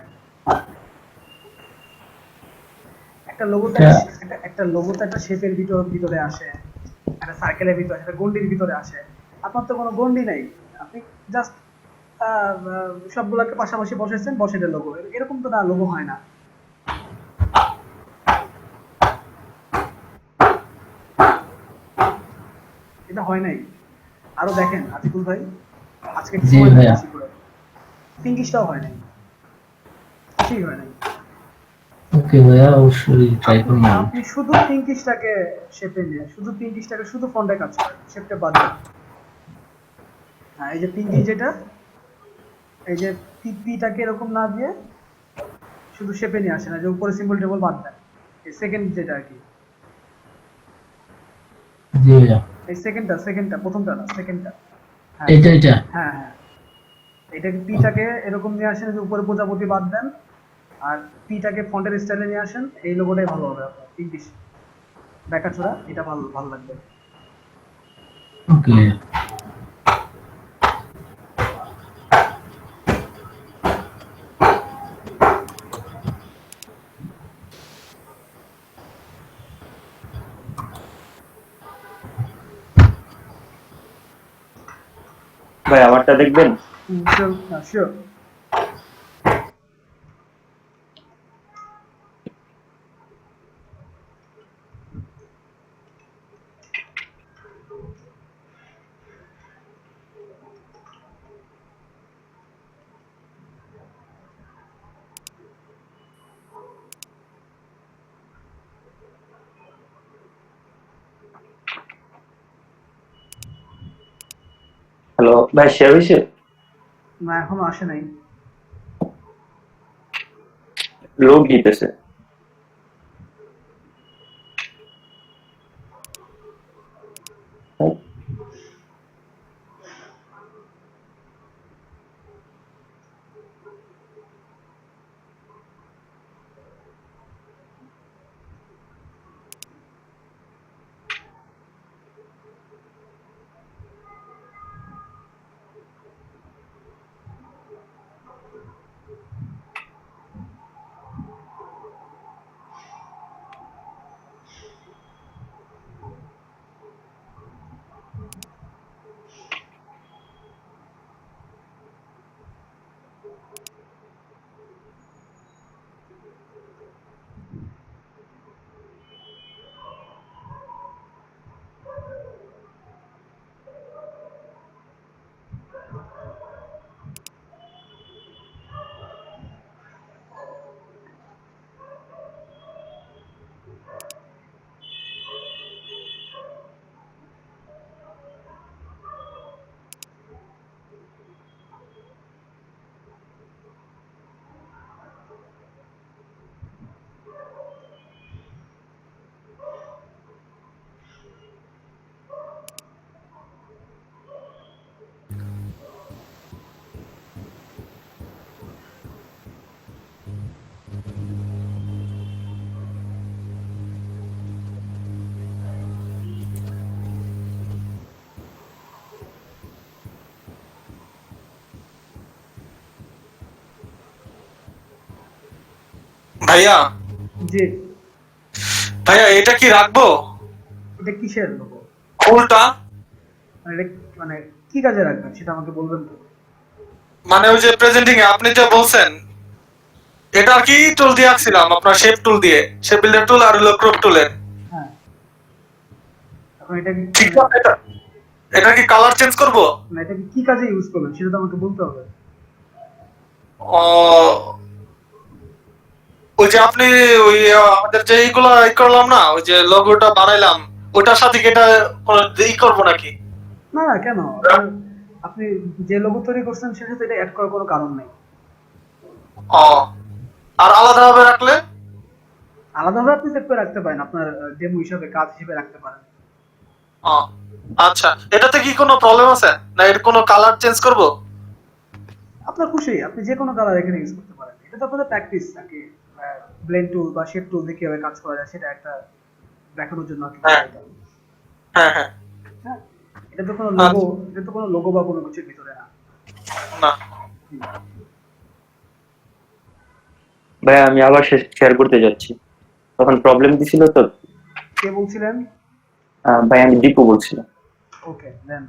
একটা লোগোতে একটা লোগোতে একটা শেপের ভিতরে আসে, একটা সার্কেলের ভিতরে, একটা গন্ডির ভিতরে আসে। আপনার তো কোনো গন্ডি নাই, আপনি জাস্ট সবগুলোকে পাশাপাশি বসাইছেন, বসে এটা লোগো। এরকম তো না, লোগো হয় না। এটা হয় নাই। আরো দেখেন আতিকুল ভাই, আজকে একটু জি সময় দেন ভাইয়া। বেশি করে। পিঙ্কিশটাও হয় নাই, কিছুই হয় নাই। ওকে ভাইয়া, অবশ্যই ট্রাই করবো। আপনি শুধু পিঙ্কিশটাকে শেপে নিয়ে, শুধু পিঙ্কিশটাকে শুধু ফন্টে কাজ করেন, শেপটা বাদ দেন। হ্যাঁ, এই যে পিঙ্কি যেটা, এই যে পিটাকে এরকম না দিয়ে শুধু শেপে নিয়ে আসেন, এই যে উপরে সিম্বল টেবল বাদ দেন। এই সেকেন্ড যেটা আর কি, জি ভাইয়া। এই সেকেন্ডটা, প্রথমটা না, সেকেন্ডটা। হ্যাঁ, এটা হ্যাঁ, হ্যাঁ, এটাকে পিটাকে এরকম নিয়ে আসেন, যে উপরে প্রজাপতি বাদ দেন, আর পিটাকে ফন্টের স্টাইলে নিয়ে আসেন। এই লোগোটাই ভালো হবে আপনার, ইংলিশ ব্যাকাছোড়া, এটা ভালো ভালো লাগবে। ওকে। ভাই আমারটা দেখবেন? Sure, sure. হ্যালো ভাই, শেয়ার হয়েছে? না, এখনো আসে নাই। লোড দিতেছে। ভাইয়া জি, ভাইয়া এটা কি রাখবো এটা কিসের লোগো? ফুলটা? মানে এটা মানে কি কাজে রাখবেন সেটা আমাকে বলবেন তো? মানে ওই যে প্রেজেন্টিং এ আপনি যে বলছেন এটা আর কি টুল দিয়ে আঁকছিলাম, আপনার শেপ টুল দিয়ে, শেপ বিল্ডার টুল আর হলো ক্রপ টুলের। হ্যাঁ, এখন এটা কি ঠিক আছে, এটা কি কালার চেঞ্জ করব? মানে এটা কি কাজে ইউজ করবেন সেটা তো আমাকে বলতে হবে। ও, ওই যে আপনি ওই আমাদের যে এইগুলো ই করলাম না, ওই যে লোগোটা বানাইলাম, ওটার সাথে কি এটা কোনো ই করবো নাকি? না না, কেন? আপনি যে লোগো তৈরি করছেন সেটার সাথে এটা অ্যাড করার কোনো কারণ নেই। ও, আর আলাদাভাবে রাখলে? আলাদাভাবে আপনি সেট করে রাখতে পারেন, আপনার ডেমো হিসাবে, কাজ হিসেবে রাখতে পারেন। ও, আচ্ছা, এটাতে কি কোনো প্রবলেম আছে না? এর কোনো কালার চেঞ্জ করব? আপনার খুশি, আপনি যে কোনো কালার এখানে ইউজ করতে পারেন। এটা তো আপনাদের প্র্যাকটিস আর কি, ব্লেন্ড টুল বা শেপ টুল দিয়ে কিভাবে কাজ করা যায় সেটা একটা দেখানোর জন্য আর কি। হ্যাঁ হ্যাঁ হ্যাঁ। হ্যাঁ, এটা তো কোনো লোগো, এটা তো কোনো লোগো বা কোনো কিছুর ভিতরে না। না ভাইয়া আমি আবার শেয়ার করতে যাচ্ছি, তখন প্রবলেম দিছিল তো। কে বলছিলেন? ভাই আমি দীপু বলছিলাম। ওকে, দেন।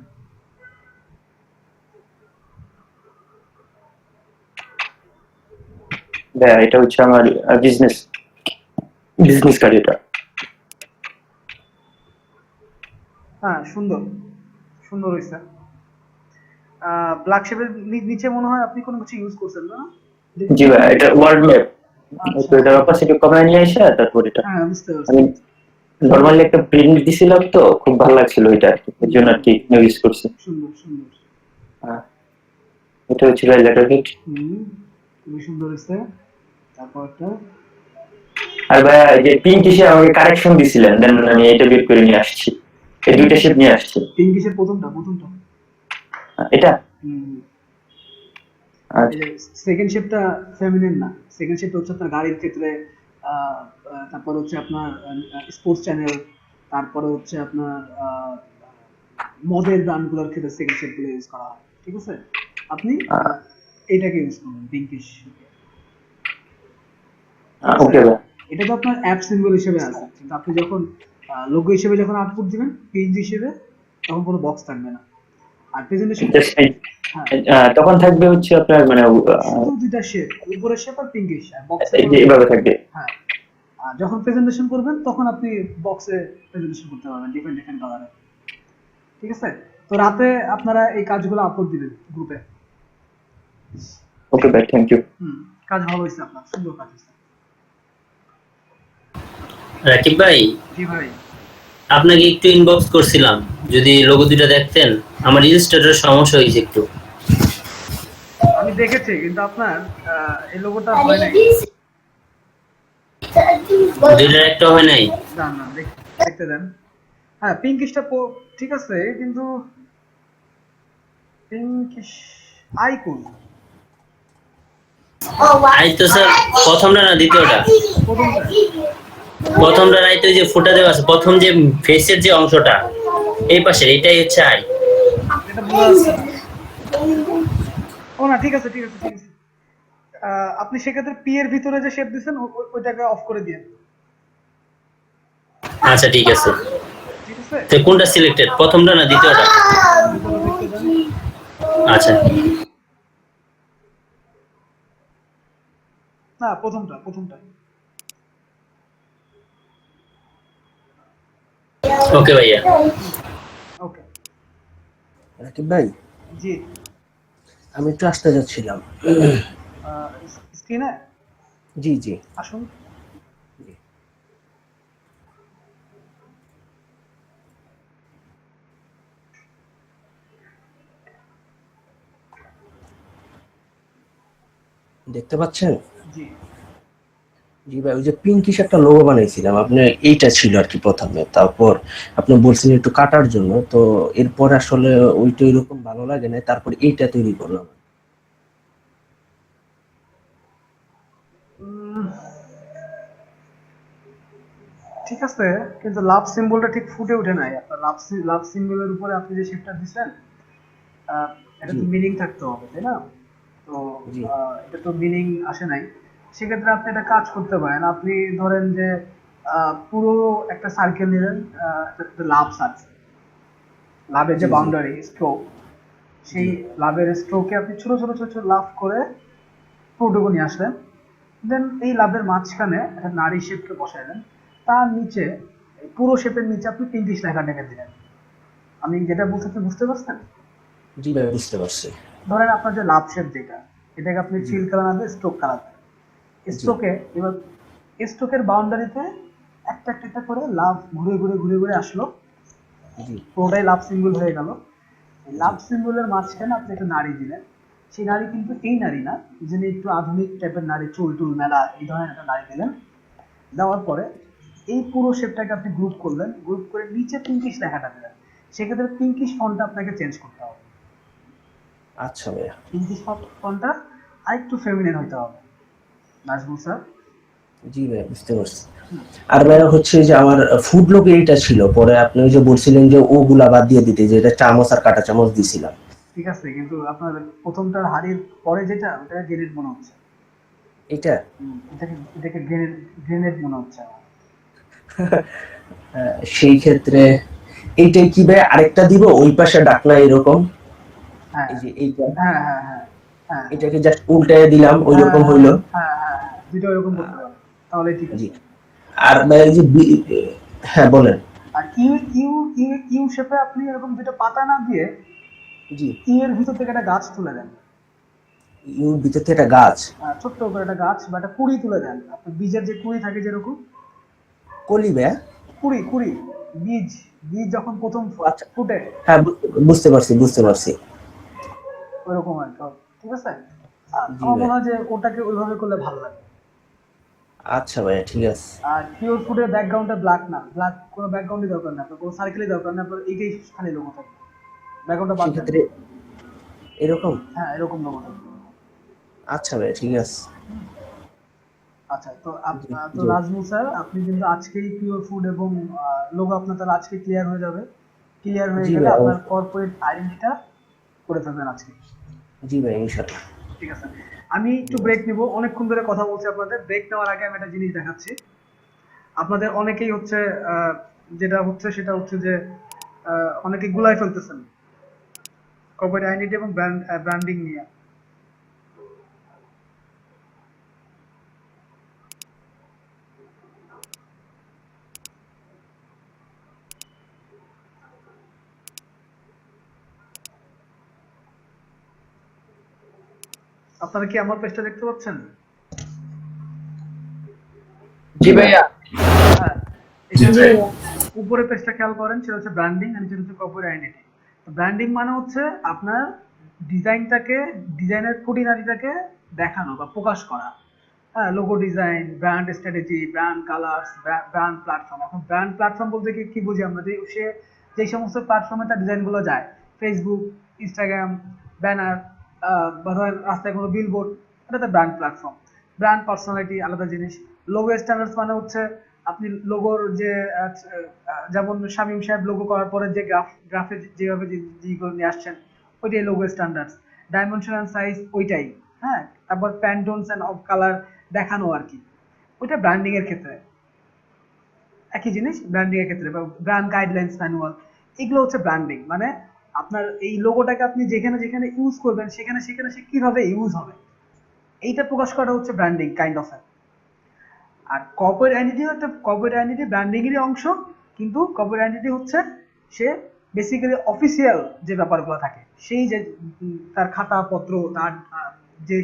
ভাইয়া এটা হচ্ছে আমার বিজনেস কার্ড এটা। হ্যাঁ, সুন্দর, সুন্দর হয়েছে। ব্ল্যাক শেপের নিচে মনে হয় আপনি কোনো কিছু ইউজ করছেন না? জি ভাইয়া, এটা ওয়ার্ড ম্যাপ। আচ্ছা, তো এটার অপাসিটি কমায় নিয়ে এসে তারপর এটা হ্যাঁ বুঝতে পারছি। আমি নরমালি একটা প্রিন্ট দিছিলাম তো, খুব ভালো লাগছিল এটা আর কি, এর জন্য আর কি ইউজ করছি। সুন্দর সুন্দর। এটা হচ্ছে লেটার হেড। খুবই সুন্দর হয়েছে। তারপর একটা, আর ভাইয়া এই যে পিঙ্ক হিসেবে আমাকে কারেকশন দিছিলেন, দেন আমি এটা বের করে নিয়ে আসছি, এই দুইটা শেপ নিয়ে আসছি। পিঙ্ক কিসের? প্রথমটা। এটা সেকেন্ড শেপটা ফেমিনিন না, সেকেন্ড শেপটা হচ্ছে আপনার গাড়ির ক্ষেত্রে, তারপর হচ্ছে আপনার স্পোর্টস চ্যানেল, তারপরে হচ্ছে আপনার মদের ব্র্যান্ডগুলোর ক্ষেত্রে সেকেন্ড শেপগুলো ইউজ করা হয়। ঠিক আছে, আপনি এটাকে ইউজ করবেন, পিঙ্কিশ। ওকে ভাই, এটা তো আপনার অ্যাপ সিম্বল হিসেবে আছে, কিন্তু আপনি যখন লোগো হিসেবে যখন আউটপুট দিবেন পেজ হিসেবে, তখন কোনো বক্স থাকবে না। আর প্রেজেন্টেশন তখন থাকবে হচ্ছে আপনার মানে শুধু দুইটা শেপ, উপরের শেপ আর পিঙ্কিশ, আর বক্সে এইভাবে থাকবে। হ্যাঁ, আর যখন প্রেজেন্টেশন করবেন তখন আপনি বক্সে প্রেজেন্টেশন করতে পারবেন ডিফারেন্ট কালারে। ঠিক আছে, তো রাতে আপনারা এই কাজগুলো আপলোড দিবেন গ্রুপে। ওকে ভাই, থ্যাংক ইউ। কাজ ভালো হয়েছে আপনার, সুন্দর কাজ হয়েছে। রাকিব ভাই, জি ভাই, আপনাকে একটু ইনবক্স করছিলাম, যদি লোগো দুটো দেখতেন। আমার ইলাস্ট্রেটরের সমস্যা হয়েছে একটু। আমি দেখেছি, কিন্তু আপনার এই লোগোটা হয় নাই। দুইটার একটা হয় নাই? না না, দেখতে দেন। হ্যাঁ, পিঙ্কিশটা ঠিক আছে, কিন্তু পিঙ্কিশ আইকন, আই তো স্যার প্রথমটা না দ্বিতীয়টা? প্রথমটা আই তো যে ফুটা দেওয়া আছে, প্রথম যে ফেসের যে অংশটা এই পাশের, এটাই হচ্ছে আই। এটা বোঝা যাচ্ছে। ও না, ঠিক আছে। আপনি সেক্ষেত্রে পি এর ভিতরে যে শেপ দিয়েছেন ওইটাকে অফ করে দিন। আচ্ছা ঠিক আছে। ঠিক আছে, তো কোনটা সিলেক্টেড, প্রথমটা না দ্বিতীয়টা? আচ্ছা, না, প্রথমটা। ওকে ভাইয়া। ওকে। রাকিব ভাই, জি, আমি একটু আসতে যাচ্ছিলাম। স্ক্রিনে? জি আসুন। দেখতে পাচ্ছেন? জি জি ভাই, ওই যে পিঙ্কিশ একটা লোগো বানাইছিলাম, আপনি এইটা ছিল আর কি প্রথমে, তারপর আপনি বলছিলেন একটু কাটার জন্য, তো এরপর আসলে ওইটা এরকম ভালো লাগে না, তারপর এইটা তৈরি করলাম। ঠিক আছে, কিন্তু লাভ সিম্বলটা ঠিক ফুটে ওঠে নাই। আপনার লাভ সিম্বলের উপরে আপনি যে শেপটা দিচ্ছেন, এটা তো মিনিং থাকতে হবে, তাই না? তো এটা তো মিনিং আসে নাই। সেক্ষেত্রে আপনি একটা কাজ করতে পারেন। আপনি ধরেন যে পুরো একটা সার্কেল নিলেন, লাভ সার্কেল, লাভের যে বাউন্ডারি স্ট্রোক, সেই লাভের স্ট্রোকে আপনি ছোট ছোট ছোট ছোট লাভ করে পুরোটুকু নিয়ে আসলেন। দেন এই লাভের মাঝখানে একটা নারী শেপকে বসাইলেন, তার নিচে পুরো শেপের নিচে আপনি পিঙ্কিশ লেখা ডেকে দিলেন। আমি যেটা বলতে, আপনি বুঝতে পারছেন? জি ভাই, বুঝতে পারছি। ধরেন আপনার যে লাভ শেপ যেটা, এটাকে আপনি চিল কালার না দিয়ে স্ট্রোক কালার দেন। স্ট্রোকে এবার স্ট্রোকের বাউন্ডারিতে একটা একটা একটা করে লাভ ঘুরে ঘুরে ঘুরে ঘুরে আসলো, পুরোটাই লাভ সিম্বল হয়ে গেল। লাভ সিম্বলের মাঝখানে আপনি একটা নারী দিলেন। সেই নারী কিন্তু এই নারী না, যিনি একটু আধুনিক টাইপের নারী, চুল টুল মেলা, এই ধরনের একটা নারী দিলেন। দেওয়ার পরে এই পুরো শেপটাকে আপনি গ্রুপ করলেন, গ্রুপ করে নিচে পিঙ্কিশ লেখাটা দিলেন। সেক্ষেত্রে পিঙ্কিশ ফন্টটা আপনাকে চেঞ্জ করতে হবে। আচ্ছা ভাইয়া। পিঙ্কিশ ফন্টটা আরেকটু ফেমিনিন হতে হবে। নাজমুল স্যার। জি ভাই, বুঝতে পারছি। আর ভাইয়া হচ্ছে যে আমার ফুড লোক এইটা ছিল, পরে আপনি ওই যে বলছিলেন যে ওগুলা বাদ দিয়ে দিতে, যে এটা চামচ আর কাটা চামচ দিছিলাম। ঠিক আছে, কিন্তু আপনার প্রথমটার হাড়ির পরে যেটা, ওটাকে গ্রেনেড মনে হচ্ছে। এটা এটাকে গ্রেনেড মনে হচ্ছে আমার। সেই ক্ষেত্রে এইটাই কি ভাই আরেকটা দিব ওই পাশে ডাকনা এরকম? হ্যাঁ এই যে এইটা, হ্যাঁ হ্যাঁ হ্যাঁ হ্যাঁ এটাকে জাস্ট উল্টায় দিলাম, ওই রকম হইলো। হ্যাঁ হ্যাঁ হ্যাঁ, যেটা ওরকম করতে পারো তাহলে ঠিক আছে। আর ভাই এই যে হ্যাঁ বলেন। আর ইউ ইউ ইউ ইউ শেপে আপনি এরকম যেটা পাতা না দিয়ে, জি, ইউ এর ভিতর থেকে একটা গাছ তুলে দেন। ইউর ভিতর থেকে একটা গাছ, ছোট্ট করে একটা গাছ বা একটা কুড়ি তুলে দেন। আপনার বীজের যে কুড়ি থাকে যেরকম কলি ভাইয়া? কুড়ি কুড়ি বীজ, বীজ যখন প্রথম ফুটে, হ্যাঁ বুঝতে পারছি, বুঝতে পারছি। ওইরকম আর কি, ঠিক আছে। আমার মনে হয় যে ওটাকে ওইভাবে করলে ভালো লাগে। আচ্ছা ভাইয়া, ঠিক আছে। আর পিওর ফুডের ব্যাকগ্রাউন্ডটা ব্ল্যাক না, ব্ল্যাক কোনো ব্যাকগ্রাউন্ডই দরকার না, কোনো সার্কেলই দরকার না, আপনার এইটাই খালি লোগো থাকবে, ব্যাকগ্রাউন্ডটা বাদ দেন। এরকম? হ্যাঁ, এরকম লোগো থাকবে। আচ্ছা ভাইয়া, ঠিক আছে। আচ্ছা, তো নাজমুল স্যার, আপনি কিন্তু আজকেই পিওর ফুড এবং লোগো আপনার তাহলে আজকে ক্লিয়ার হয়ে যাবে। ক্লিয়ার হয়ে গেলে আপনার কর্পোরেট আইডেন্টিটা করে ফেলবেন আজকে। জি ভাই, ইনশাআল্লাহ। ঠিক আছে, আমি একটু ব্রেক নিব। অনেকক্ষণ ধরে কথা বলছি আপনাদের। ব্রেক নেওয়ার আগে আমি একটা জিনিস দেখাচ্ছি। আপনাদের অনেকেই হচ্ছে যেটা হচ্ছে সেটা হচ্ছে যে অনেকে গুলাই ফেলতেছেন কর্পোরেট আইডেন্টিটি এবং ব্র্যান্ডিং নিয়ে। আপনারা কি আমার পেজটা দেখতে পাচ্ছেন? জি ভাইয়া। হ্যাঁ, এখানে উপরে পেজটা খেয়াল করেন, সেটা হচ্ছে ব্র্যান্ডিং আর সেটা হচ্ছে কর্পোরেট আইডেন্টিটি। ব্র্যান্ডিং মানে হচ্ছে আপনার ডিজাইনটাকে, ডিজাইনের খুঁটিনাটিটাকে দেখানো বা প্রকাশ করা। হ্যাঁ, logo design, brand strategy, brand colours, brand platform. এখন ব্র্যান্ড প্ল্যাটফর্ম বলতে কি বুঝি আমরা? যে সে যে সমস্ত প্ল্যাটফর্মে তার ডিজাইনগুলো যায়, ফেসবুক, ইনস্টাগ্রাম, ব্যানার, বা ধরেন রাস্তায় কোনো বিলবোর্ড, এটা তো ব্র্যান্ড প্ল্যাটফর্ম। ব্র্যান্ড পার্সোনালিটি আলাদা জিনিস। লোগো স্ট্যান্ডার্ডস মানে হচ্ছে আপনি লোগোর যে যেমন শামীম সাহেব লোগো করার পরে যে গ্রাফে যেভাবে যেগুলো নিয়ে আসছেন, ওইটাই logo standards. Dimension and size ওইটাই। হ্যাঁ, তারপর প্যান্টোনস অ্যান্ড অফ কালার দেখানো আর কি, ওইটা ব্র্যান্ডিং এর ক্ষেত্রে একই জিনিস। ব্র্যান্ডিং এর ক্ষেত্রে ব্র্যান্ড গাইডলাইন্স ম্যানুয়াল, এগুলো হচ্ছে ব্র্যান্ডিং। মানে আপনার এই লোগোটাকে আপনি যেখানে যেখানে ইউজ করবেন সেখানে সেখানে সে কিভাবে ইউজ হবে, এইটা প্রকাশ করা হচ্ছে ব্র্যান্ডিং কাইন্ড অফ। আর কর্পোরেট আইডেন্টিটি একটা, কর্পোরেট আইডেন্টিটি ব্র্যান্ডিং এরই অংশ, কিন্তু কর্পোরেট আইডেন্টিটি হচ্ছে সে বেসিক্যালি অফিসিয়াল যে ব্যাপারগুলো থাকে, সেই যে তার খাতাপত্র, তার যে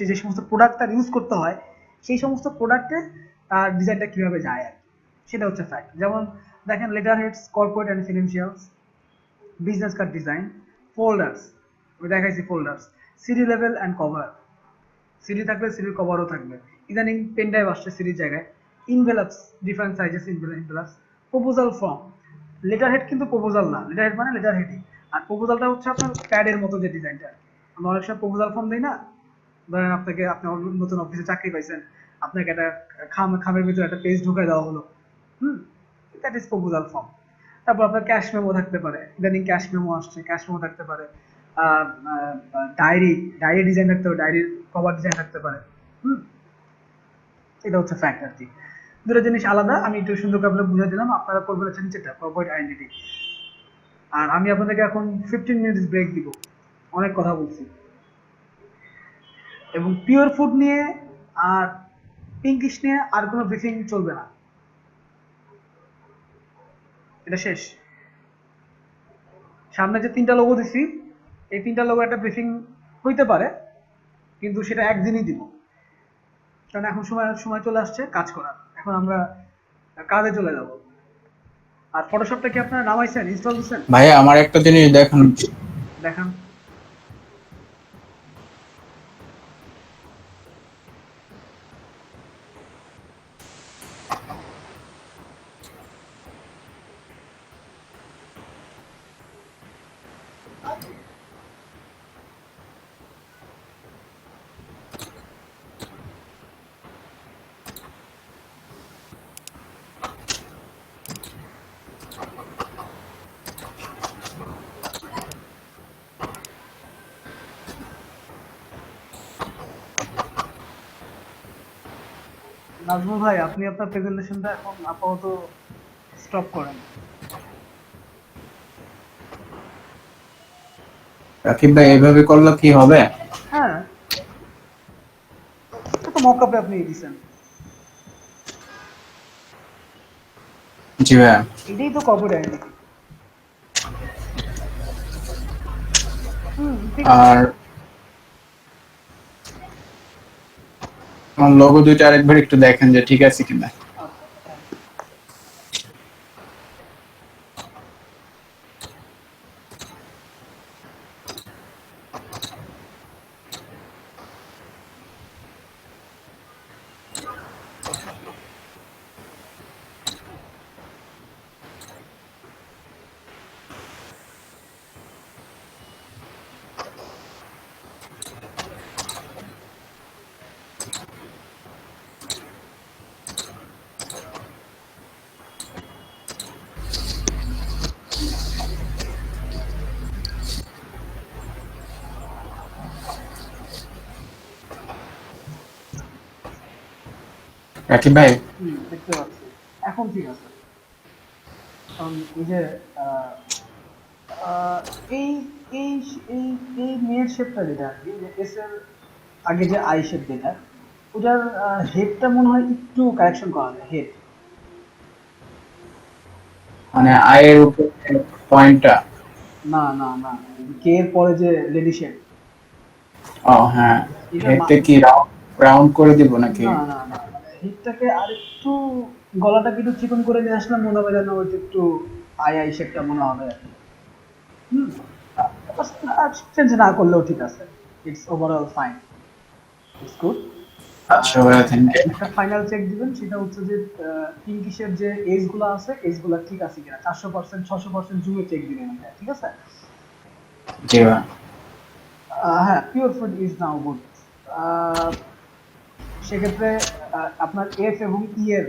যে সমস্ত প্রোডাক্ট তার ইউজ করতে হয়, সেই সমস্ত প্রোডাক্টে তার ডিজাইনটা কিভাবে যায় আর সেটা হচ্ছে ফ্যাক্ট। যেমন দেখেন, letter heads, corporate and financials, business card design, folders, আমি দেখাইছি ফোল্ডার্স, সিডি লেভেল অ্যান্ড কভার, সিডি থাকলে সিডির কভারও থাকবে। ইদানিং পেন ড্রাইভ আসছে সিডির জায়গায়। Envelopes, different sizes envelopes. Proposal form, letter head কিন্তু প্রপোজাল না, লেটার হেড মানে লেটার হেডই। আর প্রপোজালটা হচ্ছে আপনার প্যাডের মতো যে ডিজাইনটা। আমরা অনেক সময় প্রপোজাল ফর্ম দিই না, ধরেন আপনাকে, আপনি নতুন অফিসে চাকরি পাইছেন, আপনাকে একটা খামের ভিতরে একটা পেজ ঢুকাই দেওয়া হলো, দ্যাট ইজ প্রপোজাল ফর্ম। তারপর আপনার ক্যাশ মেমো থাকতে পারে, ইদানিং ক্যাশ মেমো আসছে, ক্যাশ মেমো থাকতে পারে। ডায়েরি ডিজাইন থাকতে পারে, ডায়েরির কভার ডিজাইন থাকতে পারে। এটা হচ্ছে ফ্যাক্ট আর কি। দুটো জিনিস আলাদা, আমি একটু সুন্দর করে আপনাদের বুঝিয়ে দিলাম। আপনারা করবেন হচ্ছে যেটা কর্পোরেট আইডেন্টিটি। আর আমি আপনাদেরকে এখন 15 মিনিটস ব্রেক দিব, অনেক কথা বলছি। এবং পিওর ফুড নিয়ে আর পিঙ্কিশ নিয়ে আর কোনো ব্রিফিং চলবে না, এটা শেষ। সামনে যে 3টা লোগো দিছি, এই 3টা লোগো একটা ব্রিফিং হইতে পারে, কিন্তু সেটা একদিনই দিব, কারণ এখন সময় চলে আসছে কাজ করার। এখন আমরা কাজে চলে যাব। আর ফটোশপটা কি আপনারা নামাইছেন, ইনস্টল দিচ্ছেন? ভাই আমার একটা জিনিস দেখান। দেখান। নাজমুল ভাই, আপনি আপনার প্রেজেন্টেশনটা এখন আপাতত স্টপ করেন। রাকিব ভাই এইভাবে করলে কি হবে? হ্যাঁ, এটা তো মকআপে আপনি দিছেন। জি ভাই। এটাই তো কর্পোরেট আইডেন্টিটি। আর আমার লোগো দুইটা আরেকবার একটু দেখেন যে ঠিক আছে কিনা। রাকিব ভাই দেখতে পাচ্ছি এখন ঠিক আছে। কারণ এই যে এই এই এই এই মেয়ের শেপটা যেটা আর কি, যে এস এর আগে যে আই শেপ যেটা, ওটার হেডটা মনে হয় একটু কারেকশন করা যায়। হেড মানে আয়ের উপরে পয়েন্টটা। না না না, কে এর পরে যে লেডি শেপ। ও হ্যাঁ, হেডটা কি রাউন্ড করে দিব নাকি? না না না, হেডটাকে আরেকটু, গলাটাকে একটু চিকন করে নিয়ে আসলাম, মনে হবে যেন ওইটা একটু আই আই শেপটা মনে হবে। চেঞ্জ না করলেও ঠিক আছে, it's overall fine, it's good. আচ্ছা ভাই, থ্যাংক ইউ। একটা ফাইনাল চেক দিবেন, সেটা হচ্ছে যে পিঙ্কিশের যে এজ গুলো আছে, এজ গুলো ঠিক আছে কিনা 400% 600% জুমে চেক দিবেন, ঠিক আছে? জি ভাই। হ্যাঁ, pure food is now good. সেক্ষেত্রে আপনার এফ এবং ই এর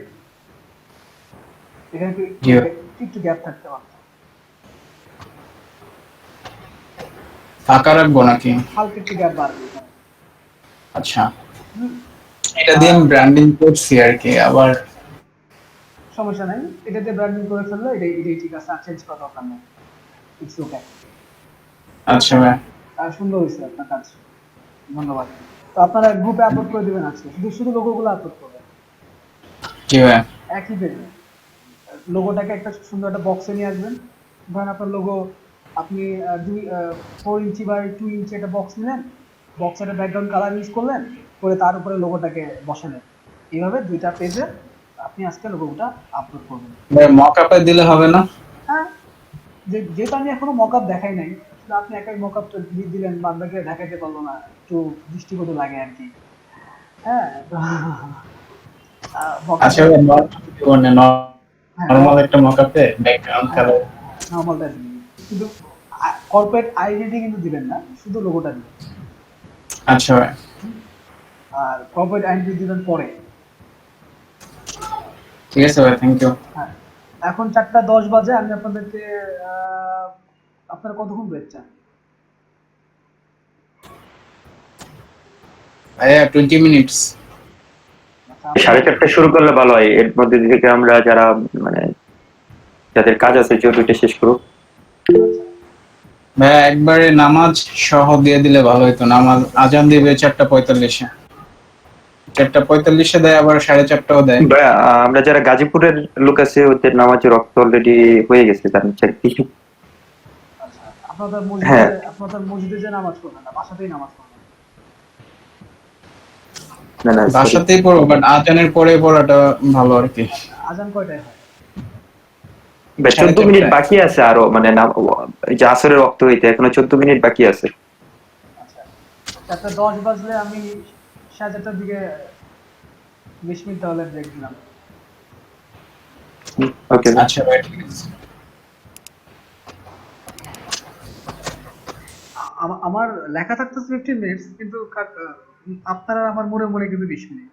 এখানে একটু গ্যাপ থাকতে পারে, ফাঁকা রাখবো নাকি? হালকা একটু গ্যাপ বাড়বে। আচ্ছা, এটা দিয়ে আমি ব্র্যান্ডিং করছি আর কি, আবার সমস্যা নাই, এটা দিয়ে ব্র্যান্ডিং করে ফেললে এটাই ঠিক আছে, আর চেঞ্জ করা দরকার নেই, ইটস ওকে। আচ্ছা ভাই, সুন্দর হয়েছে আপনার কাজ, ধন্যবাদ। তো আপনারা গ্রুপে আপলোড করে দিবেন আজকে, শুধু শুধু লোগোগুলো আপলোড করবেন। জি ভাই। একই পেজে লোগোটাকে একটা সুন্দর একটা বক্সে নিয়ে আসবেন। ধরেন আপনার লোগো, আপনি 4 ইঞ্চি বাই 2 ইঞ্চি একটা বক্স নিলেন, বক্সের ব্যাকগ্রাউন্ড কালার ইউজ করলেন, করে তার উপরে লোগোটাকে বসালেন। এইভাবে 2টা পেজে আপনি আজকে লোগোটা আপলোড করবেন। মকআপে দিলে হবে না? হ্যাঁ, যেহেতু আমি এখনো মকআপ দেখাই নাই, আপনি একাই মকআপটা দিলেন, বাদ বাকি দেখাইতে পারলো না, একটু দৃষ্টিকটু লাগে আর কি। হ্যাঁ, আচ্ছা ভাই, নরমাল একটা মকআপে ব্যাকগ্রাউন্ড কালার নরমালটা দিন, কিন্তু কর্পোরেট আইডেন্টি কিন্তু দিবেন না, শুধু লোগোটা দিবেন। আচ্ছা ভাই। আর কর্পোরেট আইডেন্টি দিবেন পরে। ঠিক আছে ভাই, থ্যাংক ইউ। হ্যাঁ, এখন 4:10 বাজে, আমি আপনাদেরকে আপনারা কতক্ষণ ব্রেক চান? ভাইয়া 20 মিনিটস। 4:30 শুরু করলে ভালো হয়, এর মধ্যে থেকে আমরা যারা মানে যাদের কাজ আছে 14টা শেষ করুক। ভাইয়া একবারে নামাজ সহ দিয়ে দিলে ভালো হতো। নামাজ আজান দিবে 4:45-এ, 4:45-এ দেয়, আবার 4:30-ও দেয়। ভাইয়া আমরা যারা গাজীপুরের লোক আছে ওদের নামাজের রক্ত অলরেডি হয়ে গেছে, তার নিচে কিছু আপনাদের হ্যাঁ। মসজিদে যে নামাজ পড়বেন না, বাসাতেই নামাজ পড়বেন। না না sorry। বাসাতেই পড়বো, বাট আজানের পরে পড়াটা ভালো আর কি। আজান কয়টায় হয়? ভাই 14 মিনিট 4:30 বাকি আছে আরো, মানে এই যে আসরের রক্ত হইতে এখনো 14 মিনিট বাকি আছে। 4:10 বাজলে আমি 4:30টার দিকে 20 মিনিট তাহলে ব্রেক দিলাম। ওকে আচ্ছা ভাই, ঠিক আছে। আমার লেখা থাকতেছে 15 মিনিট, কিন্তু আপনারা আমার মনে মনে কিন্তু 20 মিনিট।